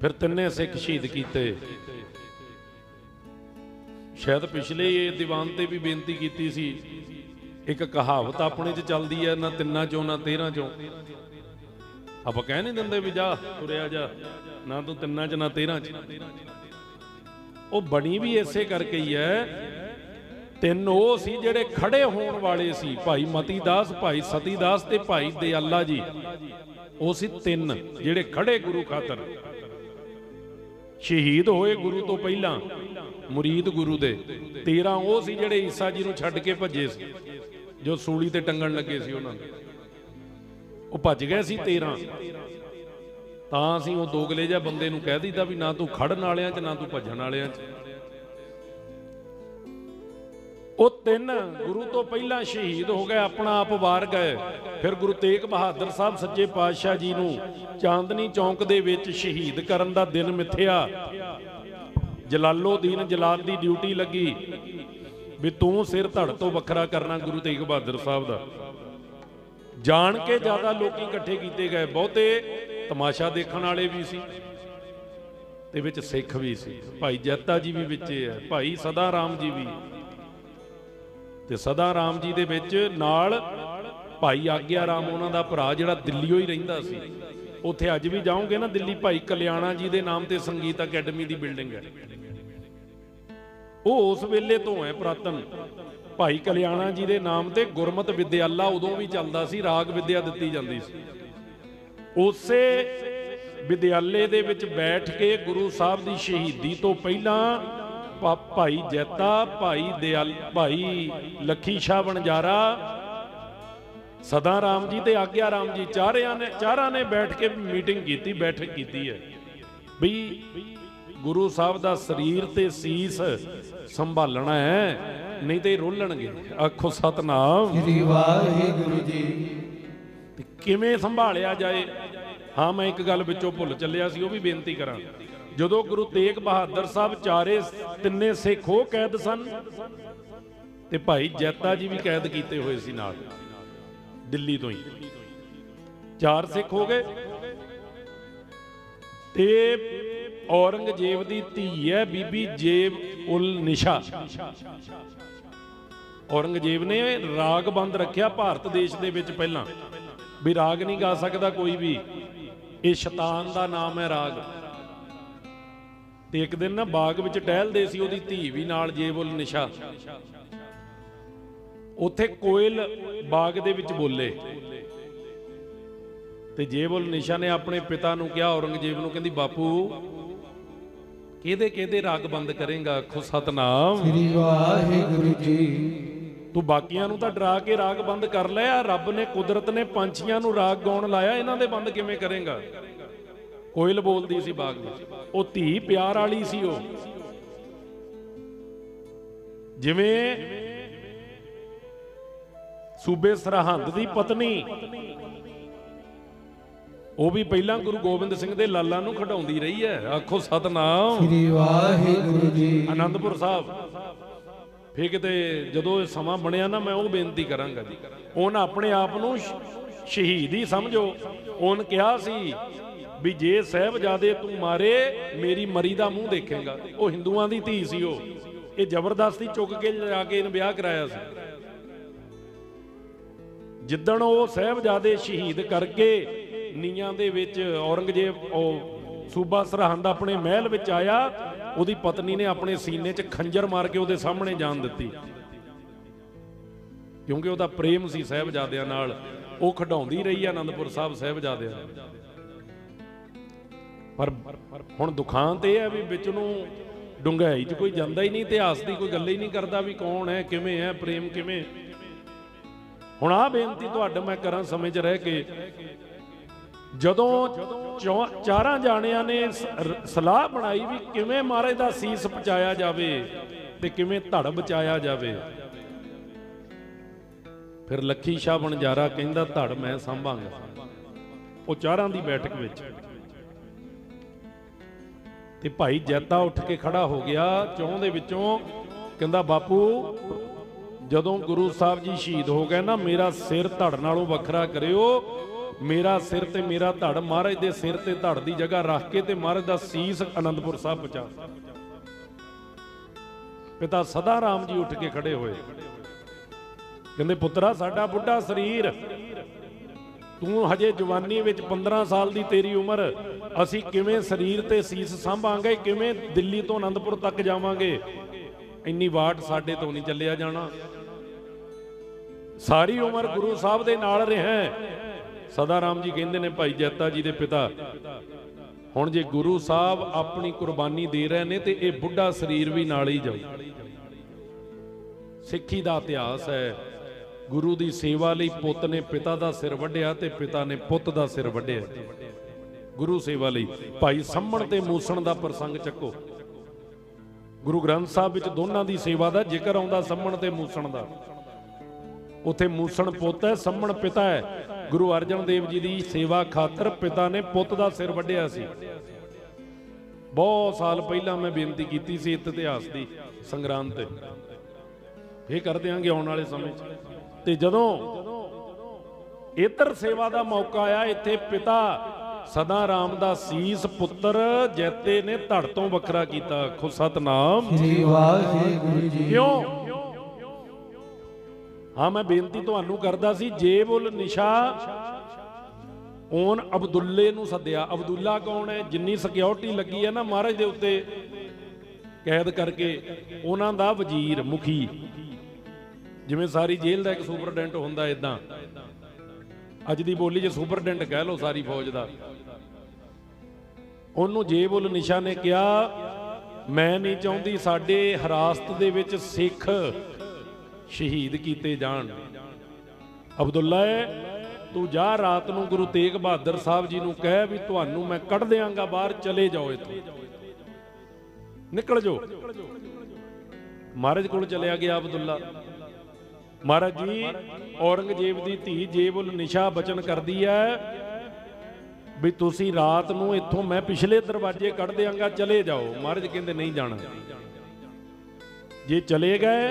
फिर तिन्ने सिख शहीद कीते। शायद पिछले दीवान ते भी बेनती कीती सी, एक कहावत अपने च चलदी है, ना तिन्ना चों ना 13 चों। आप कह नहीं दिंदे भी जा तुरिया जा, ना तू तिन्ना च ना 13 च। वो बनी भी इसे करके ही है। ਤਿੰਨ ਉਹ ਸੀ ਜਿਹੜੇ ਖੜੇ ਹੋਣ ਵਾਲੇ ਸੀ, ਭਾਈ ਮਤੀ ਦਾਸ, ਭਾਈ ਸਤੀ ਦਾਸ ਤੇ ਭਾਈ ਦਿਆਲਾ ਜੀ। ਉਹ ਸੀ ਤਿੰਨ ਜਿਹੜੇ ਖੜੇ ਗੁਰੂ ਖਾਤਰ, ਸ਼ਹੀਦ ਹੋਏ ਗੁਰੂ ਤੋਂ ਪਹਿਲਾਂ, ਮੁਰੀਦ ਗੁਰੂ ਦੇ। 13 ਉਹ ਸੀ ਜਿਹੜੇ ਈਸਾ ਜੀ ਨੂੰ ਛੱਡ ਕੇ ਭੱਜੇ ਸੀ, ਜੋ ਸੂਲੀ ਤੇ ਟੰਗਣ ਲੱਗੇ ਸੀ ਉਹਨਾਂ ਨੂੰ, ਉਹ ਭੱਜ ਗਏ ਸੀ 13। ਤਾਂ ਅਸੀਂ ਉਹ ਦੋਗਲੇ ਜਿਹਾ ਬੰਦੇ ਨੂੰ ਕਹਿ ਦਿੱਤਾ ਵੀ ਨਾ ਤੂੰ ਖੜਨ ਵਾਲਿਆਂ 'ਚ ਨਾ ਤੂੰ ਭੱਜਣ ਵਾਲਿਆਂ 'ਚ। ਉਹ ਤਿੰਨ ਗੁਰੂ ਤੋਂ ਪਹਿਲਾਂ ਸ਼ਹੀਦ ਹੋ ਗਏ, ਆਪਣਾ ਆਪ ਵਾਰ ਗਏ। ਫਿਰ ਗੁਰੂ ਤੇਗ ਬਹਾਦਰ ਸਾਹਿਬ ਸੱਚੇ ਪਾਤਸ਼ਾਹ ਜੀ ਨੂੰ ਚਾਂਦਨੀ ਚੌਂਕ ਦੇ ਵਿੱਚ ਸ਼ਹੀਦ ਕਰਨ ਦਾ ਦਿਨ ਮਿੱਥਿਆ। ਜਲਾਲੋਦੀਨ ਜਲਾਲ ਦੀ ਡਿਊਟੀ ਲੱਗੀ ਵੀ ਤੂੰ ਸਿਰ ਧੜ ਤੋਂ ਵੱਖਰਾ ਕਰਨਾ ਗੁਰੂ ਤੇਗ ਬਹਾਦਰ ਸਾਹਿਬ ਦਾ। ਜਾਣ ਕੇ ਜ਼ਿਆਦਾ ਲੋਕੀ ਇਕੱਠੇ ਕੀਤੇ ਗਏ, ਬਹੁਤੇ ਤਮਾਸ਼ਾ ਦੇਖਣ ਵਾਲੇ ਵੀ ਸੀ ਤੇ ਵਿੱਚ ਸਿੱਖ ਵੀ ਸੀ। ਭਾਈ ਜੈਤਾ ਜੀ ਵੀ ਵਿੱਚ ਹੈ, ਭਾਈ ਸਦਾ ਰਾਮ ਜੀ ਵੀ। ਤੇ ਸਦਾ ਰਾਮ ਜੀ ਦੇ ਵਿੱਚ ਨਾਲ ਭਾਈ ਆਗਿਆ ਰਾਮ, ਉਹਨਾਂ ਦਾ ਭਰਾ ਜਿਹੜਾ ਦਿੱਲੀੋਂ ਹੀ ਰਹਿੰਦਾ ਸੀ। ਉੱਥੇ ਅੱਜ ਵੀ ਜਾਓਗੇ ਨਾ ਦਿੱਲੀ, ਭਾਈ ਕਲਿਆਣਾ ਜੀ ਦੇ ਨਾਮ ਤੇ ਸੰਗੀਤ ਅਕੈਡਮੀ ਦੀ ਬਿਲਡਿੰਗ ਹੈ। ਉਹ ਉਸ ਵੇਲੇ ਤੋਂ ਹੈ ਪੁਰਾਤਨ। ਭਾਈ ਕਲਿਆਣਾ ਜੀ ਦੇ ਨਾਮ ਤੇ ਗੁਰਮਤਿ ਵਿਦਿਆਲਾ ਉਦੋਂ ਵੀ ਚੱਲਦਾ ਸੀ, ਰਾਗ ਵਿਦਿਆ ਦਿੱਤੀ ਜਾਂਦੀ ਸੀ। ਉਸੇ ਵਿਦਿਆਲੇ ਦੇ ਵਿੱਚ ਬੈਠ ਕੇ ਗੁਰੂ ਸਾਹਿਬ ਦੀ ਸ਼ਹੀਦੀ ਤੋਂ ਪਹਿਲਾਂ ਭਾਈ ਜੈਤਾ, ਭਾਈ ਲੱਖੀ ਸ਼ਾਹ ਵਣਜਾਰਾ, ਸਦਾ ਰਾਮ ਜੀ ਤੇ ਆਗਿਆ ਰਾਮ ਜੀ, ਚਾਰਾਂ ਨੇ ਬੈਠ ਕੇ ਮੀਟਿੰਗ ਕੀਤੀ, ਬੈਠਕ ਕੀਤੀ ਹੈ ਵੀ ਗੁਰੂ ਸਾਹਿਬ ਦਾ ਸਰੀਰ ਤੇ ਸੀਸ ਸੰਭਾਲਣਾ ਹੈ, ਨਹੀਂ ਤੇ ਰੋਲਣਗੇ। ਆਖੋ ਸਤਨਾਮ ਸ੍ਰੀ ਵਾਹਿਗੁਰੂ ਜੀ। ਤੇ ਕਿਵੇਂ ਸੰਭਾਲਿਆ ਜਾਏ? ਹਾਂ, ਮੈਂ ਇੱਕ ਗੱਲ ਵਿੱਚੋਂ ਭੁੱਲ ਚੱਲਿਆ ਸੀ, ਉਹ ਵੀ ਬੇਨਤੀ ਕਰਾਂ। ਜਦੋਂ ਗੁਰੂ ਤੇਗ ਬਹਾਦਰ ਸਾਹਿਬ ਤਿੰਨੇ ਸਿੱਖ ਉਹ ਕੈਦ ਸਨ, ਤੇ ਭਾਈ ਜੈਤਾ ਜੀ ਵੀ ਕੈਦ ਕੀਤੇ ਹੋਏ ਸੀ ਨਾਲ, ਦਿੱਲੀ ਤੋਂ ਹੀ। 4 ਸਿੱਖ ਹੋ ਗਏ। ਤੇ ਔਰੰਗਜ਼ੇਬ ਦੀ ਧੀ ਹੈ ਬੀਬੀ ਜੇਬ ਉਲ ਨਿਸ਼ਾ। ਔਰੰਗਜ਼ੇਬ ਨੇ ਰਾਗ ਬੰਦ ਰੱਖਿਆ ਭਾਰਤ ਦੇਸ਼ ਦੇ ਵਿੱਚ ਪਹਿਲਾਂ, ਵੀ ਰਾਗ ਨਹੀਂ ਗਾ ਸਕਦਾ ਕੋਈ ਵੀ, ਇਹ ਸ਼ੈਤਾਨ ਦਾ ਨਾਮ ਹੈ ਰਾਗ। ਤੇ ਇੱਕ ਦਿਨ ਨਾ ਬਾਗ ਵਿੱਚ ਟਹਿਲਦੇ ਸੀ, ਉਹਦੀ ਧੀ ਵੀ ਨਾਲ, ਜੇਬੁਲ ਨਿਸ਼ਾ। ਉੱਥੇ ਕੋਇਲ ਬਾਗ ਦੇ ਵਿੱਚ ਬੋਲੇ, ਤੇ ਜੇਬੁਲ ਨਿਸ਼ਾ ਨੇ ਆਪਣੇ ਪਿਤਾ ਨੂੰ ਕਿਹਾ, ਔਰੰਗਜ਼ੇਬ ਨੂੰ, ਕਹਿੰਦੀ ਬਾਪੂ ਕਿਹਦੇ ਰਾਗ ਬੰਦ ਕਰੇਗਾ? ਆਖੋ ਸਤਨਾਮ ਸ੍ਰੀ ਵਾਹਿਗੁਰੂ ਜੀ। ਤੂੰ ਬਾਕੀਆਂ ਨੂੰ ਤਾਂ ਡਰਾ ਕੇ ਰਾਗ ਬੰਦ ਕਰ ਲਿਆ, ਰੱਬ ਨੇ, ਕੁਦਰਤ ਨੇ ਪੰਛੀਆਂ ਨੂੰ ਰਾਗ ਗਾਉਣ ਲਾਇਆ, ਇਹਨਾਂ ਦੇ ਬੰਦ ਕਿਵੇਂ ਕਰੇਗਾ? ਕੋਇਲ ਬੋਲਦੀ ਸੀ ਬਾਗ ਵਿੱਚ। ਉਹ ਧੀ ਪਿਆਰ ਵਾਲੀ ਸੀ, ਉਹ ਜਿਵੇਂ ਸੂਬੇ ਸਰਹੰਦ ਦੀ ਪਤਨੀ, ਉਹ ਵੀ ਪਹਿਲਾਂ ਗੁਰੂ ਗੋਬਿੰਦ ਸਿੰਘ ਦੇ ਲਾਲਾਂ ਨੂੰ ਖਿਡਾਉਂਦੀ ਰਹੀ ਹੈ। ਆਖੋ ਸਤਨਾਮ ਸ੍ਰੀ ਵਾਹਿਗੁਰੂ ਜੀ। ਆਨੰਦਪੁਰ ਸਾਹਿਬ। ਫਿਰ ਕਿਤੇ ਜਦੋਂ ਇਹ ਸਮਾਂ ਬਣਿਆ ਨਾ, ਮੈਂ ਉਹ ਬੇਨਤੀ ਕਰਾਂਗਾ ਜੀ, ਉਹਨਾਂ ਆਪਣੇ ਆਪ ਨੂੰ ਸ਼ਹੀਦ ਹੀ ਸਮਝੋ। ਉਹਨ ਕਿਹਾ ਸੀ ਵੀ ਜੇ ਸਾਹਿਬਜ਼ਾਦੇ ਤੂੰ ਮਾਰੇ, ਮੇਰੀ ਮਰੀ ਦਾ ਮੂੰਹ ਦੇਖੇਗਾ। ਉਹ ਹਿੰਦੂਆਂ ਦੀ ਧੀ ਸੀ, ਉਹ ਇਹ ਜ਼ਬਰਦਸਤੀ ਚੁੱਕ ਕੇ ਲਿਆ ਕੇ ਇਹਨੂੰ ਵਿਆਹ ਕਰਾਇਆ ਸੀ। ਜਿੱਦਣ ਉਹ ਸਾਹਿਬਜ਼ਾਦੇ ਸ਼ਹੀਦ ਕਰਕੇ ਨੀਆਂ ਦੇ ਵਿੱਚ, ਔਰੰਗਜ਼ੇਬ ਉਹ ਸੂਬਾ ਸਰਹੰਦ ਆਪਣੇ ਮਹਿਲ ਵਿੱਚ ਆਇਆ, ਉਹਦੀ ਪਤਨੀ ਨੇ ਆਪਣੇ ਸੀਨੇ 'ਚ ਖੰਜਰ ਮਾਰ ਕੇ ਉਹਦੇ ਸਾਹਮਣੇ ਜਾਨ ਦਿੱਤੀ, ਕਿਉਂਕਿ ਉਹਦਾ ਪ੍ਰੇਮ ਸੀ ਸਾਹਿਬਜ਼ਾਦਿਆਂ ਨਾਲ। ਉਹ ਖਿਡਾਉਂਦੀ ਰਹੀ ਆਨੰਦਪੁਰ ਸਾਹਿਬ ਸਾਹਿਬਜ਼ਾਦਿਆਂ ਨੂੰ। ਪਰ ਹੁਣ ਦੁਖਾਂਤ ਇਹ ਹੈ ਵੀ ਵਿੱਚ ਨੂੰ ਡੂੰਘਾਈ 'ਚ ਕੋਈ ਜਾਂਦਾ ਹੀ ਨਹੀਂ, ਇਤਿਹਾਸ ਦੀ ਕੋਈ ਗੱਲ ਹੀ ਨਹੀਂ ਕਰਦਾ ਵੀ ਕੌਣ ਹੈ, ਕਿਵੇਂ ਹੈ, ਪ੍ਰੇਮ ਕਿਵੇਂ। ਹੁਣ ਆਹ ਬੇਨਤੀ ਤੁਹਾਡੇ ਮੈਂ ਕਰਾਂ ਸਮੇਂ 'ਚ ਰਹਿ ਕੇ, ਜਦੋਂ ਚਾਰਾਂ ਜਾਣਿਆਂ ਨੇ ਸਲਾਹ ਬਣਾਈ ਵੀ ਕਿਵੇਂ ਮਹਾਰਾਜ ਦਾ ਸੀਸ ਪਹੁੰਚਾਇਆ ਜਾਵੇ ਤੇ ਕਿਵੇਂ ਧੜ ਬਚਾਇਆ ਜਾਵੇ, ਫਿਰ ਲੱਖੀ ਸ਼ਾਹ ਵਣਜਾਰਾ ਕਹਿੰਦਾ ਧੜ ਮੈਂ ਸੰਭਾਂਗਾ। ਉਹ ਚਾਰਾਂ ਦੀ ਬੈਠਕ ਵਿੱਚ, ਤੇ ਭਾਈ ਜੈਤਾ ਉੱਠ ਕੇ ਖੜਾ ਹੋ ਗਿਆ ਚੌਂ ਦੇ ਵਿੱਚੋਂ, ਕਹਿੰਦਾ ਬਾਪੂ ਜਦੋਂ ਗੁਰੂ ਸਾਹਿਬ ਜੀ ਸ਼ਹੀਦ ਹੋ ਗਏ ਨਾ, ਮੇਰਾ ਸਿਰ ਧੜ ਨਾਲੋਂ ਵੱਖਰਾ ਕਰਿਓ, मेरा सिर ते मेरा धड़ महाराज दे सिर ते धड़ दी जगह रख के ते महाराज दा सीस आनंदपुर साहब पहुंचा। पिता सदा राम जी उठ के खड़े होए, कहंदे पुत्रा साडा बुढ़ा शरीर, तू हजे जवानी विच 15 साल दी तेरी उम्र, असी किवें शरीर ते सीस सांभांगे, किवें दिल्ली तो आनंदपुर तक जावांगे, इन्नी वाट साडे तो नहीं चलिया जाना। सारी उम्र गुरु साहब दे नाल रहा। सदा राम जी कहंदे ने भाई जैता जी दे पिता, हुण जे गुरु साहब अपनी कुर्बानी दे रहे ने ते ये बुढ़ा शरीर भी नाल ही जाऊ। सिੱਖੀ ਦਾ इतिहास है, गुरु की सेवा लई पुत ने पिता का सिर वड्ढिया ते पिता ने पुत का सिर वड्ढिया। गुरु सेवा लई भाई सम्मण ते मूसण का प्रसंग चक्को। गुरु ग्रंथ साहब विच दोनों की सेवा का जिक्र आउंदा, सम्मण ते मूसण का। उत्थे मूसण पुत है, सम्मण पिता है। गुरु अर्जन देव जी की सेवा खातर पिता ने पुत का सिर वड्ढिया सी। बहुत साल पहला मैं बेनती की सी इतिहास की संग्राम ते, ये कर देंगे आने वाले समय ते जदों इधर सेवा का मौका आया, इत्थे पिता सदा राम दा सीस पुत्र जैते ने धड़ तो वखरा कीता। खो सतनाम क्यों? हाँ मैं बेनती तुहानू करदा सी, जेब उल निशा ओन अब्दुल्ले नू सद्या। अब्दुल्ला कौन है? जिन्नी सिक्योरिटी लगी है ना महाराज दे उत्ते कैद करके, उन्हां दा वजीर मुखी, जिवें सारी जेल का एक सुपरडेंट होंदा, इदां अज दी बोली च सुपरडेंट कह लो सारी फौज का। उन्होंने जेब उल निशा ने कहा, मैं नहीं चाहती साडे हिरासत दे विच सिख शहीद किए जान। अब्दुल्ला तू जा रात नूं गुरु तेग बहादुर साहब जी नूं कह भी तुहानू मैं कढ़ देंगा बाहर, चले जाओ इत्थों, निकल जाओ। महाराज कोल चलिया गया अब्दुल्ला। महाराज जी औरंगजेब की धी जेब उल निशा बचन करती है भी तुसी रात नूं इत्थों मैं पिछले दरवाजे कढ़ देंगा, चले जाओ। महाराज कहते नहीं जाना, जे चले गए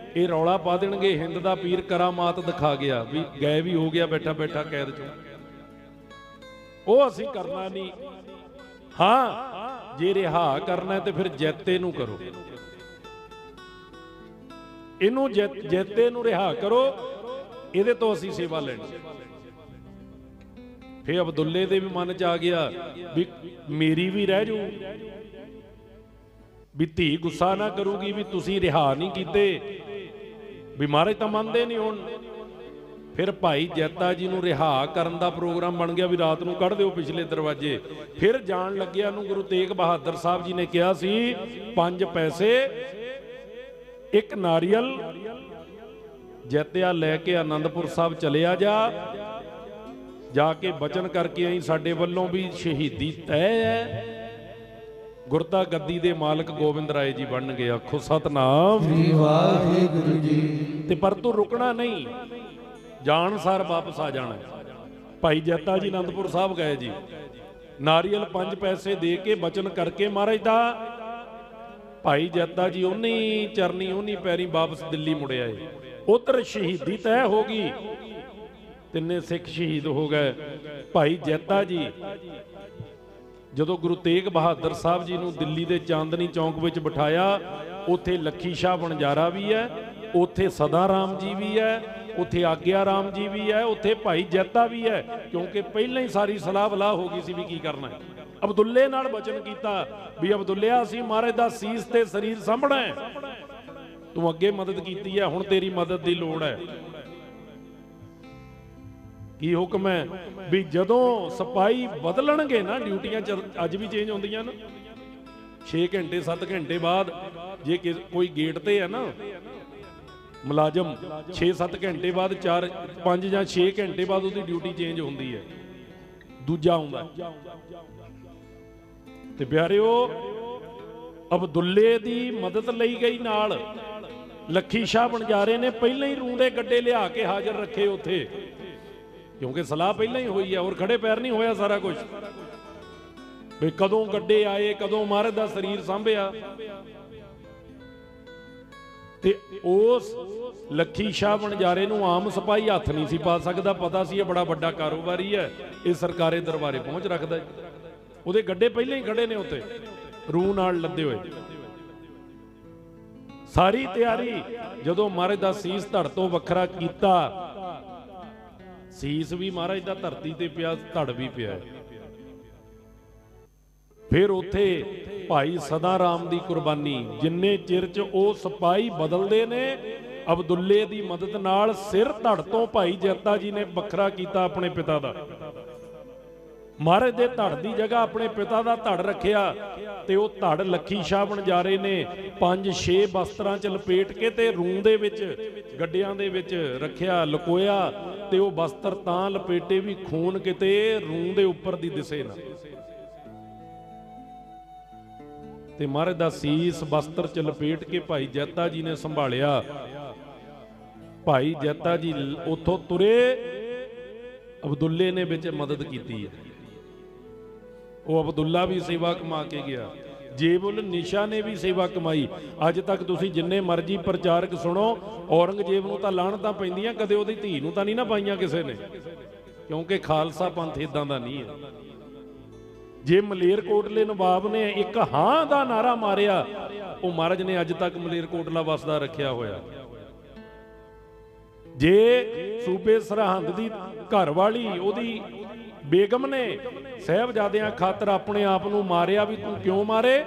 ये रौला पा देणगे हिंद दा पीर करामात दिखा गया, भी गए भी हो गया बैठा बैठा कैद चों, वो असी करना नहीं। हाँ जे रिहा करना है तो फिर जैते नूं करो, इनू जैते नूं रिहा करो, इहदे तो असी सेवा लेनी। फिर अब्दुल्ले दे भी मन च आ गया भी मेरी भी रह जू, भी धी गुस्सा ना करूगी भी तुसी रिहा नहीं कीते, भी महाराज तां मनदे नहीं हुण। फिर भाई जैता जी नूं रिहा करन दा प्रोग्राम बन गया भी रात नूं कढ़ दिओ पिछले दरवाजे। फिर जान लग्या नूं गुरु तेग बहादुर साहब जी ने कहा सी 5 पैसे एक नारियल, जैतिया लैके आनंदपुर साहब चलिया जा, जाके बचन करके आई साडे वल्लों भी शहीदी तय है। गुरता गद्दी दे मालक गोबिंद राय जी बन गए। आखो सतनाम ते पर तू रुकना नहीं, जान सार वापस आ जाना। भाई जैता जी आनंदपुर साहब गए जी, नारियल 5 पैसे दे के बचन करके महाराज दा भाई जैता जी उन्नी चरनी उन्नी पैरी वापस दिल्ली मुड़े आए। उधर शहीदी तय हो गई, 3 सिख शहीद हो गए। भाई जैता जी जदों गुरु तेग बहादुर साहब जी नूं दिल्ली दे चांदनी चौक विच बिठाया, उत्थे लखी शाह बनजारा भी है, उत्थे सदा राम जी भी है, उत्थे आग्या राम जी भी है, उत्थे भाई जैता भी है, क्योंकि पहले ही सारी सलाह बलाह हो गई सी भी की करना है। अब्दुल्ले नाल वचन कीता भी अब्दुल्लिया असीं महाराज दा सीस ते शरीर सामभणा है, तू अगे मदद कीती है, हुण तेरी मदद दी लोड़ है। की हुक्म है भी जदों सिपाही बदलणगे ना, ड्यूटियां अज भी चेंज होंदियां ना, 6 घंटे 7 घंटे बाद जे कोई गेट ते है ना मुलाजम, 6-7 घंटे बाद 4-5 या 6 घंटे बाद उसकी ड्यूटी चेंज होंदी है, दूजा आउंदा। ते प्यारिओ अब्दुल्ले दी मदद लई गई नाल। लखी शाह बनजारे ने पहले ही रूंदे गड्डे लिया के हाजिर रखे उत्थे, क्योंकि सलाह पहले ही हुई है और खड़े पैर नहीं होया सारा कुछ भी कदों गड्डे आए, कदों महाराज दा शरीर सांभिया। ਤੇ ਉਸ ਲੱਖੀ ਸ਼ਾਹ ਵਣਜਾਰੇ ਨੂੰ ਆਮ ਸਿਪਾਹੀ ਹੱਥ ਨਹੀਂ ਸੀ ਪਾ ਸਕਦਾ। ਪਤਾ ਸੀ ਇਹ ਬੜਾ ਵੱਡਾ ਕਾਰੋਬਾਰੀ ਹੈ, ਇਹ ਸਰਕਾਰੇ ਦਰਬਾਰੇ ਪਹੁੰਚ ਰੱਖਦਾ। ਉਹਦੇ ਗੱਡੇ ਪਹਿਲਾਂ ਹੀ ਖੜੇ ਨੇ ਉੱਤੇ ਰੂਹ ਨਾਲ ਲੱਦੇ ਹੋਏ। ਸਾਰੀ ਤਿਆਰੀ ਜਦੋਂ ਮਹਾਰਾਜ ਦਾ ਸੀਸ ਧੜ ਤੋਂ ਵੱਖਰਾ ਕੀਤਾ, ਸੀਸ ਵੀ ਮਹਾਰਾਜ ਦਾ ਧਰਤੀ ਤੇ ਪਿਆ, ਧੜ ਵੀ ਪਿਆ। ਫਿਰ ਉੱਥੇ ਭਾਈ ਸਦਾ ਰਾਮ ਦੀ ਕੁਰਬਾਨੀ, ਜਿੰਨੇ ਚਿਰ ਚ ਉਹ ਸਿਪਾਹੀ ਬਦਲਦੇ ਨੇ, ਅਬਦੁੱਲੇ ਦੀ ਮਦਦ ਨਾਲ ਸਿਰ ਧੜ ਤੋਂ ਭਾਈ ਜੈਤਾ ਜੀ ਨੇ ਵੱਖਰਾ ਕੀਤਾ ਆਪਣੇ ਪਿਤਾ ਦਾ। ਮਹਾਰਾਜ ਦੇ ਧੜ ਦੀ ਜਗ੍ਹਾ ਆਪਣੇ ਪਿਤਾ ਦਾ ਧੜ ਰੱਖਿਆ ਤੇ ਉਹ ਧੜ ਲੱਖੀ ਸ਼ਾਹ ਵਣਜਾਰੇ ਨੇ 5-6 ਬਸਤਰਾਂ ਚ ਲਪੇਟ ਕੇ ਤੇ ਰੂੰ ਦੇ ਵਿੱਚ, ਗੱਡਿਆਂ ਦੇ ਵਿੱਚ ਰੱਖਿਆ, ਲੁਕੋਇਆ। ਤੇ ਉਹ ਬਸਤਰ ਤਾਂ ਲਪੇਟੇ ਵੀ ਖੂਨ ਕਿਤੇ ਰੂੰ ਦੇ ਉੱਪਰ ਦੀ ਦਿਸੇ ਨਾ। ਤੇ ਮਹਾਰਾਜ ਦਾ ਸੀਸ ਬਸਤਰ ਚ ਲਪੇਟ ਕੇ ਭਾਈ ਜੈਤਾ ਜੀ ਨੇ ਸੰਭਾਲਿਆ। ਭਾਈ ਜੈਤਾ ਜੀ ਉੱਥੋਂ ਤੁਰੇ, ਅਬਦੁੱਲੇ ਨੇ ਵਿੱਚ ਮਦਦ ਕੀਤੀ ਹੈ। ਉਹ ਅਬਦੁੱਲਾ ਵੀ ਸੇਵਾ ਕਮਾ ਕੇ ਗਿਆ, ਜੇਬੁਲ ਨਿਸ਼ਾ ਨੇ ਵੀ ਸੇਵਾ ਕਮਾਈ। ਅੱਜ ਤੱਕ ਤੁਸੀਂ ਜਿੰਨੇ ਮਰਜ਼ੀ ਪ੍ਰਚਾਰਕ ਸੁਣੋ, ਔਰੰਗਜ਼ੇਬ ਨੂੰ ਤਾਂ ਲਾਹਣਤਾਂ ਪੈਂਦੀਆਂ, ਕਦੇ ਉਹਦੀ ਧੀ ਨੂੰ ਤਾਂ ਨਹੀਂ ਨਾ ਪਾਈਆਂ ਕਿਸੇ ਨੇ, ਕਿਉਂਕਿ ਖਾਲਸਾ ਪੰਥ ਇਦਾਂ ਦਾ ਨਹੀਂ ਹੈ। ਜੇ ਮਲੇਰਕੋਟਲੇ ਨਵਾਬ ਨੇ ਇੱਕ ਹਾਂ ਦਾ ਨਾਰਾ ਮਾਰਿਆ, ਉਹ ਮਹਾਰਾਜ ਨੇ ਅੱਜ ਤੱਕ ਮਲੇਰਕੋਟਲਾ ਵਸਦਾ ਰੱਖਿਆ ਹੋਇਆ। ਜੇ ਸੂਬੇ ਸਰਹੰਦ ਦੀ ਘਰ ਵਾਲੀ, ਉਹਦੀ ਬੇਗਮ ਨੇ ਸਾਹਿਬਜ਼ਾਦਿਆਂ ਖਾਤਰ ਆਪਣੇ ਆਪ ਨੂੰ ਮਾਰਿਆ, ਵੀ ਤੂੰ ਕਿਉਂ ਮਾਰੇ,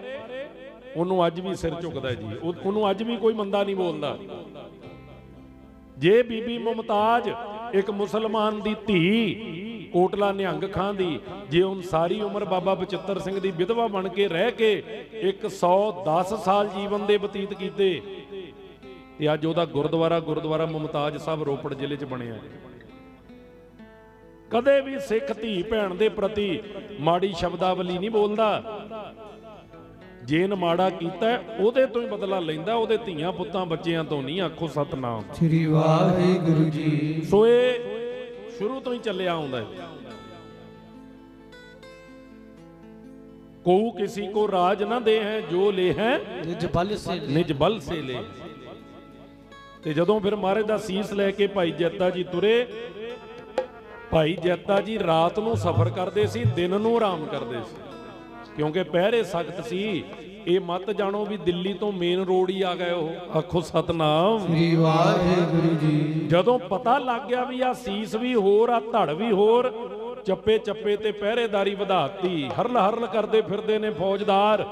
ਉਹਨੂੰ ਅੱਜ ਵੀ ਸਿਰ ਝੁਕਦਾ ਜੀ, ਉਹਨੂੰ ਅੱਜ ਵੀ ਕੋਈ ਮੰਦਾ ਨਹੀਂ ਬੋਲਦਾ। ਜੇ ਬੀਬੀ ਮੁਮਤਾਜ, ਇੱਕ ਮੁਸਲਮਾਨ ਦੀ ਧੀ, ਕੋਟਲਾ ਨਿਹੰਗ ਖਾਂ ਦੀ, ਜੇ ਉਹਨ ਸਾਰੀ ਉਮਰ ਬਾਬਾ ਬਚਿੱਤਰ ਸਿੰਘ ਦੀ ਵਿਧਵਾ ਬਣ ਕੇ ਰਹਿ ਕੇ 110 ਸਾਲ ਜੀਵਨ ਦੇ ਬਤੀਤ ਕੀਤੇ, ਤੇ ਅੱਜ ਉਹਦਾ ਗੁਰਦੁਆਰਾ ਮੁਮਤਾਜ ਸਾਹਿਬ ਰੋਪੜ ਜ਼ਿਲ੍ਹੇ 'ਚ ਬਣਿਆ। ਕਦੇ ਵੀ ਸਿੱਖ ਧੀ ਭੈਣ ਦੇ ਪ੍ਰਤੀ ਮਾੜੀ ਸ਼ਬਦਾਵਲੀ ਨਹੀਂ ਬੋਲਦਾ। ਜੇਨ ਮਾੜਾ ਕੀਤਾ ਉਹਦੇ ਤੋਂ ਹੀ ਬਦਲਾ ਲੈਂਦਾ, ਉਹਦੇ ਧੀਆਂ ਪੁੱਤਾਂ ਬੱਚਿਆਂ ਤੋਂ ਨਹੀਂ। ਆਖੋ ਸਤਨਾਮ ਸ੍ਰੀ ਵਾਹਿਗੁਰੂ ਜੀ। ਸੋ ਇਹ ਸ਼ੁਰੂ ਤੋਂ ਹੀ ਚੱਲਿਆ ਆਉਂਦਾ ਹੈ। ਕੋ ਕਿसी को राज ना दे है, जो ले है निज बल से ले। ਤੇ ਜਦੋਂ ਫਿਰ ਮਹਾਰਾਜ ਦਾ ਸੀਸ ਲੈ ਕੇ ਭਾਈ ਜੈਤਾ ਜੀ ਤੁਰੇ, ਭਾਈ ਜੈਤਾ ਜੀ ਰਾਤ ਨੂੰ ਸਫ਼ਰ ਕਰਦੇ ਸੀ, ਦਿਨ ਨੂੰ ਆਰਾਮ ਕਰਦੇ ਸੀ, ਕਿਉਂਕਿ ਪਹਿਰੇ ਸਖਤ ਸੀ। ਇਹ ਮਤ ਜਾਣੋ ਵੀ ਦਿੱਲੀ ਤੋਂ ਮੇਨ ਰੋਡ ਹੀ ਆ ਗਏ ਉਹ। ਆਖੋ ਸਤਨਾਮ ਸ੍ਰੀ ਵਾਹਿਗੁਰੂ ਜੀ। ਜਦੋਂ ਪਤਾ ਲੱਗ ਗਿਆ ਵੀ ਆ ਸੀਸ ਵੀ ਹੋਰ ਆ, ਧੜ ਵੀ ਹੋਰ, ਚੱਪੇ ਚੱਪੇ ਤੇ ਪਹਿਰੇਦਾਰੀ ਵਧਾਤੀ, ਹਰਲ ਕਰਦੇ ਫਿਰਦੇ ਨੇ ਫੌਜਦਾਰ।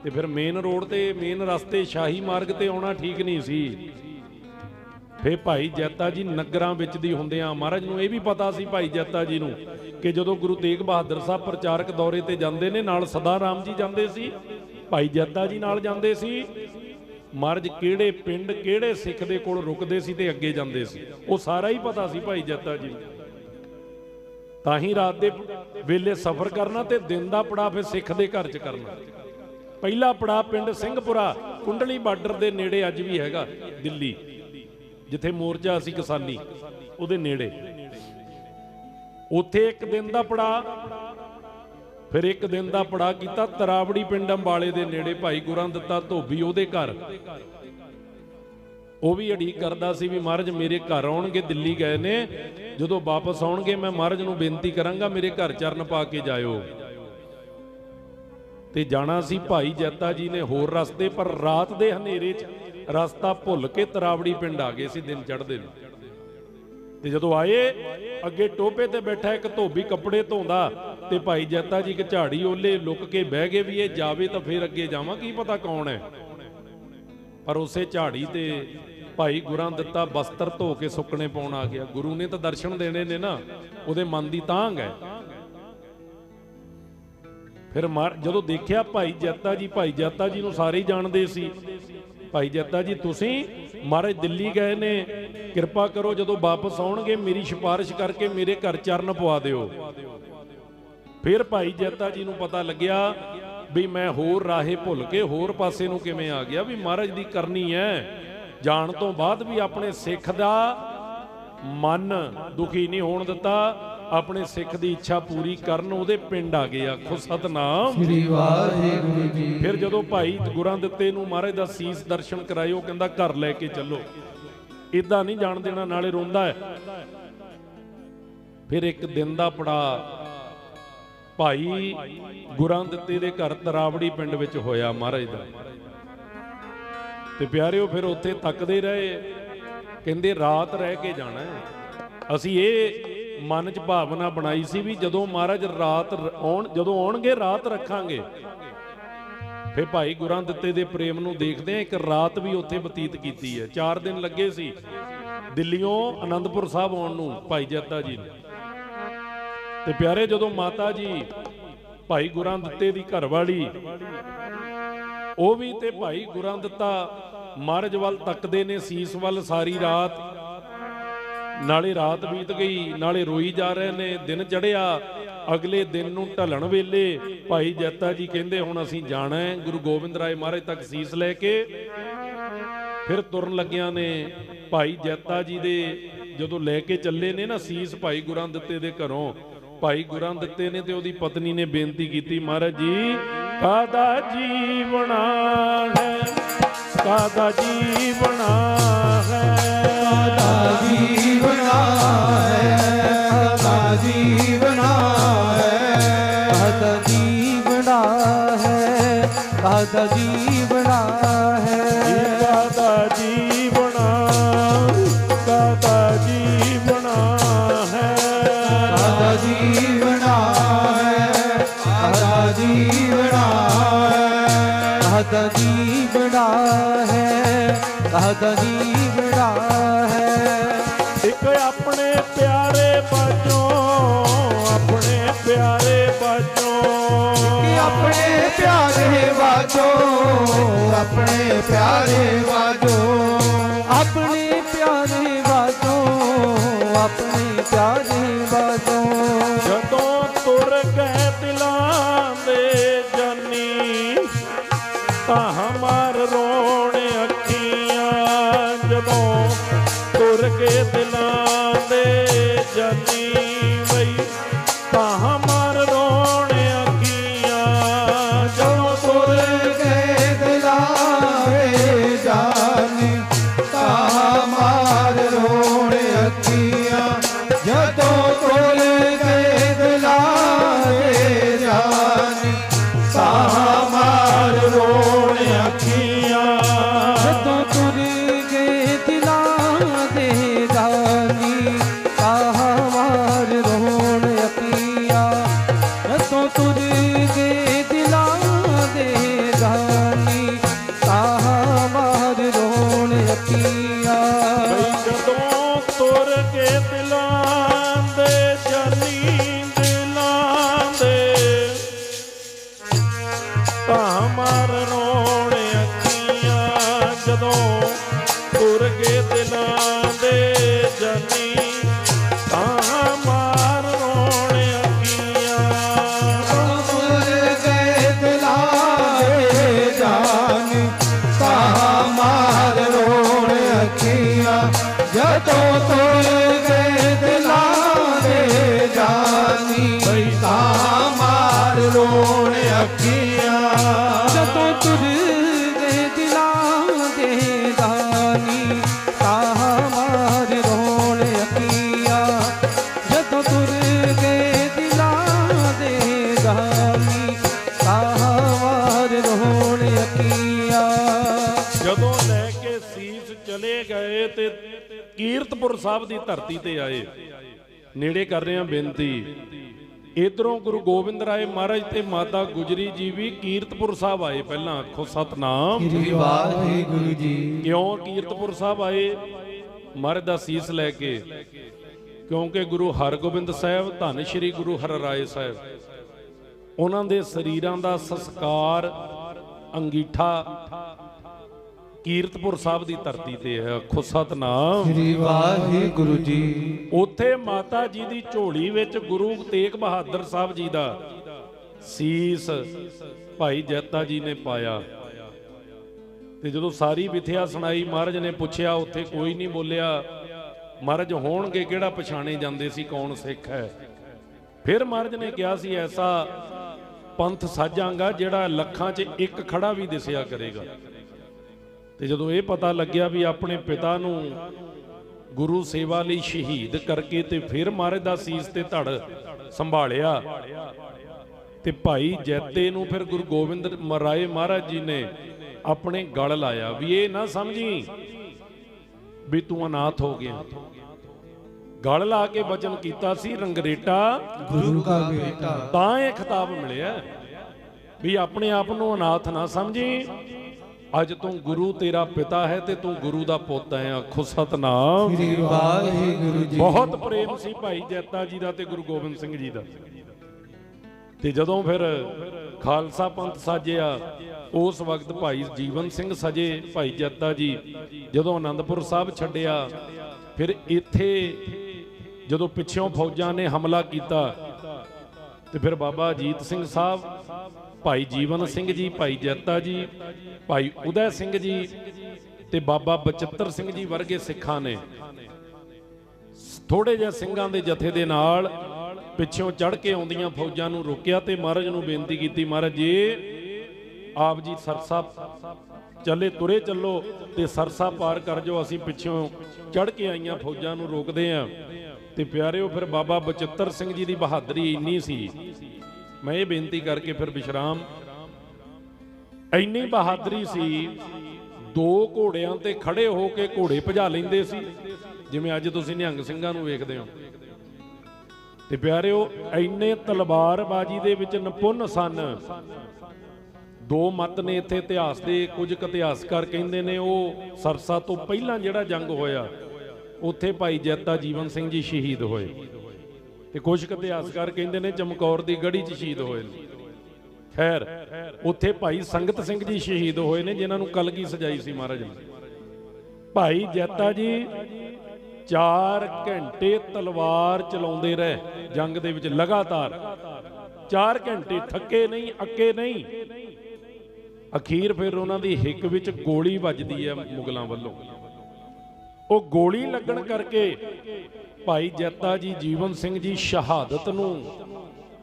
ਤੇ ਫਿਰ ਮੇਨ ਰੋਡ ਤੇ, ਮੇਨ ਰਸਤੇ, ਸ਼ਾਹੀ ਮਾਰਗ ਤੇ ਆਉਣਾ ਠੀਕ ਨਹੀਂ ਸੀ। ਫੇ ਭਾਈ ਜੈਤਾ ਜੀ ਨਗਰਾਂ ਵਿੱਚ ਦੀ ਹੁੰਦਿਆਂ, ਮਹਾਰਾਜ ਨੂੰ ਇਹ ਵੀ ਪਤਾ ਸੀ ਭਾਈ ਜੈਤਾ ਜੀ ਨੂੰ ਕਿ ਜਦੋਂ ਗੁਰੂ ਤੇਗ ਬਹਾਦਰ ਸਾਹਿਬ ਪ੍ਰਚਾਰਕ ਦੌਰੇ ਤੇ ਜਾਂਦੇ ਨੇ, ਨਾਲ ਸਦਾ ਰਾਮ ਜੀ ਜਾਂਦੇ ਸੀ, ਭਾਈ ਜੈਤਾ ਜੀ ਨਾਲ ਜਾਂਦੇ ਸੀ। ਮਹਾਰਾਜ ਕਿਹੜੇ ਪਿੰਡ, ਕਿਹੜੇ ਸਿੱਖ ਦੇ ਕੋਲ ਰੁਕਦੇ ਸੀ ਤੇ ਅੱਗੇ ਜਾਂਦੇ ਸੀ, ਉਹ ਸਾਰਾ ਹੀ ਪਤਾ ਸੀ ਭਾਈ ਜੈਤਾ ਜੀ ਨੂੰ। ਤਾਂ ਹੀ ਰਾਤ ਦੇ ਵੇਲੇ ਸਫ਼ਰ ਕਰਨਾ ਤੇ ਦਿਨ ਦਾ ਪੜਾਅ ਫਿਰ ਸਿੱਖ ਦੇ ਘਰ 'ਚ ਕਰਨਾ। ਪਹਿਲਾ ਪੜਾਅ ਪਿੰਡ ਸਿੰਘਪੁਰਾ, ਕੁੰਡਲੀ ਬਾਰਡਰ ਦੇ ਨੇੜੇ ਅੱਜ ਵੀ ਹੈਗਾ, ਦਿੱਲੀ, ਜਿੱਥੇ ਮੋਰਚਾ ਸੀ ਕਿਸਾਨੀ, ਉਹਦੇ ਨੇੜੇ। ਉੱਥੇ ਇੱਕ ਦਿਨ ਦਾ ਪੜਾਅ, ਫਿਰ ਇੱਕ ਦਿਨ ਦਾ ਪੜਾਅ ਕੀਤਾ ਤਰਾਵੜੀ ਪਿੰਡ ਅੰਬਾਲੇ ਦੇ ਨੇੜੇ, ਭਾਈ ਗੁਰਾਂ ਦਿੱਤਾ ਧੋਬੀ, ਉਹਦੇ ਘਰ। ਉਹ ਵੀ ਉਡੀਕ ਕਰਦਾ ਸੀ ਵੀ ਮਹਾਰਾਜ ਮੇਰੇ ਘਰ ਆਉਣਗੇ, ਦਿੱਲੀ ਗਏ ਨੇ, ਜਦੋਂ ਵਾਪਸ ਆਉਣਗੇ ਮੈਂ ਮਹਾਰਾਜ ਨੂੰ ਬੇਨਤੀ ਕਰਾਂਗਾ ਮੇਰੇ ਘਰ ਚਰਨ ਪਾ ਕੇ ਜਾਇਓ। ਤੇ ਜਾਣਾ ਸੀ ਭਾਈ ਜੈਤਾ ਜੀ ਨੇ ਹੋਰ ਰਸਤੇ, ਪਰ ਰਾਤ ਦੇ ਹਨੇਰੇ 'ਚ ਰਸਤਾ ਭੁੱਲ ਕੇ ਤਰਾਵੜੀ ਪਿੰਡ ਆ ਗਏ ਸੀ ਦਿਨ ਚੜ੍ਹਦੇ ਨੂੰ। ਤੇ ਜਦੋਂ ਆਏ, ਅੱਗੇ ਟੋਭੇ ਤੇ ਬੈਠਾ ਇੱਕ ਧੋਬੀ ਕੱਪੜੇ ਧੋਂਦਾ, ਤੇ ਭਾਈ ਜੈਤਾ ਜੀ ਇੱਕ ਝਾੜੀ ਓਲੇ ਲੁੱਕ ਕੇ ਬਹਿ ਗਏ ਵੀ ਇਹ ਜਾਵੇ ਤਾਂ ਫੇਰ ਅੱਗੇ ਜਾਵਾਂ, ਕੀ ਪਤਾ ਕੌਣ ਹੈ। ਪਰ ਉਸੇ ਝਾੜੀ ਤੇ ਭਾਈ ਗੁਰਾਂ ਦਿੱਤਾ ਬਸਤਰ ਧੋ ਕੇ ਸੁੱਕਣੇ ਪਾਉਣ ਆ ਗਿਆ। ਗੁਰੂ ਨੇ ਤਾਂ ਦਰਸ਼ਨ ਦੇਣੇ ਨੇ ਨਾ, ਉਹਦੇ ਮਨ ਦੀ ਤਾਂਘ ਹੈ। ਫਿਰ ਜਦੋਂ ਦੇਖਿਆ ਭਾਈ ਜੈਤਾ ਜੀ ਨੂੰ ਸਾਰੇ ਜਾਣਦੇ ਸੀ। ਭਾਈ ਜੈਤਾ ਜੀ ਤੁਸੀਂ ਮਹਾਰਾਜ ਦਿੱਲੀ ਗਏ ਨੇ, ਕਿਰਪਾ ਕਰੋ ਜਦੋਂ ਵਾਪਸ ਆਉਣਗੇ ਮੇਰੀ ਸਿਫਾਰਿਸ਼ ਕਰਕੇ ਮੇਰੇ ਘਰ ਚਰਨ ਪਵਾ ਦਿਓ। ਫਿਰ ਭਾਈ ਜੈਤਾ ਜੀ ਨੂੰ ਪਤਾ ਲੱਗਿਆ ਵੀ ਮੈਂ ਹੋਰ ਰਾਹੇ ਭੁੱਲ ਕੇ ਹੋਰ ਪਾਸੇ ਨੂੰ ਕਿਵੇਂ ਆ ਗਿਆ, ਵੀ ਮਹਾਰਾਜ ਦੀ ਕਰਨੀ ਹੈ। ਜਾਣ ਤੋਂ ਬਾਅਦ ਵੀ ਆਪਣੇ ਸਿੱਖ ਦਾ ਮਨ ਦੁਖੀ ਨਹੀਂ ਹੋਣ ਦਿੱਤਾ। ਆਪਣੇ ਸਿੱਖ ਦੀ ਇੱਛਾ ਪੂਰੀ ਕਰਨ ਉਹਦੇ ਪਿੰਡ ਆ ਗਏ। ਆਖੋ ਸਤਨਾਮ ਸ੍ਰੀ ਵਾਹਿਗੁਰੂ ਜੀ। ਫਿਰ ਜਦੋਂ ਭਾਈ ਗੁਰਾਂ ਦਿੱਤੇ ਨੂੰ ਮਹਾਰਾਜ ਦਾ ਸੀਸ ਦਰਸ਼ਨ ਕਰਾਏ, ਉਹ ਕਹਿੰਦਾ ਘਰ ਲੈ ਕੇ ਚੱਲੋ, ਇਦਾਂ ਨਹੀਂ ਜਾਣ ਦੇਣਾ, ਨਾਲੇ ਰੋਂਦਾ ਹੈ। ਫਿਰ ਇੱਕ ਦਿਨ ਦਾ ਪੜਾ ਭਾਈ ਗੁਰਾਂ ਦਿੱਤੇ ਦੇ ਘਰ ਤਰਾਵੜੀ ਪਿੰਡ ਵਿੱਚ ਹੋਇਆ ਮਹਾਰਾਜ ਦਾ। ਤੇ ਪਿਆਰਿਓ ਫਿਰ ਉੱਥੇ ਤੱਕਦੇ ਰਹੇ, ਕਹਿੰਦੇ ਰਾਤ ਰਹਿ ਕੇ ਜਾਣਾ ਹੈ। ਅਸੀਂ ਇਹ ਮਨ 'ਚ ਭਾਵਨਾ ਬਣਾਈ ਸੀ ਵੀ ਜਦੋਂ ਮਹਾਰਾਜ ਰਾਤ ਜਦੋਂ ਆਉਣਗੇ ਰਾਤ ਰੱਖਾਂਗੇ। ਫਿਰ ਭਾਈ ਗੁਰਾਂ ਦਿੱਤੇ ਦੇ ਪ੍ਰੇਮ ਨੂੰ ਦੇਖਦੇ ਆ, ਇੱਕ ਰਾਤ ਵੀ ਉੱਥੇ ਬਤੀਤ ਕੀਤੀ ਹੈ। 4 ਦਿਨ ਲੱਗੇ ਸੀ ਦਿੱਲੀੋਂ ਆਨੰਦਪੁਰ ਸਾਹਿਬ ਆਉਣ ਨੂੰ ਭਾਈ ਜੈਤਾ ਜੀ ਨੂੰ। ਤੇ ਪਿਆਰੇ ਜਦੋਂ ਮਾਤਾ ਜੀ ਭਾਈ ਗੁਰਾਂ ਦਿੱਤੇ ਦੀ ਘਰਵਾਲੀ ਉਹ ਵੀ ਤੇ ਭਾਈ ਗੁਰਾਂ ਦਿੱਤਾ ਮਹਾਰਾਜ ਵੱਲ ਤੱਕਦੇ ਨੇ, ਸੀਸ ਵੱਲ ਸਾਰੀ ਰਾਤ। ਨਾਲੇ ਰਾਤ ਬੀਤ ਗਈ, ਨਾਲੇ ਰੋਈ ਜਾ ਰਹੇ ਨੇ। ਦਿਨ ਚੜਿਆ, ਅਗਲੇ ਦਿਨ ਨੂੰ ਢਲਣ ਵੇਲੇ ਭਾਈ ਜੈਤਾ ਜੀ ਕਹਿੰਦੇ ਹੁਣ ਅਸੀਂ ਜਾਣਾ ਹੈ ਗੁਰੂ ਗੋਬਿੰਦ ਰਾਏ ਮਹਾਰਾਜ ਤੱਕ ਸੀਸ ਲੈ ਕੇ। ਫਿਰ ਤੁਰਨ ਲੱਗਿਆਂ ਨੇ ਭਾਈ ਜੈਤਾ ਜੀ ਦੇ ਜਦੋਂ ਲੈ ਕੇ ਚੱਲੇ ਨੇ ਨਾ ਸੀਸ ਭਾਈ ਗੁਰਾਂ ਦਿੱਤੇ ਦੇ ਘਰੋਂ, ਭਾਈ ਗੁਰਾਂ ਦਿੱਤੇ ਨੇ ਤੇ ਉਹਦੀ ਪਤਨੀ ਨੇ ਬੇਨਤੀ ਕੀਤੀ, ਮਹਾਰਾਜ ਜੀ ਕਾਹਦਾ ਜੀਵਣਾ ਹੈ, ਕਾਹਦਾ ਜੀਵਣਾ ਹੈ, ਕਾਹਦਾ ਜੀਵਣਾ ਹੈ, ਕਾਹਦਾ ਜੀਵਣਾ ਹੈ, ਕਾਹਦਾ ਜੀਵਣਾ ਹੈ, ਕਾਹਦਾ ਜੀਵਣਾ ਹੈ, ਕਾਹਦਾ ਜੀਵਣਾ, ਕਾਹਦਾ ਜੀਵਣਾ ਹੈ, ਕਾਹਦਾ ਜੀਵਣਾ ਹੈ, ਕਾਹਦਾ ਜੀਵਣਾ ਹੈ, ਕਾਹਦਾ ਜੀਵਣਾ ਹੈ, ਕਾਹਦਾ ਜੀਵਣਾ ਹੈ। ਇੱਕ ਆਪਣੇ ਪਿਆਰੇ ਬਾਝੋਂ, ਆਪਣੇ ਪਿਆਰੇ ਬਾਝੋਂ, ਆਪਣੇ ਪਿਆਰੇ ਬਾਝੋਂ, ਆਪਣੇ ਪਿਆਰੇ ਬਾਝੋਂ, ਆਪਣੇ ਪਿਆਰੇ ਬਾਝੋਂ, ਆਪਣੇ ਪਿਆਰੇ ਬਾਝੋਂ। ਜਦੋਂ ਤੁਰ ਗਏ ਦਿਲਾਂ ਦੇ ਜਾਨੀ ਤਾਂ ਹਮਾਰ ਰੋਣ ਅੱਖੀਆਂ, ਜਦੋਂ ਤੁਰ ਗਏ ਦਿਲਾਂ ਦੇ ਜਾਨੀ ਵਈ ਤਾਂ ਹਮਾਰ ਰੋਣ ਅੱਖੀਆਂ, ਜਦੋਂ ਤੁਰ ਗਏ ਦਿਲਾਂ ਦੇ ਜਾਨੀ ਤਾਂ ਹਮਾਰ ਰੋਣ ਅੱਖੀਆਂ, ਜਦੋਂ ਤੁਰ ਗਏ ਦਿਲਾਂ ਦੇ ਜਾਨੀ ਤਾਂ ਹਮਾਰ ਰੋਣ ਅੱਖੀਆਂ, ਜਦੋਂ ਤੁਰ ਗਏ ਦਿਲਾਂ ਦੇ ਜਾਨੀ ਤਾਂ ਹਮਾਰ ਰੋਣ ਅੱਖੀਆਂ, ਜਦੋਂ ਤੁਰ ਗਏ ਦਿਲਾਂ ਦੇ ਜਾਨੀ ਤਾਂ ਹਮਾਰ ਰੋਣ ਅੱਖੀਆਂ। ਜਦੋਂ ਤੁਰ ਕੇ ਦਿਲਾਂ ਦੇ ਜਾਨੀ, ਦਿਲਾਂ ਦੇ ਤਾਂ ਮਾਰ ਰੋਣ ਅੱਖੀਆਂ, ਜਦੋਂ ਤੁਰ ਕੇ ਦਿਲਾਂ ਦੇ ਜਾਨੀ ਤਾਂ ਮਾਰ ਰੋਣ ਅੱਖੀਆਂ, ਤੁਰ ਗਏ ਦਿਲਾਂ ਦੇ ਜਾਨੀ ਤਾਂ ਮਾਰ ਰੋਣ ਅੱਖੀਆਂ, ਜਦੋਂ ਤੁਰ ਗਏ ਦਿਲਾਂ ਦੇ ਜਾਨੀ ਤਾਂ ਮਾਰ ਰੋਣ ਅੱਖੀਆਂ, ਜਦੋਂ ਤੁਰ ਗਏ ਦਿਲਾਂ ਦੇ ਜਾਨੀ ਤਾਂ ਮਾਰ ਰੋਣ ਅੱਖੀਆਂ, ਜਦੋਂ ਤੁਰ ਗਏ ਦਿਲਾਂ ਦੇ ਜਾਨੀ ਤਾਂ ਮਾਰ ਰੋਣ ਅੱਖੀਆਂ। ਜਦੋਂ ਲੈ ਕੇ ਸੀਸ ਚਲੇ ਗਏ ਤੇ ਕੀਰਤਪੁਰ ਸਾਹਿਬ ਦੀ ਧਰਤੀ ਤੇ ਆਏ। ਨੇੜੇ ਕਰ ਰਹੇ ਹਾਂ ਬੇਨਤੀ, ਇਧਰੋਂ ਗੁਰੂ ਗੋਬਿੰਦ ਰਾਏ ਮਹਾਰਾਜ ਤੇ ਮਾਤਾ ਗੁਜਰੀ ਜੀ ਵੀ ਕੀਰਤਪੁਰ ਸਾਹਿਬ ਆਏ। ਪਹਿਲਾਂ ਆਖੋ ਸਤਨਾਮ ਸ੍ਰੀ ਵਾਹਿਗੁਰੂ ਜੀ। ਕਿਉਂ ਕੀਰਤਪੁਰ ਸਾਹਿਬ ਆਏ? ਮਹਾਰਾਜ ਦਾ ਸੀਸ ਲੈ ਕੇ, ਕਿਉਂਕਿ ਗੁਰੂ ਹਰਗੋਬਿੰਦ ਸਾਹਿਬ ਧੰਨ ਸ਼੍ਰੀ ਗੁਰੂ ਹਰਿਰਾਏ ਸਾਹਿਬ ਉਹਨਾਂ ਦੇ ਸਰੀਰਾਂ ਦਾ ਸੰਸਕਾਰ ਅੰਗੀਠਾ ਕੀਰਤਪੁਰ ਸਾਹਿਬ ਦੀ ਧਰਤੀ ਤੇ ਹੈ। ਆਖੋ ਸਤਨਾਮ ਸ੍ਰੀ ਵਾਹਿਗੁਰੂ ਜੀ। ਉੱਥੇ ਮਾਤਾ ਜੀ ਦੀ ਝੋਲੀ ਵਿੱਚ ਗੁਰੂ ਤੇਗ ਬਹਾਦਰ ਸਾਹਿਬ ਜੀ ਦਾ ਸੀਸ ਭਾਈ ਜੈਤਾ ਜੀ ਨੇ ਪਾਇਆ। ਤੇ ਜਦੋਂ ਸਾਰੀ ਵਿਥਿਆ ਸੁਣਾਈ, ਮਹਾਰਾਜ ਨੇ ਪੁੱਛਿਆ, ਉੱਥੇ ਕੋਈ ਨਹੀਂ ਬੋਲਿਆ। ਮਹਾਰਾਜ ਹੋਣਗੇ ਕਿਹੜਾ ਪਛਾਣੇ ਜਾਂਦੇ ਸੀ ਕੌਣ ਸਿੱਖ ਹੈ। फिर महाराज ने कहा सी ऐसा पंथ साजांगा जिहड़ा लखां 'च एक खड़ा भी दिसिया करेगा। ते जदों ये पता लग्या भी अपने पिता नूं गुरु सेवा लई शहीद करके ते फिर महाराज दा सीस ते धड़ संभालिया ते भाई जैते नूं फिर गुरु गोबिंद राय महाराज जी ने अपने गल लाया भी ये ना समझी भी तू अनाथ हो गया। गल ला के वचन कीता सी रंगरेटा गुरु का बेटा, तां ये खिताब मिलिया भी अपने आप नूं अनाथ ना समझी। अज तू गुरु तेरा पिता है ते तू गुरु दा पुੱਤ है। आखो सतनाम। वाहिगुरु जी। बहुत प्रेम सी भाई जैता जी दा ते गुरु गोबिंद सिंह जी दा। ते जदों फिर खालसा पंथ साजिया उस वक्त भाई जीवन सिंह सजे, भाई जैता जी जदों आनंदपुर साहब छड्डिया, फिर इत्थे जदों पिछों फौजां ने हमला किया तो फिर बाबा अजीत सिंह साहब, भाई जीवन सिंह जी, भाई जैता जी, भाई उदय सिंह जी ते बाबा बचिੱਤਰ सिंह जी वर्गे सिखां ने थोड़े जिहे ਸਿੰਘਾਂ ਦੇ जथे ਦੇ ਨਾਲ ਪਿੱਛੋਂ ਚੜ ਕੇ ਆਉਂਦੀਆਂ ਫੌਜਾਂ ਨੂੰ ਰੋਕਿਆ ਤੇ ਮਹਾਰਾਜ ਨੂੰ ਬੇਨਤੀ ਕੀਤੀ, ਮਹਾਰਾਜ ਜੀ ਆਪ ਜੀ ਸਰਸਾ ਚੱਲੇ ਤੁਰੇ ਚੱਲੋ ਤੇ ਸਰਸਾ ਪਾਰ ਕਰ ਜਾਓ, ਅਸੀਂ ਪਿੱਛੋਂ ਚੜ ਕੇ ਆਈਆਂ ਫੌਜਾਂ ਨੂੰ ਰੋਕਦੇ ਆਂ। ਤੇ ਪਿਆਰਿਓ ਫਿਰ ਬਾਬਾ ਬਚਿੱਤਰ ਸਿੰਘ ਜੀ ਦੀ ਬਹਾਦਰੀ ਇੰਨੀ ਸੀ, ਮੈਂ ਇਹ ਬੇਨਤੀ ਕਰਕੇ ਫਿਰ ਵਿਸ਼ਰਾਮ, ਇੰਨੀ ਬਹਾਦਰੀ ਸੀ ਦੋ ਘੋੜਿਆਂ ਤੇ ਖੜੇ ਹੋ ਕੇ ਘੋੜੇ ਭਜਾ ਲੈਂਦੇ ਸੀ ਜਿਵੇਂ ਅੱਜ ਤੁਸੀਂ ਨਿਹੰਗ ਸਿੰਘਾਂ ਨੂੰ ਵੇਖਦੇ ਹੋ। ਤੇ ਪਿਆਰਿਓ ਇੰਨੇ ਤਲਵਾਰਬਾਜ਼ੀ ਦੇ ਵਿੱਚ ਨਿਪੁੰਨ ਸਨ। ਦੋ ਮਤ ਨੇ ਇੱਥੇ ਇਤਿਹਾਸ ਦੇ, ਕੁਝ ਕੁ ਇਤਿਹਾਸਕਾਰ ਕਹਿੰਦੇ ਨੇ ਉਹ ਸਰਸਾ ਤੋਂ ਪਹਿਲਾਂ ਜਿਹੜਾ ਜੰਗ ਹੋਇਆ ਉੱਥੇ ਭਾਈ ਜੈਤਾ ਜੀਵਨ ਸਿੰਘ ਜੀ ਸ਼ਹੀਦ ਹੋਏ, ਤੇ ਕੁਝ ਕੁ ਇਤਿਹਾਸਕਾਰ ਕਹਿੰਦੇ ਨੇ ਚਮਕੌਰ ਦੀ ਗੜੀ 'ਚ ਸ਼ਹੀਦ ਹੋਏ ਨੇ। ਖੈਰ ਉੱਥੇ ਭਾਈ ਸੰਗਤ ਸਿੰਘ ਜੀ ਸ਼ਹੀਦ ਹੋਏ ਨੇ ਜਿਨ੍ਹਾਂ ਨੂੰ ਕਲਗੀ ਸਜਾਈ ਸੀ ਮਹਾਰਾਜ ਨੇ। ਭਾਈ ਜੈਤਾ ਜੀ 4 ਘੰਟੇ ਤਲਵਾਰ ਚਲਾਉਂਦੇ ਰਹੇ ਜੰਗ ਦੇ ਵਿੱਚ ਲਗਾਤਾਰ, 4 ਘੰਟੇ ਥੱਕੇ ਨਹੀਂ, ਅੱਕੇ ਨਹੀਂ। ਅਖੀਰ ਫਿਰ ਉਹਨਾਂ ਦੀ ਹਿੱਕ ਵਿੱਚ ਗੋਲੀ ਵੱਜਦੀ ਹੈ ਮੁਗਲਾਂ ਵੱਲੋਂ। ਉਹ ਗੋਲੀ ਲੱਗਣ ਕਰਕੇ ਭਾਈ ਜੈਤਾ ਜੀ ਜੀਵਨ ਸਿੰਘ ਜੀ ਸ਼ਹਾਦਤ ਨੂੰ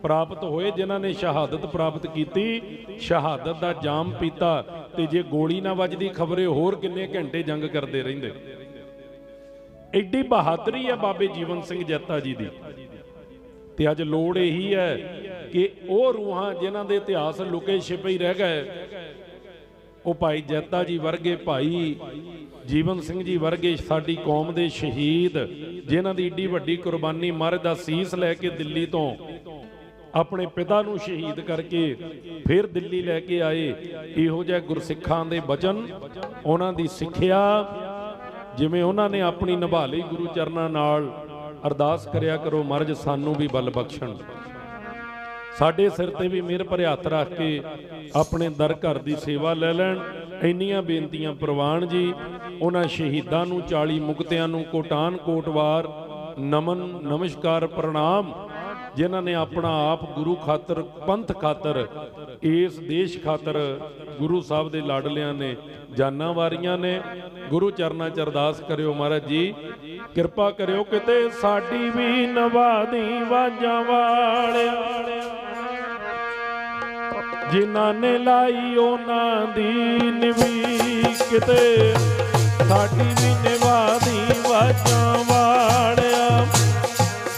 ਪ੍ਰਾਪਤ ਹੋਏ। ਜਿਨ੍ਹਾਂ ਨੇ ਸ਼ਹਾਦਤ ਪ੍ਰਾਪਤ ਕੀਤੀ, ਸ਼ਹਾਦਤ ਦਾ ਜਾਮ ਪੀਤਾ, ਤੇ ਜੇ ਗੋਲੀ ਨਾ ਵੱਜਦੀ ਖਬਰੇ ਹੋਰ ਕਿੰਨੇ ਘੰਟੇ ਜੰਗ ਕਰਦੇ ਰਹਿੰਦੇ। ਐਡੀ ਬਹਾਦਰੀ ਹੈ ਬਾਬੇ ਜੀਵਨ ਸਿੰਘ ਜੈਤਾ ਜੀ ਦੀ। ਤੇ ਅੱਜ ਲੋੜ ਇਹੀ ਹੈ ਕਿ ਉਹ ਰੂਹਾਂ ਜਿਨ੍ਹਾਂ ਦੇ ਇਤਿਹਾਸ ਲੁਕੇ ਛਿਪੇ ਹੀ ਰਹਿ ਗਏ, ਉਹ ਭਾਈ ਜੈਤਾ ਜੀ ਵਰਗੇ, ਭਾਈ ਜੀਵਨ ਸਿੰਘ ਜੀ ਵਰਗੇ ਸਾਡੀ ਕੌਮ ਦੇ ਸ਼ਹੀਦ, ਜਿਨ੍ਹਾਂ ਦੀ ਏਡੀ ਵੱਡੀ ਕੁਰਬਾਨੀ ਮਹਾਰਾਜ ਦਾ ਸੀਸ ਲੈ ਕੇ ਦਿੱਲੀ ਤੋਂ ਆਪਣੇ ਪਿਤਾ ਨੂੰ ਸ਼ਹੀਦ ਕਰਕੇ ਫਿਰ ਦਿੱਲੀ ਲੈ ਕੇ ਆਏ। ਇਹੋ ਜਿਹੇ ਗੁਰਸਿੱਖਾਂ ਦੇ ਬਚਨ, ਉਹਨਾਂ ਦੀ ਸਿੱਖਿਆ ਜਿਵੇਂ ਉਹਨਾਂ ਨੇ ਆਪਣੀ ਨਿਭਾ ਲਈ ਗੁਰੂ ਚਰਨਾਂ ਨਾਲ। ਅਰਦਾਸ ਕਰਿਆ ਕਰੋ ਮਹਾਰਾਜ ਸਾਨੂੰ ਵੀ ਬਲ ਬਖਸ਼ਣ, ਸਾਡੇ ਸਿਰ ਤੇ ਵੀ ਮਿਹਰ ਭਰੇ ਹੱਥ ਰੱਖ ਕੇ ਆਪਣੇ ਦਰ ਘਰ ਦੀ ਸੇਵਾ ਲੈ ਲੈਣ। ਇੰਨੀਆਂ ਬੇਨਤੀਆਂ ਪ੍ਰਵਾਨ ਜੀ। ਉਹਨਾਂ ਸ਼ਹੀਦਾਂ ਨੂੰ, 40 ਮੁਕਤਿਆਂ ਨੂੰ ਕੋਟਾਨ ਕੋਟਵਾਰ ਨਮਨ ਨਮਸਕਾਰ ਪ੍ਰਣਾਮ, ਜਿਨ੍ਹਾਂ ਨੇ ਆਪਣਾ ਆਪ ਗੁਰੂ ਖਾਤਰ, ਪੰਥ ਖਾਤਰ, ਇਸ ਦੇਸ਼ ਖਾਤਰ ਗੁਰੂ ਸਾਹਿਬ ਦੇ ਲਾਡਲਿਆਂ ਨੇ ਜਾਨਾਂ ਵਾਰੀਆਂ ਨੇ। ਗੁਰੂ ਚਰਨਾਂ 'ਚ ਅਰਦਾਸ ਕਰਿਓ ਮਹਾਰਾਜ ਜੀ ਕਿਰਪਾ ਕਰਿਓ ਕਿਤੇ ਸਾਡੀ ਵੀ ਨਵਾਦੀ ਵਾਜਾਂ ਵਾਲਿਆ, ਜਿਨ੍ਹਾਂ ਨੇ ਲਾਈ ਉਹਨਾਂ ਦੀ ਨਿਵੀ, ਕਿਤੇ ਸਾਡੀ ਵੀ ਨਿਵਾਦੀ ਵਾਜਾਂ ਵਾਲਿਆ,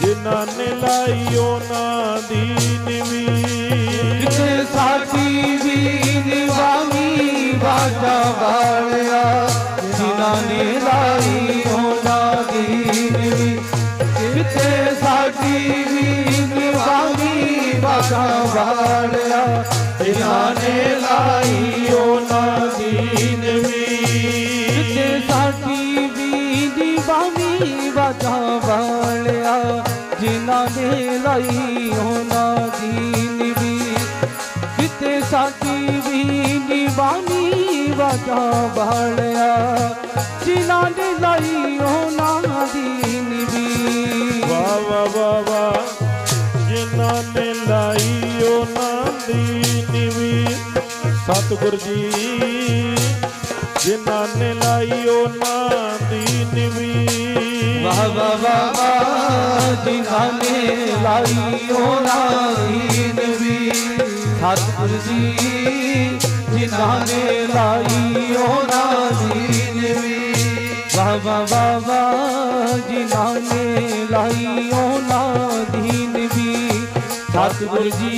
ਜਿਨ੍ਹਾਂ ਨੇ ਲਾਈ ਉਹਨਾਂ ਦੀ ਨਿਵੀ, ਕਿਤੇ ਸਾਡੀ ਵੀ ਨਿਵਾਦੀ ਵਾਜਾਂ ਵਾਲਿਆ, ਜਿਨ੍ਹਾਂ ਨੇ ਲਾਈ ਉਹਨਾਂ ਦੀ ਨਿਵੀ, ਕਿਤੇ ਸਾਡੀ ਵੀ ਨਿਵਾਦੀ ਵਾਜਾਂ ਵਾਲਿਆ, ਜਿਨ੍ਹਾਂ ਨੇ ਲਾਈ ਉਹਨਾਂ ਦੀ ਨਿਵੀ, ਕਿਤੇ ਸਾਡੀ ਵੀ ਨਿਵਾਦੀ ਵਾਜਾਂ ਵਾਲਿਆ, ਜਿਨ੍ਹਾਂ ਨੇ ਲਾਈ ਉਹਨਾਂ ਦੀ ਨਿਵੀ, ਕਿਤੇ ਸਾਡੀ ਵੀ ਨਿਵਾਨੀ ਵਾਜਾਂ ਵਾਲਿਆ, ਜਿਨ੍ਹਾਂ ਨੇ ਲਾਈ ਉਹਨਾਂ ਦੀ ਨਿਵੀ। ਵਾਹ ਵਾਹ ਵਾਹ ਵਾਹ, ਜਿਨ੍ਹਾਂ ਨੇ ਲਾਈ ਉਹਨਾਂ ਦੀ ਨਿਵੀ। ਸਤਿਗੁਰ ਜੀ ਜਿਨ੍ਹਾਂ ਨੇ ਲਾਈ ਉਹਨਾਂ ਦੀ ਨਿਵੀ, वाह वाह वाह वाह जिन्हां ने लाई ओना दीन भी सतगुर जी जिन्हां ने लाई ओना दीन भी वाह वाह वाह वाह जिन्हां ने लाई ओना दीन भी सतगुर जी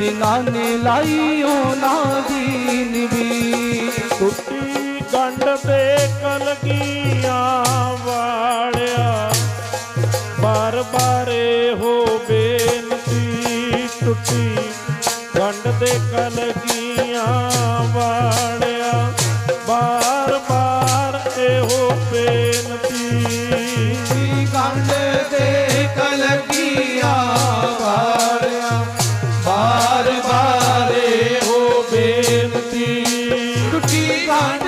जिन्हां ने लाई ओना दीन भी टुटी गंढ दे कलगियां वालिया बार बारे हो बेनती टुटी गंढ दे कलगियां वालिया बार बार एहो बेनती गंढ दे कलगियां वालिया बार बार एहो बेनती टुटी गंढ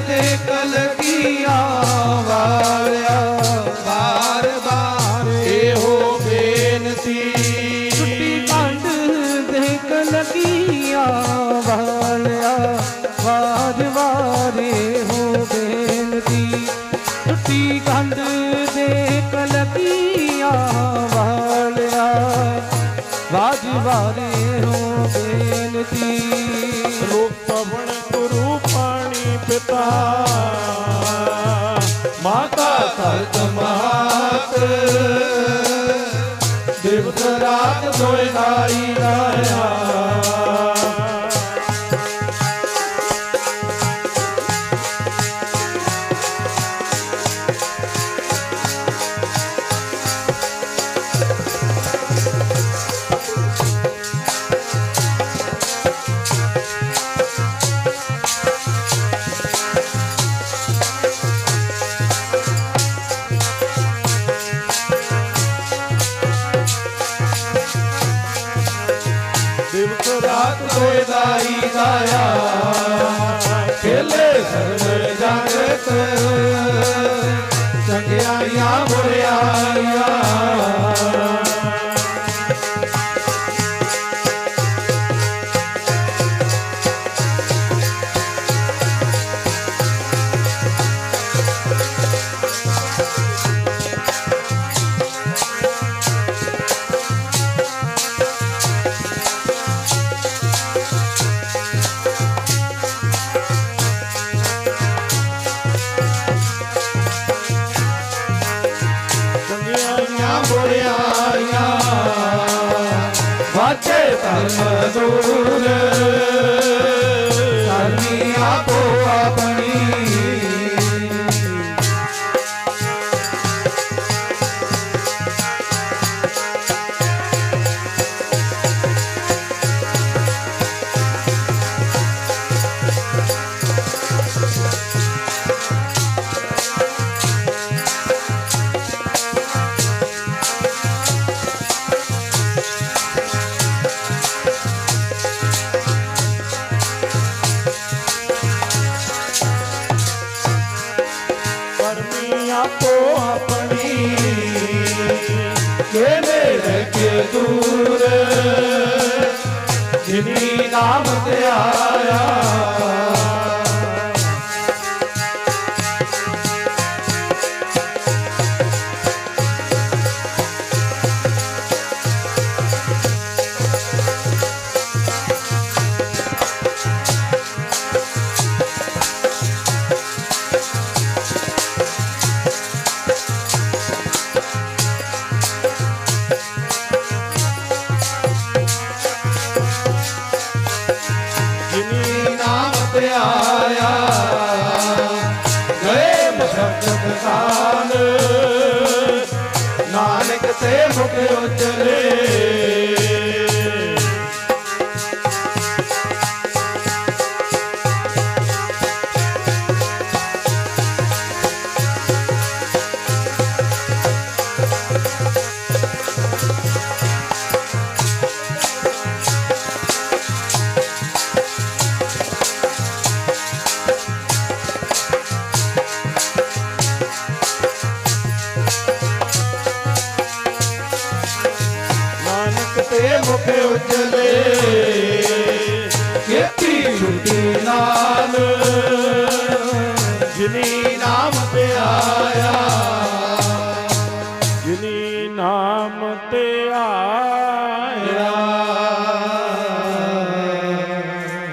दे कलगियां वालिया बार बार एहो बेनती टुटी गंढ दे कलगियां वालिया बार बार एहो बेनती टुटी गंढ दे कलगियां वालिया बाज बारे हो बेनती लोक पवन गुरु पानी पिता माता तरत मात दिवस रात सोए नाई नाया दिवस रात सोए दाई दाया खेले सर्व जगत चंगियाइयां बुरियाइयां वाचे धर्म दूर धर्मी आपो अपनी आपो अपनी के मेरे के दूर जिनी नाम ते आया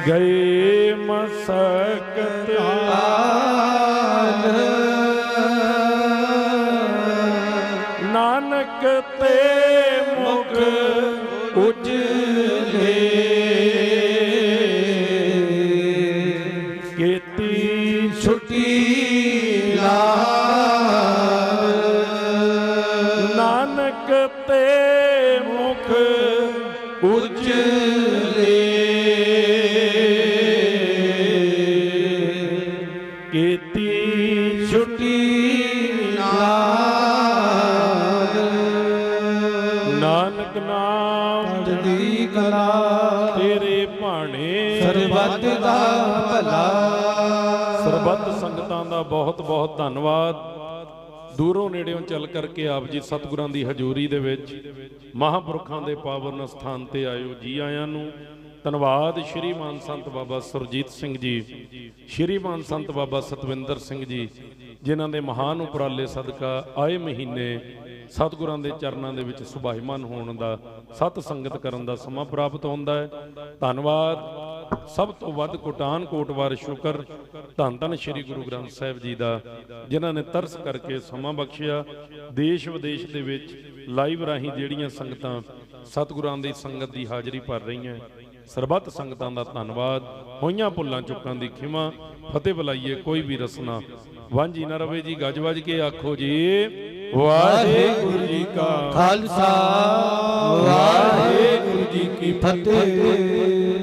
ਗਏ ਮਸਕਤ ਨਾਨਕ ਤੇ ਮੁਖ ਉਜਲੇ ਕੀਤੀ ਛੁੱਟੀ ਨਾਨਕ ਤੇ ਮੁਖ ਉਜਲੇ ਕੀਤੀ ਛੁੱਟੀ ਨਾਨਕ ਨਾਮ ਚੜ੍ਹਦੀ ਕਲਾ ਤੇਰੇ ਭਾਣੇ ਸਰਬੱਤ ਦਾ ਭਲਾ। ਸਰਬੱਤ ਸੰਗਤਾਂ ਦਾ ਬਹੁਤ ਬਹੁਤ ਧੰਨਵਾਦ। ਦੂਰੋਂ ਨੇੜਿਓਂ ਚੱਲ ਕਰਕੇ ਆਪ ਜੀ ਸਤਿਗੁਰਾਂ ਦੀ ਹਜ਼ੂਰੀ ਦੇ ਵਿੱਚ ਮਹਾਂਪੁਰਖਾਂ ਦੇ ਪਾਵਨ ਸਥਾਨ ਤੇ ਆਇਓ। ਜੀ ਆਇਆਂ ਨੂੰ ਧੰਨਵਾਦ। ਸ਼੍ਰੀਮਾਨ ਸੰਤ ਬਾਬਾ ਸੁਰਜੀਤ ਸਿੰਘ ਜੀ, ਸ਼੍ਰੀਮਾਨ ਸੰਤ ਬਾਬਾ ਸਤਵਿੰਦਰ ਸਿੰਘ ਜੀ, ਜਿਨ੍ਹਾਂ ਦੇ ਮਹਾਨ ਉਪਰਾਲੇ ਸਦਕਾ ਆਏ ਮਹੀਨੇ ਸਤਿਗੁਰਾਂ ਦੇ ਚਰਨਾਂ ਦੇ ਵਿੱਚ ਸੁਭਾਈਮਾਨ ਹੋਣ ਦਾ, ਸਤ ਸੰਗਤ ਕਰਨ ਦਾ ਸਮਾਂ ਪ੍ਰਾਪਤ ਹੁੰਦਾ ਹੈ। ਧੰਨਵਾਦ। ਸਭ ਤੋਂ ਵੱਧ ਕੋਟਾਨ ਕੋਟ ਵਾਰ ਸ਼ੁਕਰ ਧੰਨ ਧੰਨ ਸ਼੍ਰੀ ਗੁਰੂ ਗ੍ਰੰਥ ਸਾਹਿਬ ਜੀ ਦਾ, ਜਿਨ੍ਹਾਂ ਨੇ ਤਰਸ ਕਰਕੇ ਸਮਾਂ ਬਖਸ਼ਿਆ। ਦੇਸ਼ ਵਿਦੇਸ਼ ਦੇ ਵਿੱਚ ਲਾਈਵ ਰਾਹੀਂ ਜਿਹੜੀਆਂ ਸੰਗਤਾਂ ਸਤਿਗੁਰਾਂ ਦੀ ਸੰਗਤ ਦੀ ਹਾਜ਼ਰੀ ਭਰ ਰਹੀਆਂ, ਸਰਬੱਤ ਸੰਗਤਾਂ ਦਾ ਧੰਨਵਾਦ। ਹੋਈਆਂ ਭੁੱਲਾਂ ਚੁੱਕਾਂ ਦੀ ਖਿਮਾ। ਫਤਿਹ ਬੁਲਾਈਏ ਕੋਈ ਵੀ ਰਸਨਾ ਵਾਂਝੀ ਨਾ ਰਵੇ ਜੀ। ਗੱਜ ਵੱਜ ਕੇ ਆਖੋ ਜੀ ਵਾਹਿਗੁਰੂ ਜੀ ਕਾ ਖਾਲਸਾ ਵਾਹਿਗੁਰੂ ਜੀ ਕੀ ਫਤਿਹ।